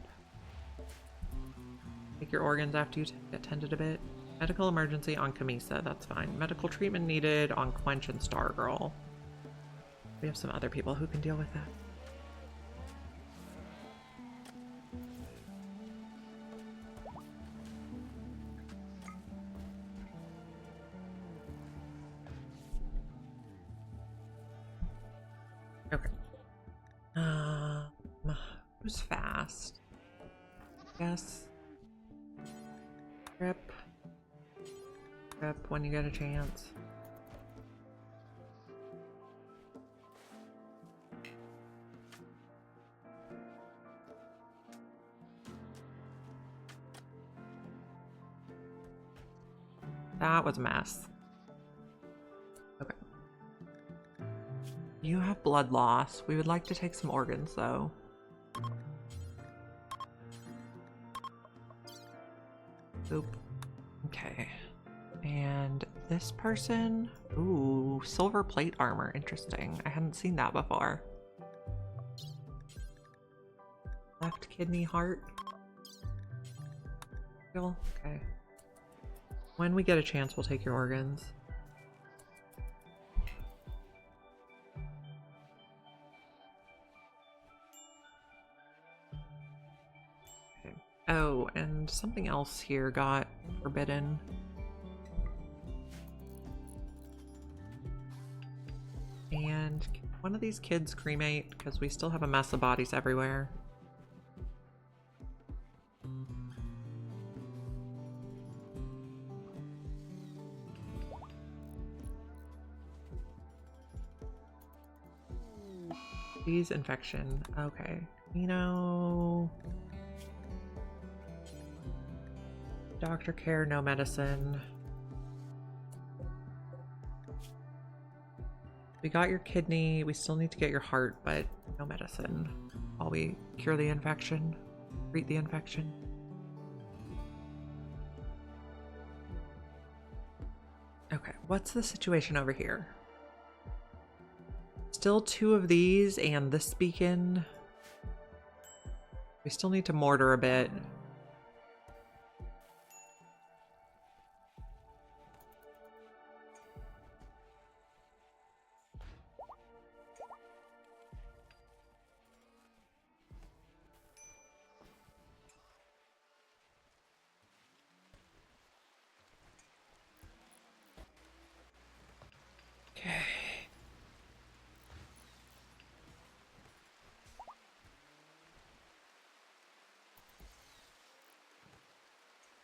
Take your organs after you get tended a bit. Medical emergency on Camisa, that's fine. Medical treatment needed on Quench and Stargirl. We have some other people who can deal with that. Okay. Who's fast? Yes. Rip. Rip when you get a chance. That was a mess. You have blood loss. We would like to take some organs, though. Oop. Okay. And this person... Ooh, silver plate armor. Interesting. I hadn't seen that before. Left kidney, heart. Okay. When we get a chance, we'll take your organs. Okay. Oh, and something else here got forbidden. And can one of these kids cremate? Because we still have a mess of bodies everywhere. Disease infection. Okay. Doctor care, no medicine. We got your kidney. We still need to get your heart, but no medicine while we cure the infection, treat the infection. Okay, what's the situation over here? Still 2 of these and this beacon. We still need to mortar a bit.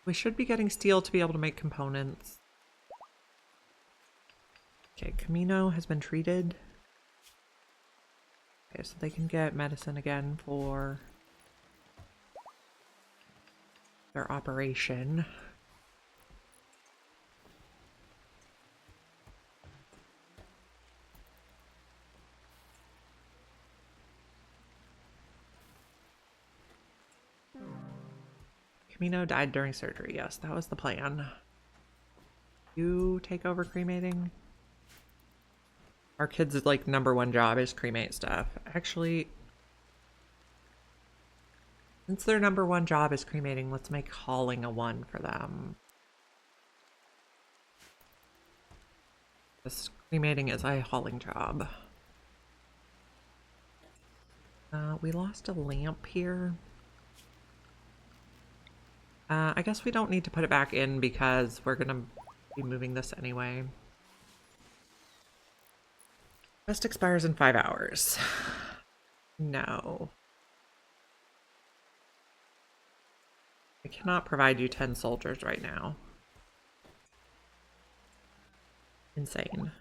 We should be getting steel to be able to make components. Okay, Camino has been treated. Okay, so they can get medicine again for their operation. Camino died during surgery. Yes, that was the plan. You take over cremating? Our kids' like #1 job is cremate stuff. Actually, since their #1 job is cremating, let's make hauling a 1 for them. This cremating is a hauling job. We lost a lamp here. I guess we don't need to put it back in because we're gonna be moving this anyway. Quest expires in 5 hours. No. I cannot provide you 10 soldiers right now. Insane.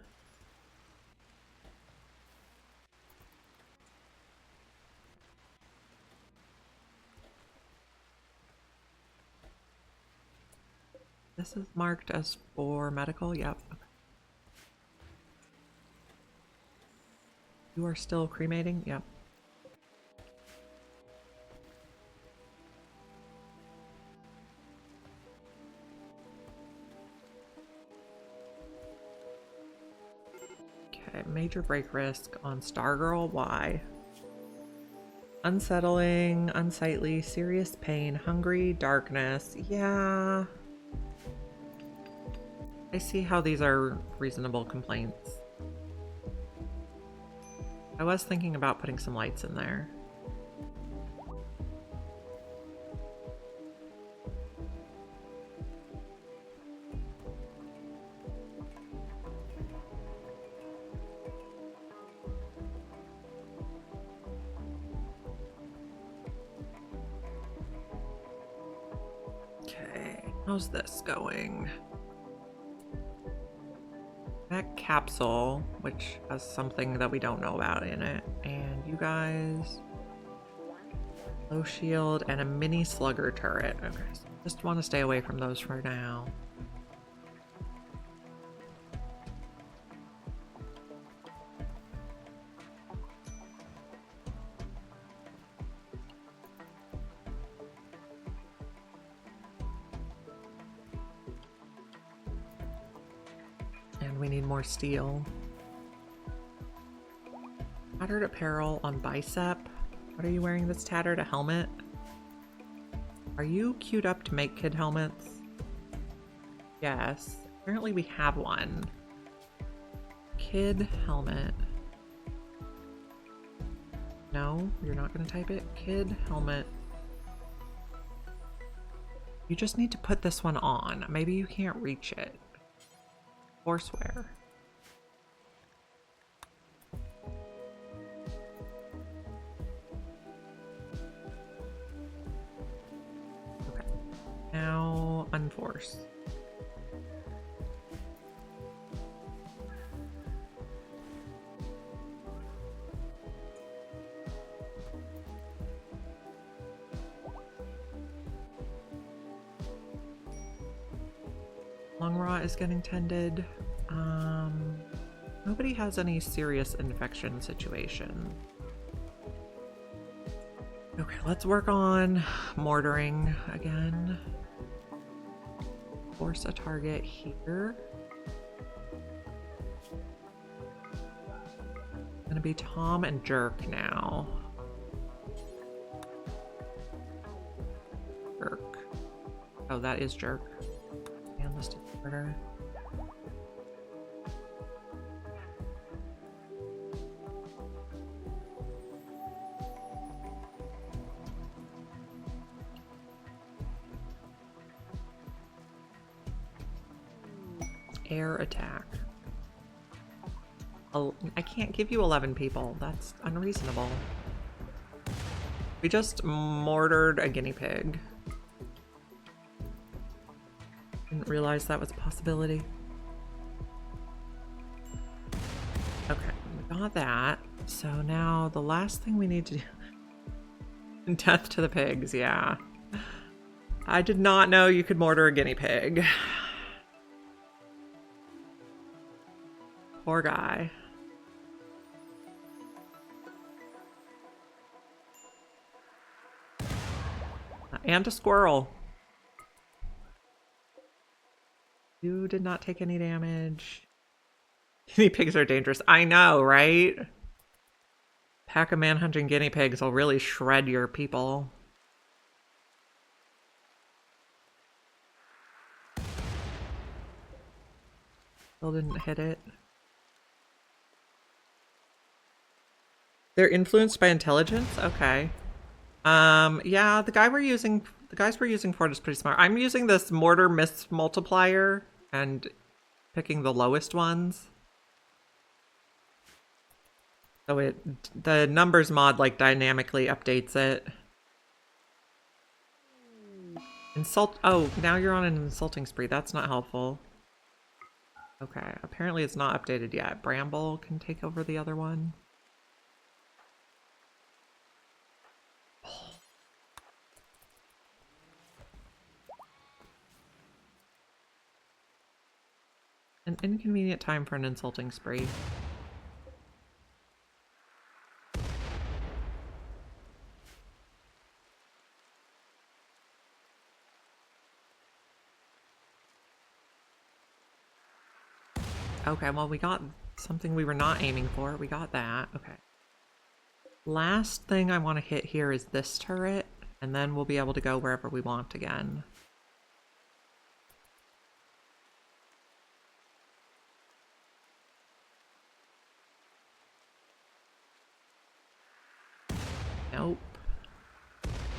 This is marked as for medical. Yep. You are still cremating? Yep. Okay, major break risk on Stargirl. Why? Unsettling, unsightly, serious pain, hungry, darkness. Yeah. I see how these are reasonable complaints. I was thinking about putting some lights in there. Okay, how's this going? Mech capsule, which has something that we don't know about in it. And you guys... low shield and a mini slugger turret. Okay, so just want to stay away from those for now. And we need more steel. Tattered apparel on bicep. What are you wearing that's tattered? A helmet? Are you queued up to make kid helmets? Yes. Apparently we have one. Kid helmet. No, you're not going to type it. Kid helmet. You just need to put this one on. Maybe you can't reach it. Courseware. Okay. Now unforce. Long raw is getting tended. Nobody has any serious infection situation. Okay, let's work on mortaring again. Force a target here. Gonna be Tom and Jerk now. Jerk. Oh, that is Jerk. And listed order. Air attack. Oh, I can't give you 11 people. That's unreasonable. We just mortared a guinea pig. Didn't realize that was a possibility. Okay, we got that. So now the last thing we need to do... Death to the pigs, yeah. I did not know you could mortar a guinea pig. Poor guy. And a squirrel. You did not take any damage. Guinea pigs are dangerous. I know, right? Pack of manhunting guinea pigs will really shred your people. Still didn't hit it. They're influenced by intelligence? Okay. Yeah, the guys we're using for it is pretty smart. I'm using this mortar miss multiplier and picking the lowest ones. So the numbers mod like dynamically updates it. Oh, now you're on an insulting spree. That's not helpful. Okay, apparently it's not updated yet. Bramble can take over the other one. An inconvenient time for an insulting spree. Okay, well, we got something we were not aiming for. We got that. Okay. Last thing I want to hit here is this turret, and then we'll be able to go wherever we want again. Nope.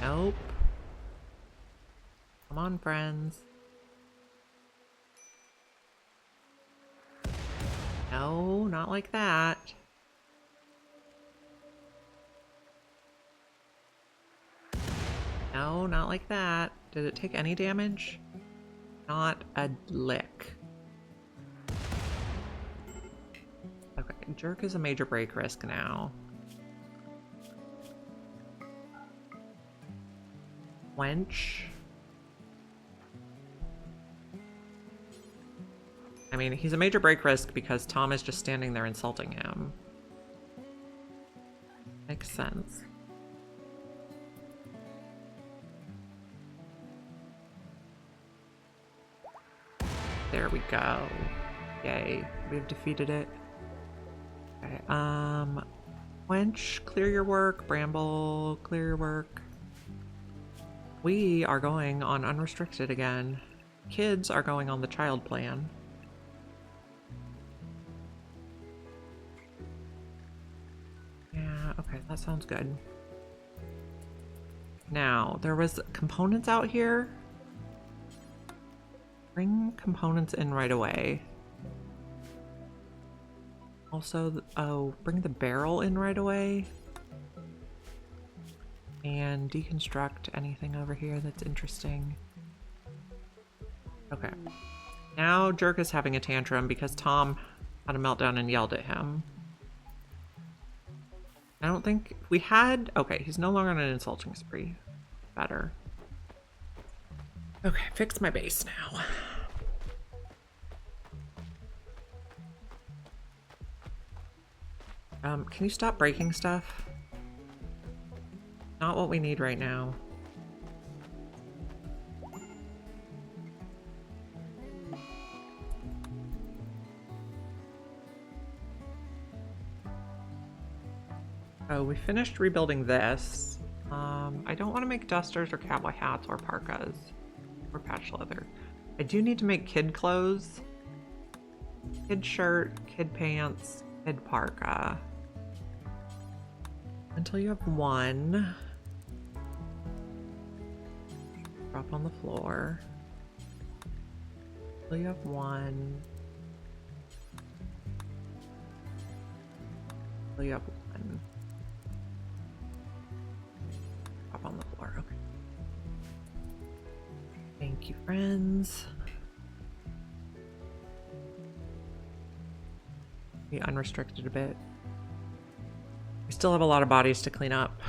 Nope. Come on, friends. No, not like that. No, not like that. Did it take any damage? Not a lick. Okay, Jerk is a major break risk now. Wench. I mean, he's a major break risk because Tom is just standing there insulting him. Makes sense. There we go. Yay, we've defeated it. Okay, Quench, clear your work. Bramble, clear your work. We are going on unrestricted again. Kids are going on the child plan. Yeah, okay, that sounds good. Now, there was components out here. Bring components in right away. Also, oh, bring the barrel in right away. And deconstruct anything over here that's interesting. Okay. Now Jerk is having a tantrum because Tom had a meltdown and yelled at him. I don't think we had... Okay, he's no longer on an insulting spree. Better. Okay, fix my base now. Can you stop breaking stuff? Not what we need right now. Oh, we finished rebuilding this. I don't want to make dusters or cowboy hats or parkas or patch leather. I do need to make kid clothes. Kid shirt, kid pants, kid parka. Until you have one. Drop on the floor. Until you have one. Until you have one. Drop on the floor. Okay. Thank you, friends. Be unrestricted a bit. We still have a lot of bodies to clean up.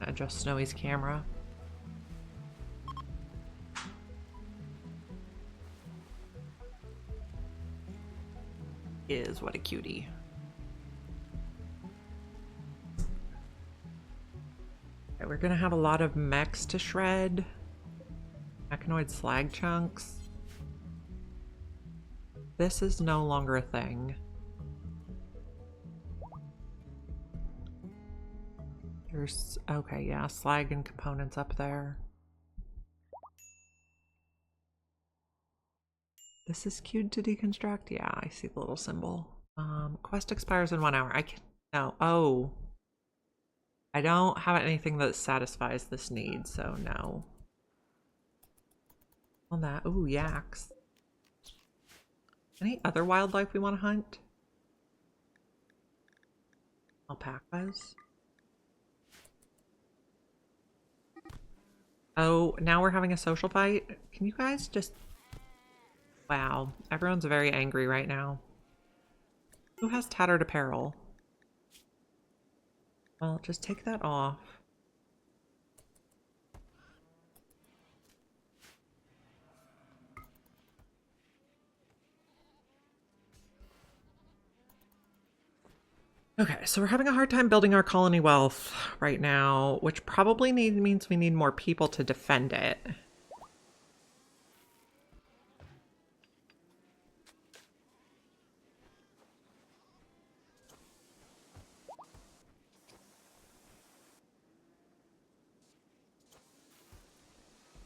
Adjust Snowy's camera. Is what a cutie. Okay, we're gonna have a lot of mechs to shred. Mechanoid slag chunks. This is no longer a thing. There's, okay, yeah, slag and components up there. This is queued to deconstruct? Yeah, I see the little symbol. Quest expires in 1 hour. I can, no, oh. I don't have anything that satisfies this need, so no. On that, ooh, yaks. Any other wildlife we want to hunt? Alpacas. Oh, now we're having a social fight? Can you guys just... Wow, everyone's very angry right now. Who has tattered apparel? Well, just take that off. Okay, so we're having a hard time building our colony wealth right now, which probably means we need more people to defend it.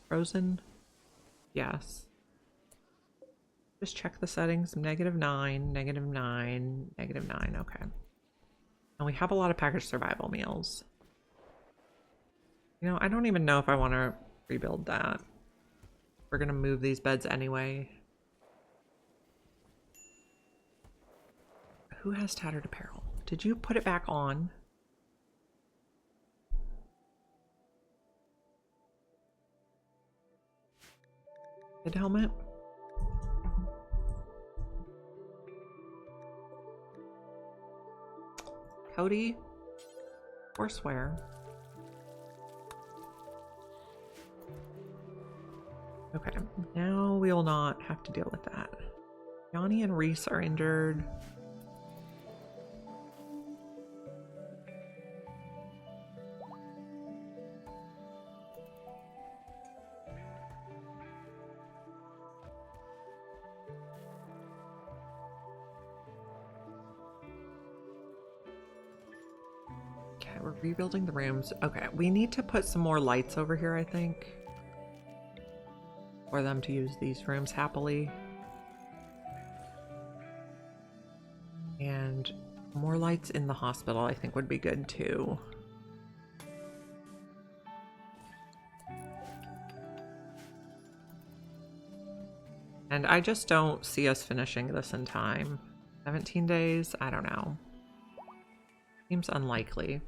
Frozen? Yes. Just check the settings. -9, -9, -9. Okay. And we have a lot of packaged survival meals. You know, I don't even know if I want to rebuild that. We're going to move these beds anyway. Who has tattered apparel? Did you put it back on? Head helmet? Cody? Forswear. Okay, now we will not have to deal with that. Yanni and Reese are injured. we're rebuilding the rooms. Okay, we need to put some more lights over here, I think, for them to use these rooms happily. And more lights in the hospital, I think, would be good too. And I just don't see us finishing this in time. 17 days? I don't know. Seems unlikely.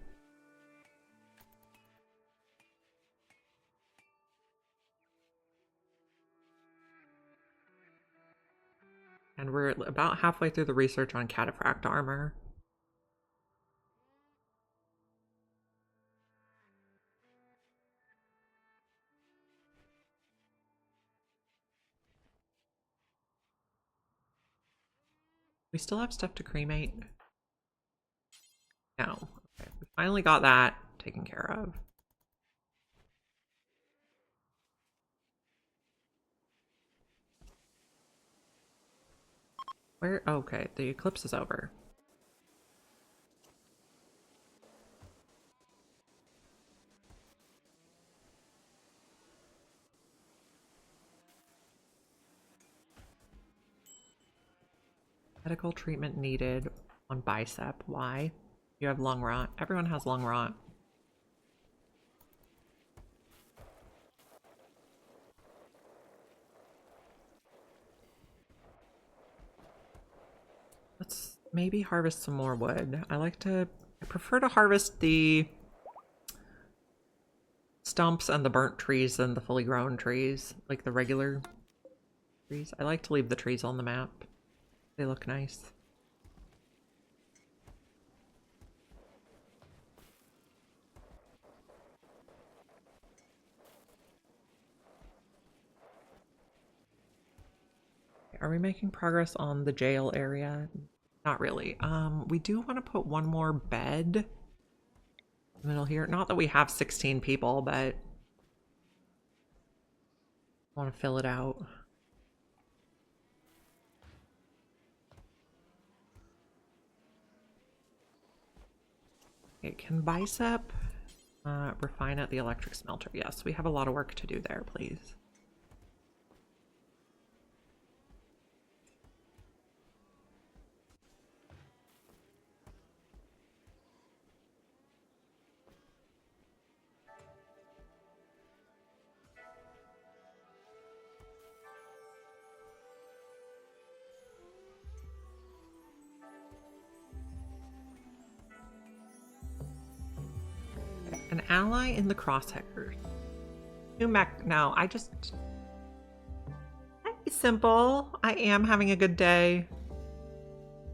And we're about halfway through the research on cataphract armor. We still have stuff to cremate? No. Okay, we finally got that taken care of. Where? Okay, the eclipse is over. Medical treatment needed on bicep. Why? You have lung rot. Everyone has lung rot. Let's maybe harvest some more wood. I prefer to harvest the stumps and the burnt trees than the fully grown trees, like the regular trees. I like to leave the trees on the map. They look nice. Are we making progress on the jail area? Not really. We do want to put one more bed in the middle here. Not that we have 16 people, but I want to fill it out. Okay, can bicep refine at the electric smelter? Yes, we have a lot of work to do there, please. An ally in the crosshairs. New mech. No, simple. I am having a good day.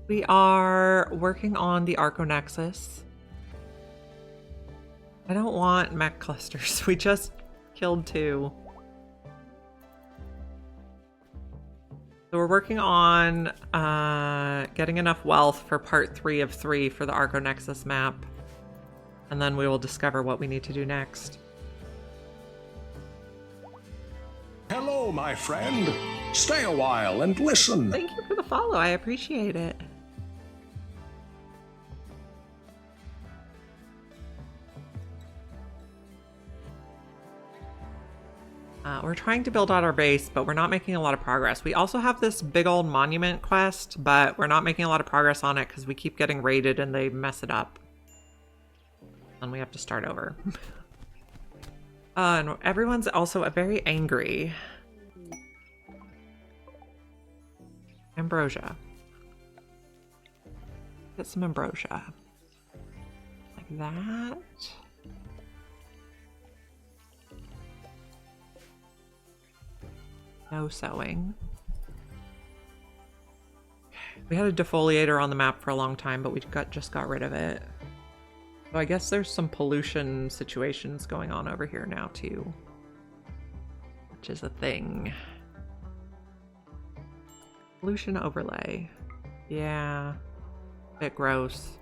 We are working on the Archonexus. I don't want mech clusters. We just killed 2. So we're working on getting enough wealth for part 3 of 3 for the Archonexus map. And then we will discover what we need to do next. Hello, my friend. Stay a while and listen. Thank you for the follow. I appreciate it. We're trying to build out our base, but we're not making a lot of progress. We also have this big old monument quest, but we're not making a lot of progress on it because we keep getting raided and they mess it up. And we have to start over. And everyone's also very angry. Ambrosia. Get some ambrosia. Like that. No sewing. We had a defoliator on the map for a long time, but we just got rid of it. So I guess there's some pollution situations going on over here now too, which is a thing. Pollution overlay. Yeah, bit gross.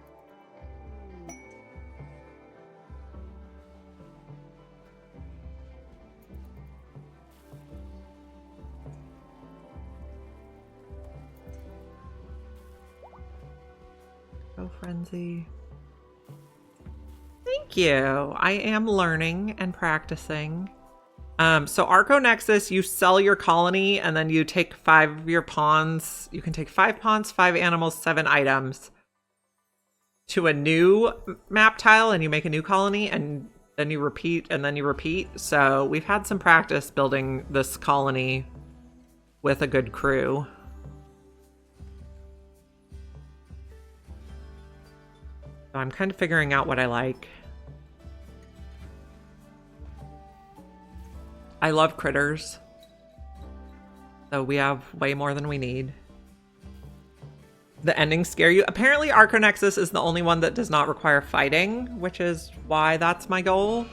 Go frenzy. Thank you. I am learning and practicing. So Archonexus, you sell your colony and then you take 5 of your pawns. You can take 5 pawns, 5 animals, 7 items to a new map tile, and you make a new colony, and then you repeat and then you repeat. So we've had some practice building this colony with a good crew. So I'm kind of figuring out what I like. I love critters. So we have way more than we need. The endings scare you. Apparently Archonexus is the only one that does not require fighting, which is why that's my goal.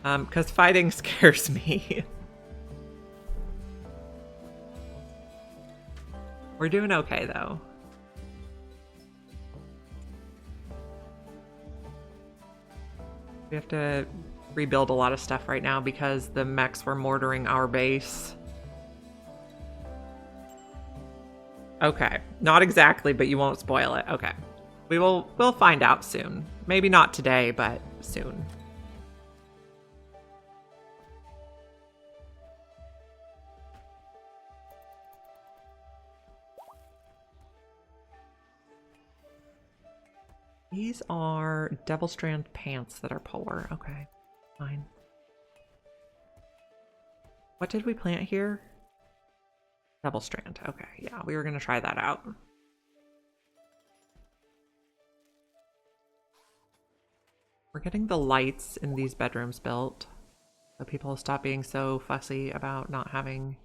Because fighting scares me. We're doing okay though. We have to rebuild a lot of stuff right now because the mechs were mortaring our base. Okay, not exactly, but you won't spoil it. Okay, we'll find out soon. Maybe not today, but soon. These are Devil Strand pants that are polar. Okay, fine. What did we plant here? Devil Strand. Okay, yeah, we were going to try that out. We're getting the lights in these bedrooms built, so people stop being so fussy about not having...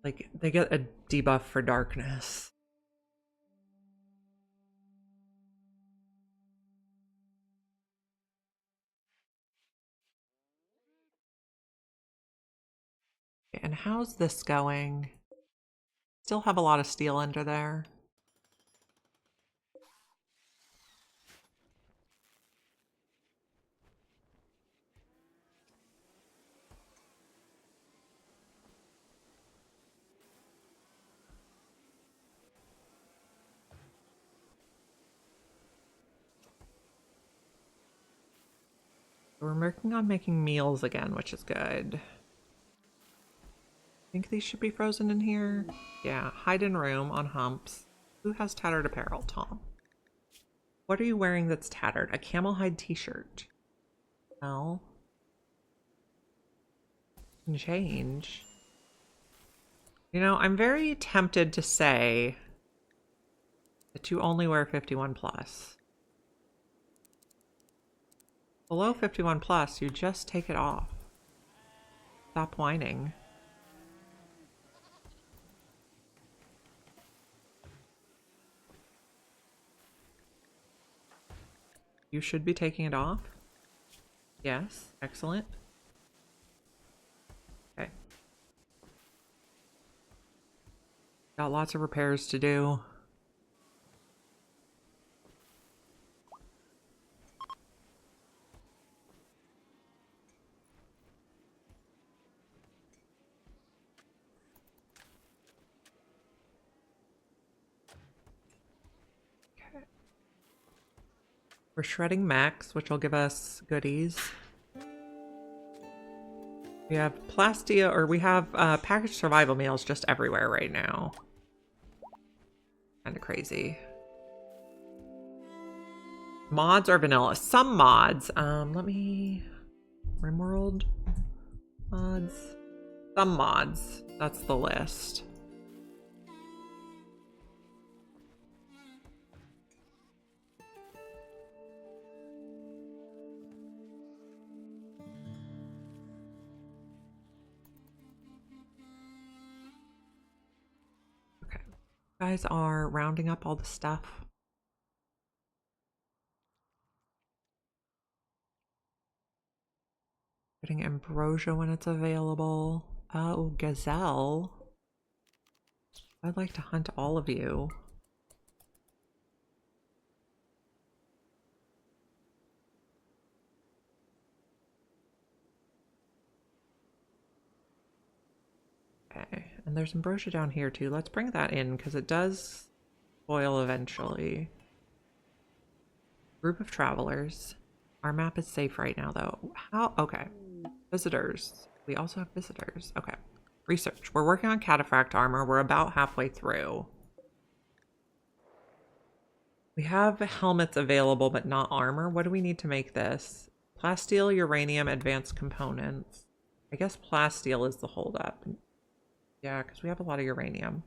Like, they get a debuff for darkness. And how's this going? Still have a lot of steel under there. We're working on making meals again, which is good. I think these should be frozen in here. Yeah, hide in room on humps. Who has tattered apparel? Tom. What are you wearing that's tattered? A camel hide t-shirt. Well, can change. You know, I'm very tempted to say that you only wear 51 plus. Below 51 plus, you just take it off. Stop whining. You should be taking it off. Yes, excellent. Okay. Got lots of repairs to do. We're shredding mechs, which will give us goodies. We have Plastia, or we have packaged survival meals just everywhere right now. Kind of crazy. Mods or vanilla? Some mods. Let me... Rimworld mods. Some mods. That's the list. Guys are rounding up all the stuff. Getting ambrosia when it's available. Oh, gazelle. I'd like to hunt all of you. Okay, and there's ambrosia down here too. Let's bring that in because it does spoil eventually. Group of travelers. Our map is safe right now, though. How? Okay. Visitors. We also have visitors. Okay. Research. We're working on cataphract armor. We're about halfway through. We have helmets available, but not armor. What do we need to make this? Plasteel, uranium, advanced components. I guess plasteel is the holdup. Yeah, because we have a lot of uranium.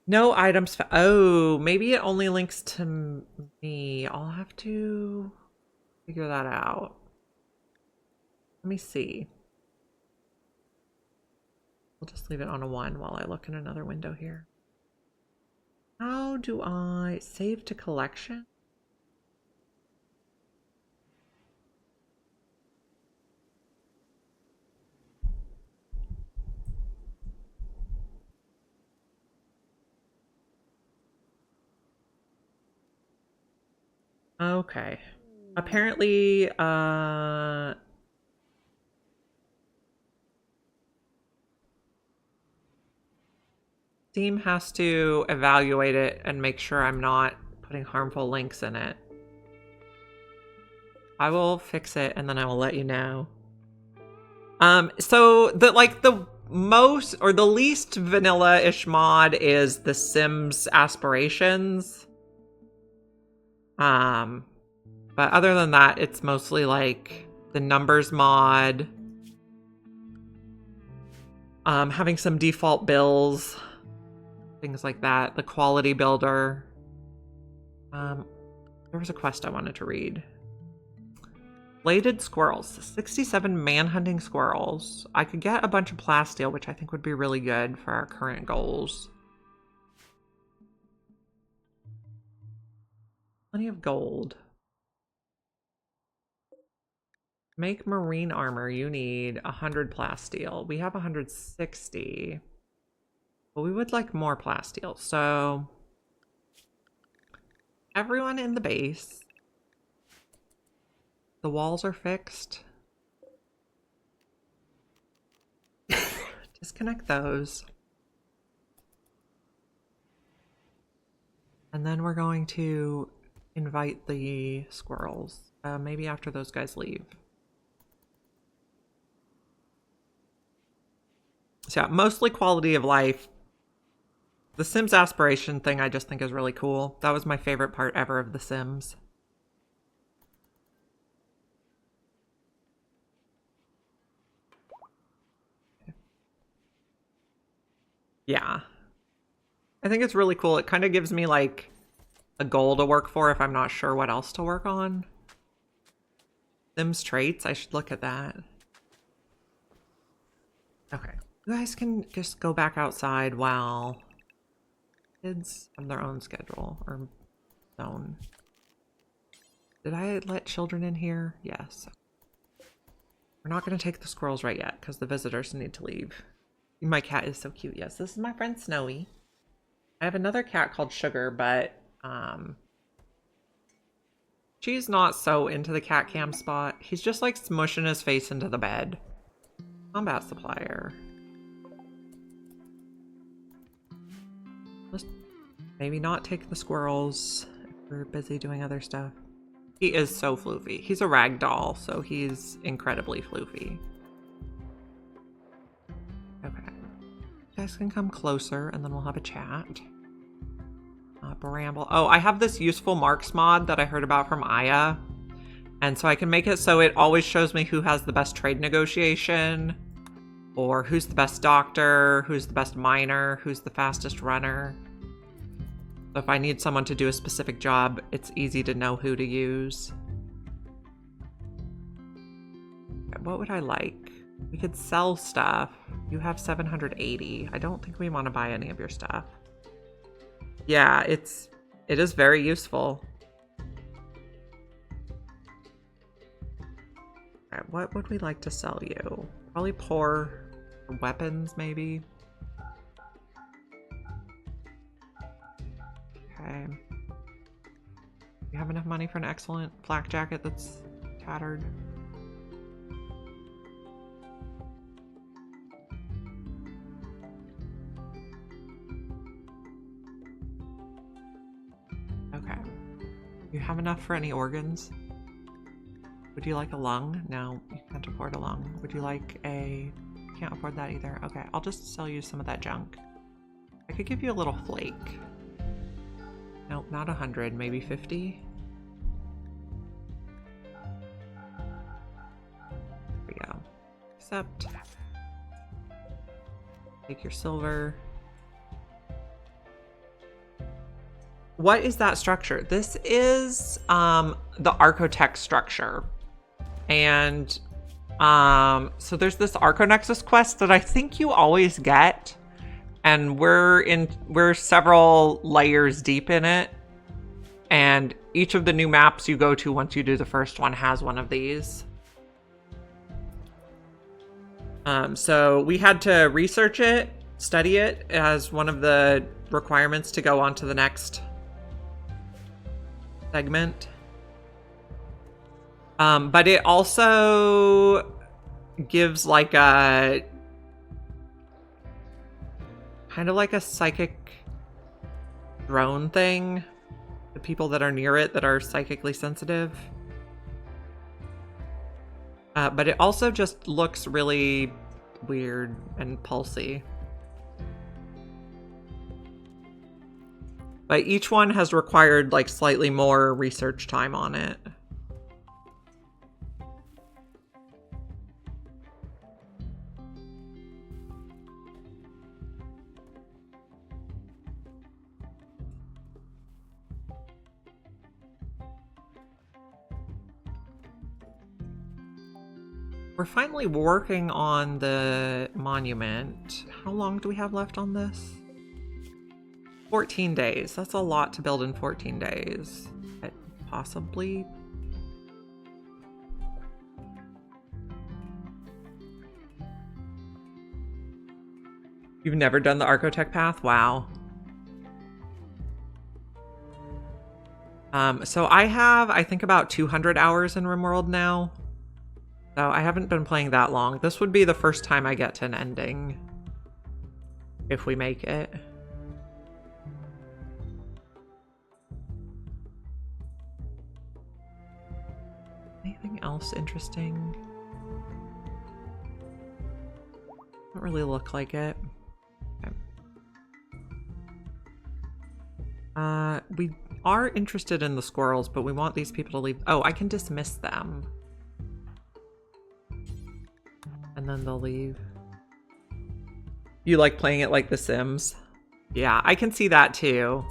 No items. Oh, maybe it only links to me. I'll have to figure that out. Let me see. We'll just leave it on a 1 while I look in another window here. How do I save to collection? Okay. Apparently, Steam has to evaluate it and make sure I'm not putting harmful links in it. I will fix it and then I will let you know. So the most or the least vanilla-ish mod is the Sims Aspirations. But other than that, it's mostly like the numbers mod. Having some default bills, things like that. The quality builder. There was a quest I wanted to read. Bladed squirrels. 67 manhunting squirrels. I could get a bunch of plasteel, which I think would be really good for our current goals. Plenty of gold. Make marine armor. You need 100 plasteel. We have 160. But we would like more plasteel. So everyone in the base. The walls are fixed. Disconnect those. And then we're going to invite the squirrels. Maybe after those guys leave. So yeah, mostly quality of life. The Sims aspiration thing I just think is really cool. That was my favorite part ever of The Sims. Yeah. I think it's really cool. It kind of gives me like a goal to work for if I'm not sure what else to work on. Sims traits, I should look at that. Okay. You guys can just go back outside while kids have their own schedule or zone. Did I let children in here? Yes. We're not going to take the squirrels right yet because the visitors need to leave. My cat is so cute. Yes, this is my friend Snowy. I have another cat called Sugar, but she's not so into the cat cam spot. He's just like smushing his face into the bed. Combat supplier. Let's maybe not take the squirrels if we're busy doing other stuff. He is so floofy. He's a rag doll, so he's incredibly floofy. Okay. You guys can come closer and then we'll have a chat. Bramble. Oh, I have this useful marks mod that I heard about from Aya. And so I can make it so it always shows me who has the best trade negotiation, or who's the best doctor, who's the best miner, who's the fastest runner. So if I need someone to do a specific job, it's easy to know who to use. What would I like? We could sell stuff. You have 780. I don't think we want to buy any of your stuff. Yeah, it is very useful. All right, what would we like to sell you? Probably poor weapons, maybe. Okay. You have enough money for an excellent flak jacket that's tattered? You you have enough for any organs? Would you like a lung? No, you can't afford a lung. Would you like a... Can't afford that either. Okay, I'll just sell you some of that junk. I could give you a little flake. Nope, not 100, maybe 50. There we go. Accept. Take your silver. What is that structure? This is the Archotech structure. And so there's this Archonexus quest that I think you always get. And we're several layers deep in it. And each of the new maps you go to once you do the first one has one of these. So we had to research it, study it as one of the requirements to go on to the next segment. But it also gives like a kind of like a psychic drone thing. The people that are near it that are psychically sensitive. But it also just looks really weird and pulsy. But each one has required like slightly more research time on it. We're finally working on the monument. How long do we have left on this? 14 days. That's a lot to build in 14 days. Possibly. You've never done the Archotech path? Wow. So I have, I think, about 200 hours in Rimworld now. So I haven't been playing that long. This would be the first time I get to an ending. If we make it. Anything else interesting? Doesn't really look like it. Okay. We are interested in the squirrels, but we want these people to leave. Oh, I can dismiss them. And then they'll leave. You like playing it like The Sims? Yeah, I can see that too.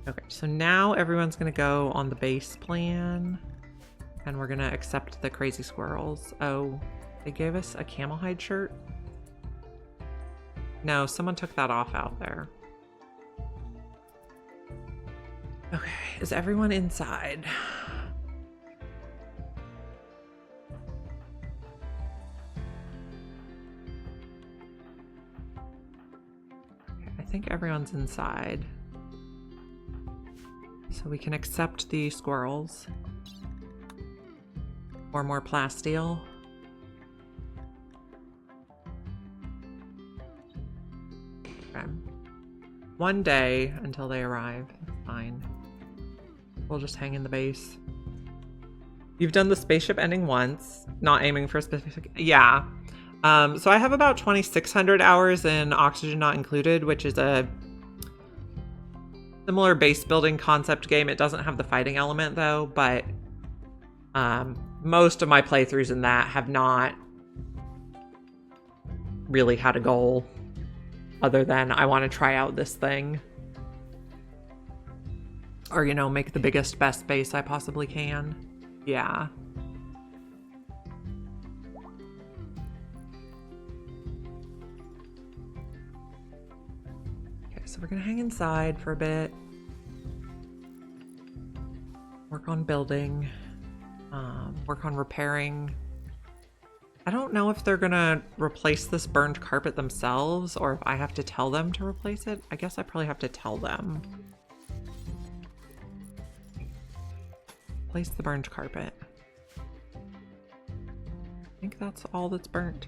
Okay, so now everyone's gonna go on the base plan. And we're gonna accept the crazy squirrels. Oh, they gave us a camel hide shirt? No, someone took that off out there. Okay, is everyone inside? I think everyone's inside. So we can accept the squirrels. Or more plasteel. Okay. One day until they arrive. That's fine. We'll just hang in the base. You've done the spaceship ending once. Not aiming for a specific... Yeah. So I have about 2,600 hours in Oxygen Not Included, which is a similar base building concept game. It doesn't have the fighting element though, but most of my playthroughs in that have not really had a goal other than I want to try out this thing. Or, you know, make the biggest, best base I possibly can. Yeah. So we're gonna hang inside for a bit. Work on building. Work on repairing. I don't know if they're gonna replace this burned carpet themselves or if I have to tell them to replace it. I guess I probably have to tell them. Replace the burned carpet. I think that's all that's burnt.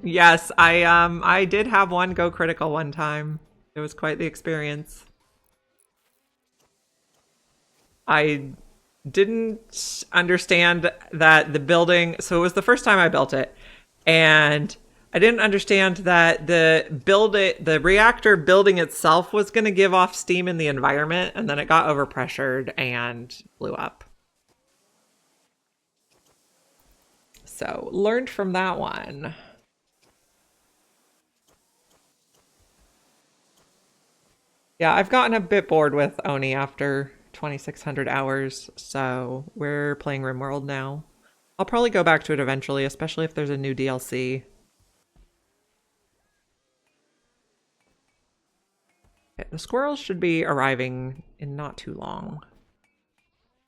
Yes, I did have one go critical one time. It was quite the experience. I didn't understand that the building, so it was the first time I built it, and I didn't understand that the reactor building itself was going to give off steam in the environment, and then it got overpressured and blew up. So learned from that one. Yeah, I've gotten a bit bored with Oni after 2,600 hours, so we're playing Rimworld now. I'll probably go back to it eventually, especially if there's a new DLC. Okay, the squirrels should be arriving in not too long.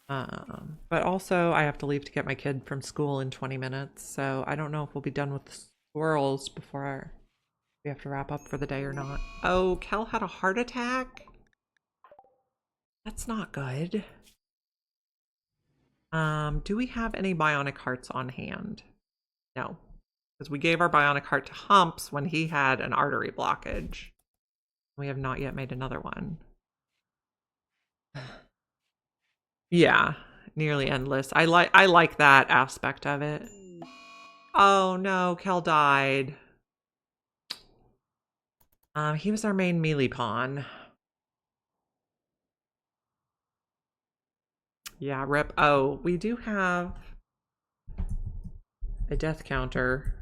But also I have to leave to get my kid from school in 20 minutes, so I don't know if we'll be done with the squirrels before we have to wrap up for the day or not. Oh, Kel had a heart attack? That's not good. Do we have any bionic hearts on hand? No, because we gave our bionic heart to Humps when he had an artery blockage. We have not yet made another one. Yeah, nearly endless. I like that aspect of it. Oh no, Kel died. He was our main melee pawn. Yeah, rip. Oh, we do have a death counter.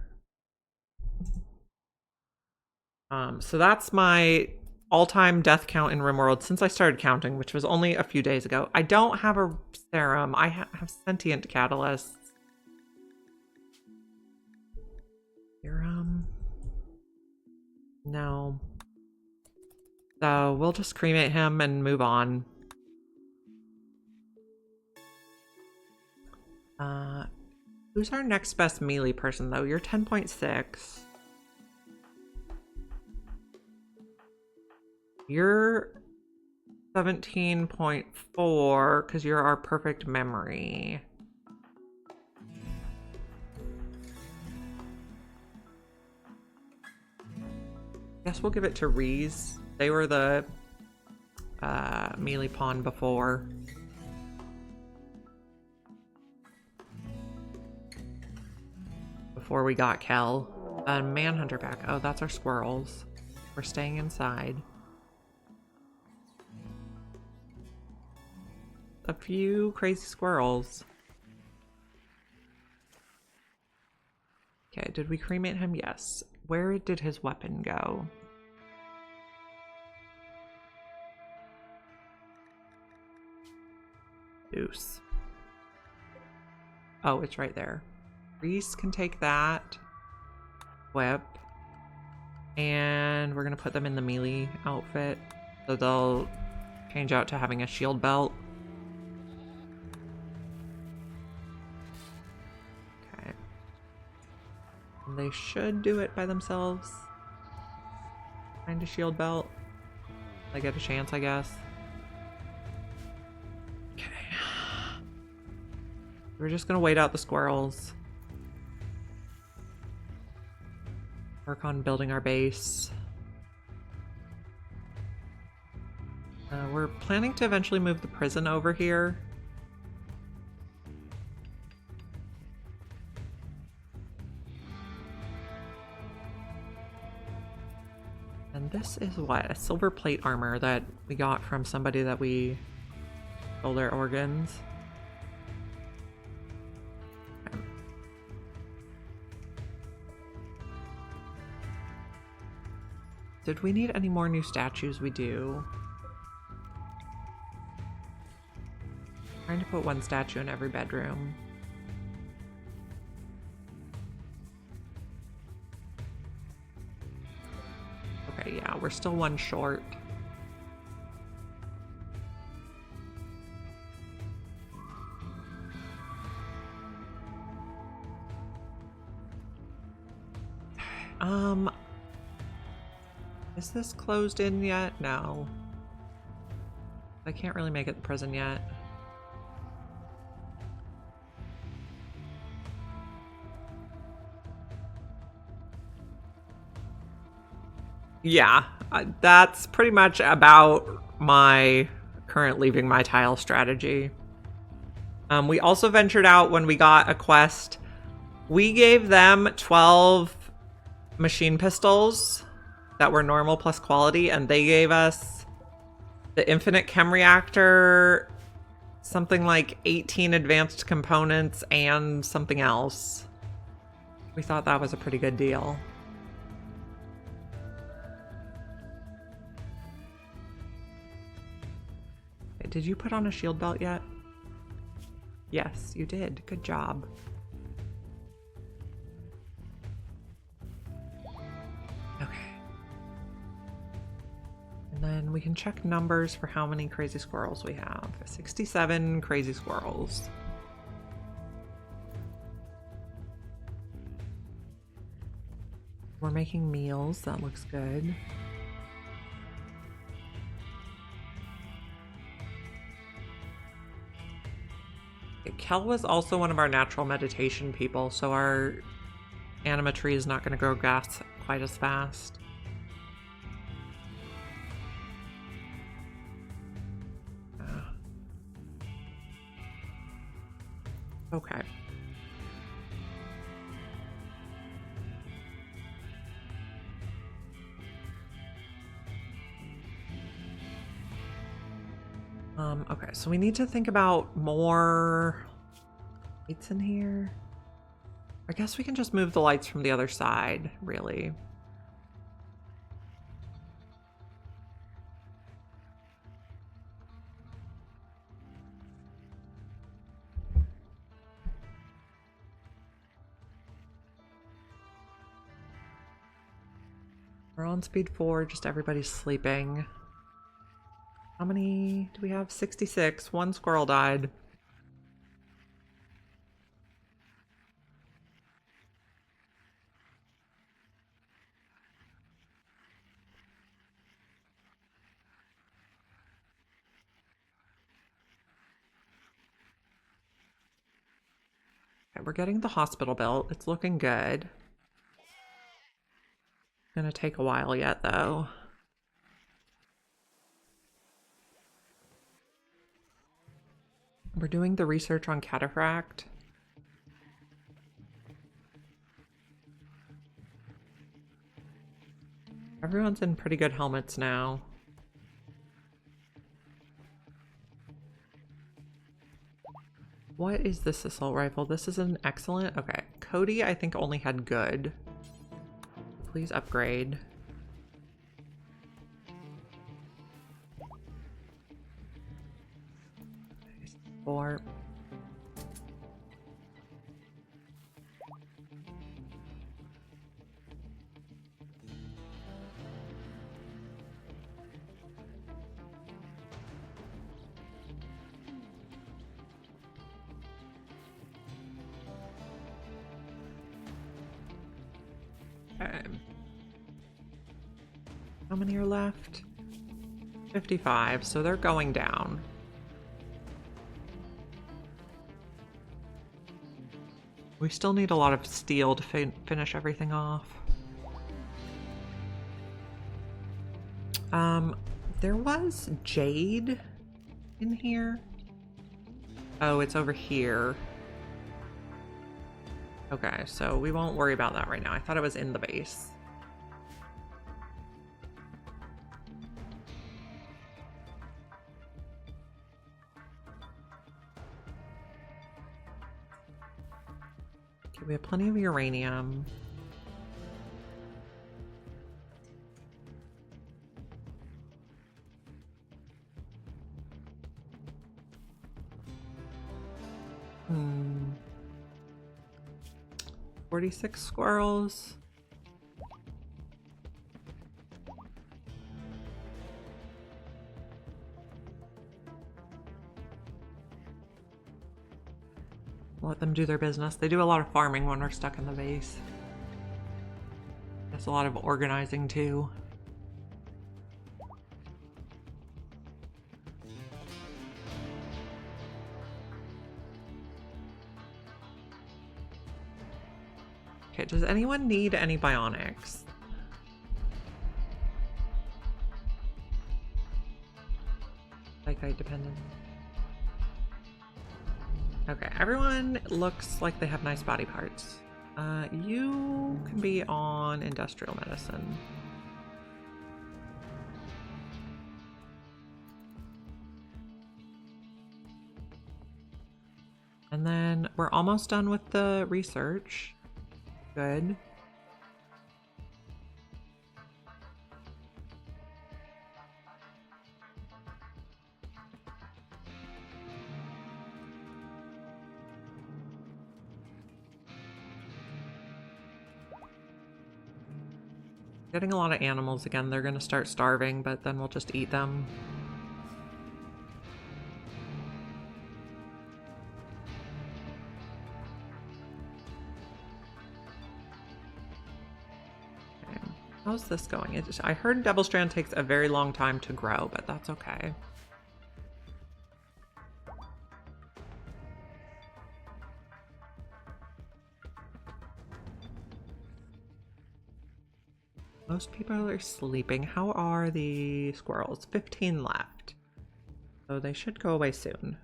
So that's my all-time death count in Rimworld since I started counting, which was only a few days ago. I don't have a serum. I have sentient catalysts. Serum? No. So we'll just cremate him and move on. Who's our next best melee person, though? You're 10.6. You're 17.4 because you're our perfect memory. Guess we'll give it to Reese. They were the melee pawn before. Before we got Kel. Manhunter back. Oh, that's our squirrels. We're staying inside. A few crazy squirrels. Okay, did we cremate him? Yes. Where did his weapon go? Deuce. Oh, it's right there. Reese can take that. Whip. And we're going to put them in the melee outfit. So they'll change out to having a shield belt. Okay. And they should do it by themselves. Find a shield belt. They get a chance, I guess. Okay. We're just going to wait out the squirrels. Work on building our base. We're planning to eventually move the prison over here. And this is what? A silver plate armor that we got from somebody that we stole their organs. Did we need any more new statues? We do. Trying to put one statue in every bedroom. Okay, yeah, we're still one short. Is this closed in yet? No. I can't really make it the prison yet. Yeah, that's pretty much about my current leaving my tile strategy. We also ventured out when we got a quest. We gave them 12 machine pistols that were normal plus quality, and they gave us the infinite chem reactor, something like 18 advanced components, and something else. We thought that was a pretty good deal. Did you put on a shield belt yet? Yes, you did. Good job. Okay. And then we can check numbers for how many crazy squirrels we have. 67 crazy squirrels. We're making meals. That looks good. Kel was also one of our natural meditation people, so our anima tree is not going to grow grass quite as fast. Okay. Okay, so we need to think about more lights in here. I guess we can just move the lights from the other side, really. We're on speed 4, just everybody's sleeping. How many do we have? 66. One squirrel died. Okay, we're getting the hospital built. It's looking good. Gonna take a while yet, though. We're doing the research on cataract. Everyone's in pretty good helmets now. What is this assault rifle? This is an excellent. Okay, Cody I think only had good. Please upgrade. Four. Okay. How many are left? 55, so they're going down. We still need a lot of steel to finish everything off. There was jade in here. Oh, it's over here. Okay, so we won't worry about that right now. I thought it was in the base. Okay, we have plenty of uranium. Hmm. 46 squirrels. Let them do their business. They do a lot of farming when we're stuck in the base. That's a lot of organizing too. Okay, does anyone need any bionics? polykite dependent. Okay, everyone looks like they have nice body parts. You can be on industrial medicine. And then we're almost done with the research. Good. Getting a lot of animals again. They're going to start starving, but then we'll just eat them. Okay. How's this going? I heard Devil Strand takes a very long time to grow, but that's okay. Most people are sleeping. How are the squirrels? 15 left. So they should go away soon.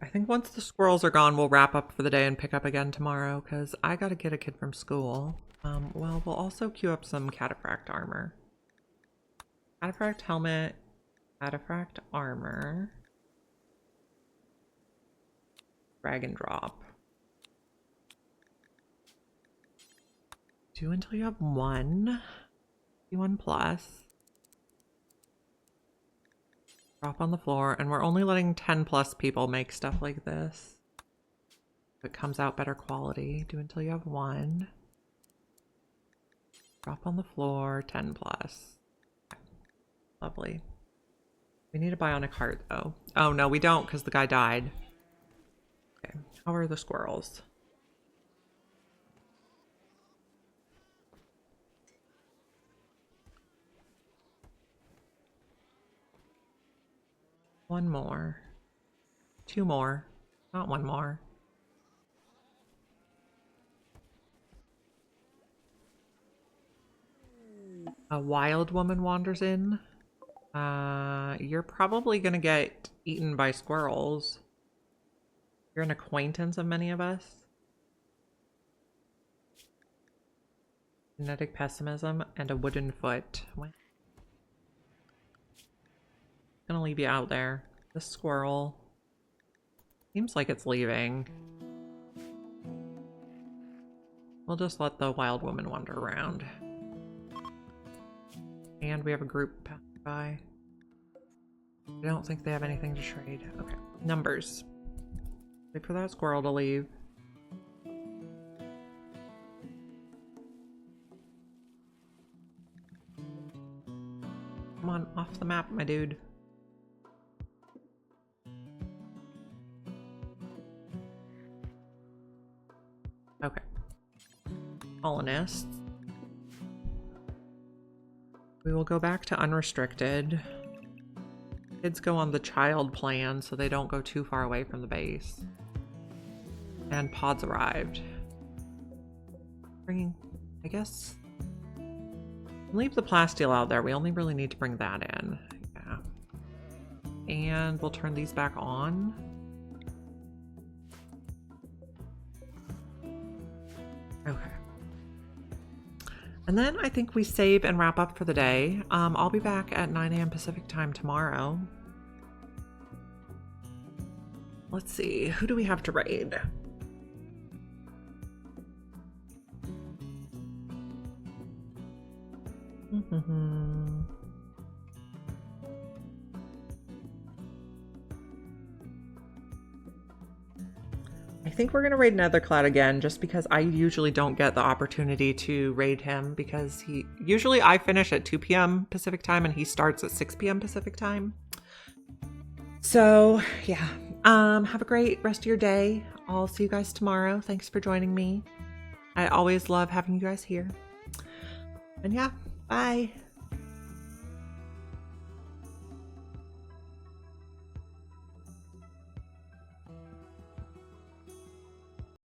I think once the squirrels are gone, we'll wrap up for the day and pick up again tomorrow, because I gotta get a kid from school. Well, we'll also queue up some cataphract armor. Cataphract helmet, cataphract armor, drag and drop. Do until you have one. One plus. Drop on the floor, and we're only letting 10 plus people make stuff like this. It comes out better quality. Do until you have one. Drop on the floor, 10 plus. Lovely. We need a bionic heart though. Oh no, we don't, because the guy died. Okay, how are the squirrels? One more. Two more. Not one more. A wild woman wanders in. You're probably gonna get eaten by squirrels. You're an acquaintance of many of us. Genetic pessimism and a wooden foot. What? Gonna leave you out there. This squirrel seems like it's leaving. We'll just let the wild woman wander around. And we have a group passing by. I don't think they have anything to trade. Okay, numbers. Wait for that squirrel to leave. Come on, off the map, my dude. Okay. Colonists. We will go back to unrestricted. Kids go on the child plan so they don't go too far away from the base. And pods arrived. Bringing, I guess, leave the plasteel out there. We only really need to bring that in. Yeah. And we'll turn these back on. Okay. And then I think we save and wrap up for the day. I'll be back at 9 a.m. Pacific time tomorrow. Let's see, who do we have to raid? I think we're gonna raid Nethercloud again, just because I usually don't get the opportunity to raid him, because usually I finish at 2 p.m. Pacific time and he starts at 6 p.m. Pacific time. So yeah, have a great rest of your day. I'll see you guys tomorrow. Thanks for joining me. I always love having you guys here. And yeah, bye.